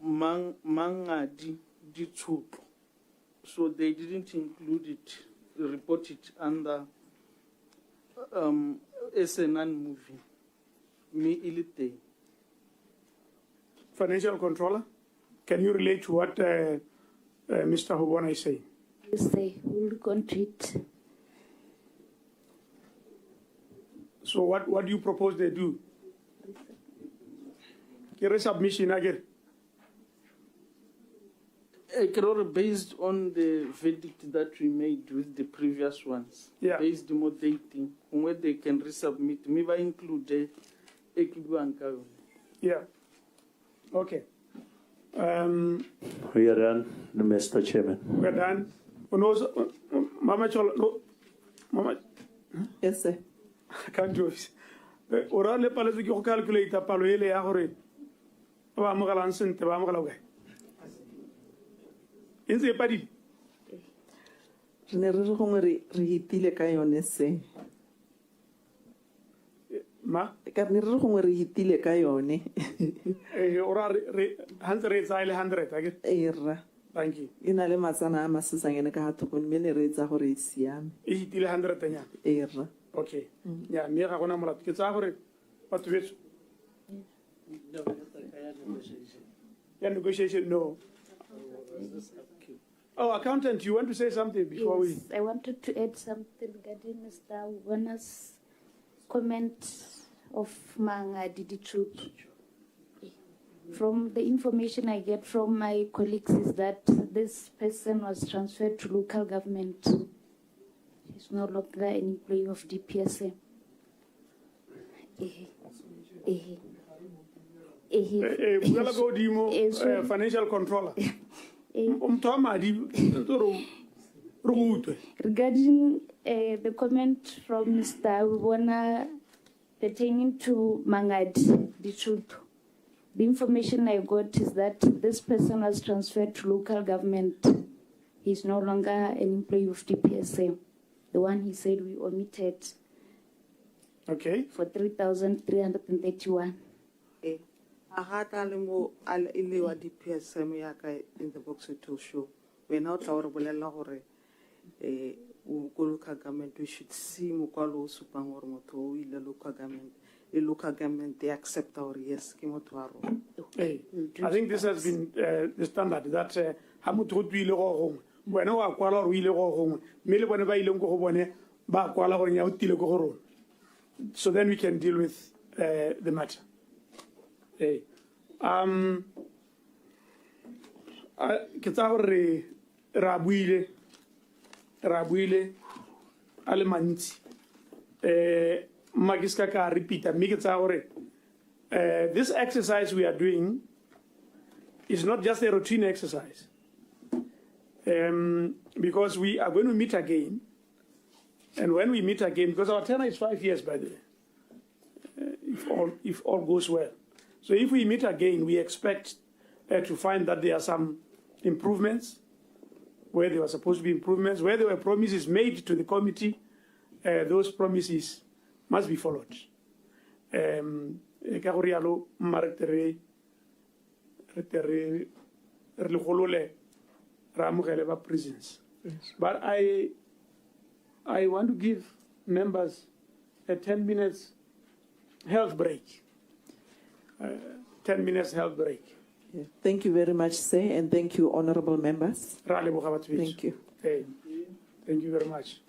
Mangadi Ditsup. So they didn't include it, report it under SNN movie. Me ilite. Financial controller, can you relate to what Mr. Hobona is saying? Yes, they will contribute. So what do you propose they do? Get a submission again. Based on the verdict that we made with the previous ones, based on dating, where they can resubmit, maybe include yeah. Okay. We are done, Mr. Chairman. We are done. Mama Cholo, no. Mama. Yes, sir. I can't do it. Ora le pale se ko calculate palo ele ya hore. Ba mo gala nsente ba mo gala ga. Inse padi. Re re go re hitile ka yone se. Ma ka re go re hitile ka yone. Ora re 100 tsale 100 ake. Era. Thank you. Ina le matsana a masesanyane ka hatho go mme ne re etsa gore e siame. E hitile 100 nya. Era. Okay. Yeah, me ga gona mola ke tsa gore batho betso. Yeah, negotiation no. Oh, accountant, you want to say something before yes, I wanted to add something regarding Mr. Wana's comment of Mangadi Ditsup. From the information I get from my colleagues is that this person was transferred to local government. He's no longer an employee of DPSM. Financial controller. Regarding the comment from Mr. Wibona pertaining to Mangadi Ditsup, the information I got is that this person was transferred to local government. He's no longer an employee of DPSM. The one he said we omitted. Okay. For 3,331. Agata le mo ile wa DPSM ya ka in the box to show. We now tla re bolela gore local government we should see mokwalo o supang gore motho o ile local government. The local government they accept our yes ke motho wa rona. I think this has been the standard that ha motho go tswile go gongwe wena wa kwala gore o ile go gongwe mme le bone ba ile go bone ba kwala gore nya o tile go rona. So then we can deal with the matter. Ke tsa gore ra buile ale mantsi magiska ka repeater mme ke tsa gore this exercise we are doing is not just a routine exercise because we are going to meet again, and when we meet again, because our tenure is 5 years by the way, if all goes well. So if we meet again, we expect to find that there are some improvements, where there were supposed to be improvements, where there were promises made to the committee, those promises must be followed. But I want to give members a 10 minutes health break. 10 minutes health break. Yeah. Thank you very much, sir, and thank you, honorable members. Thank you. Thank you very much.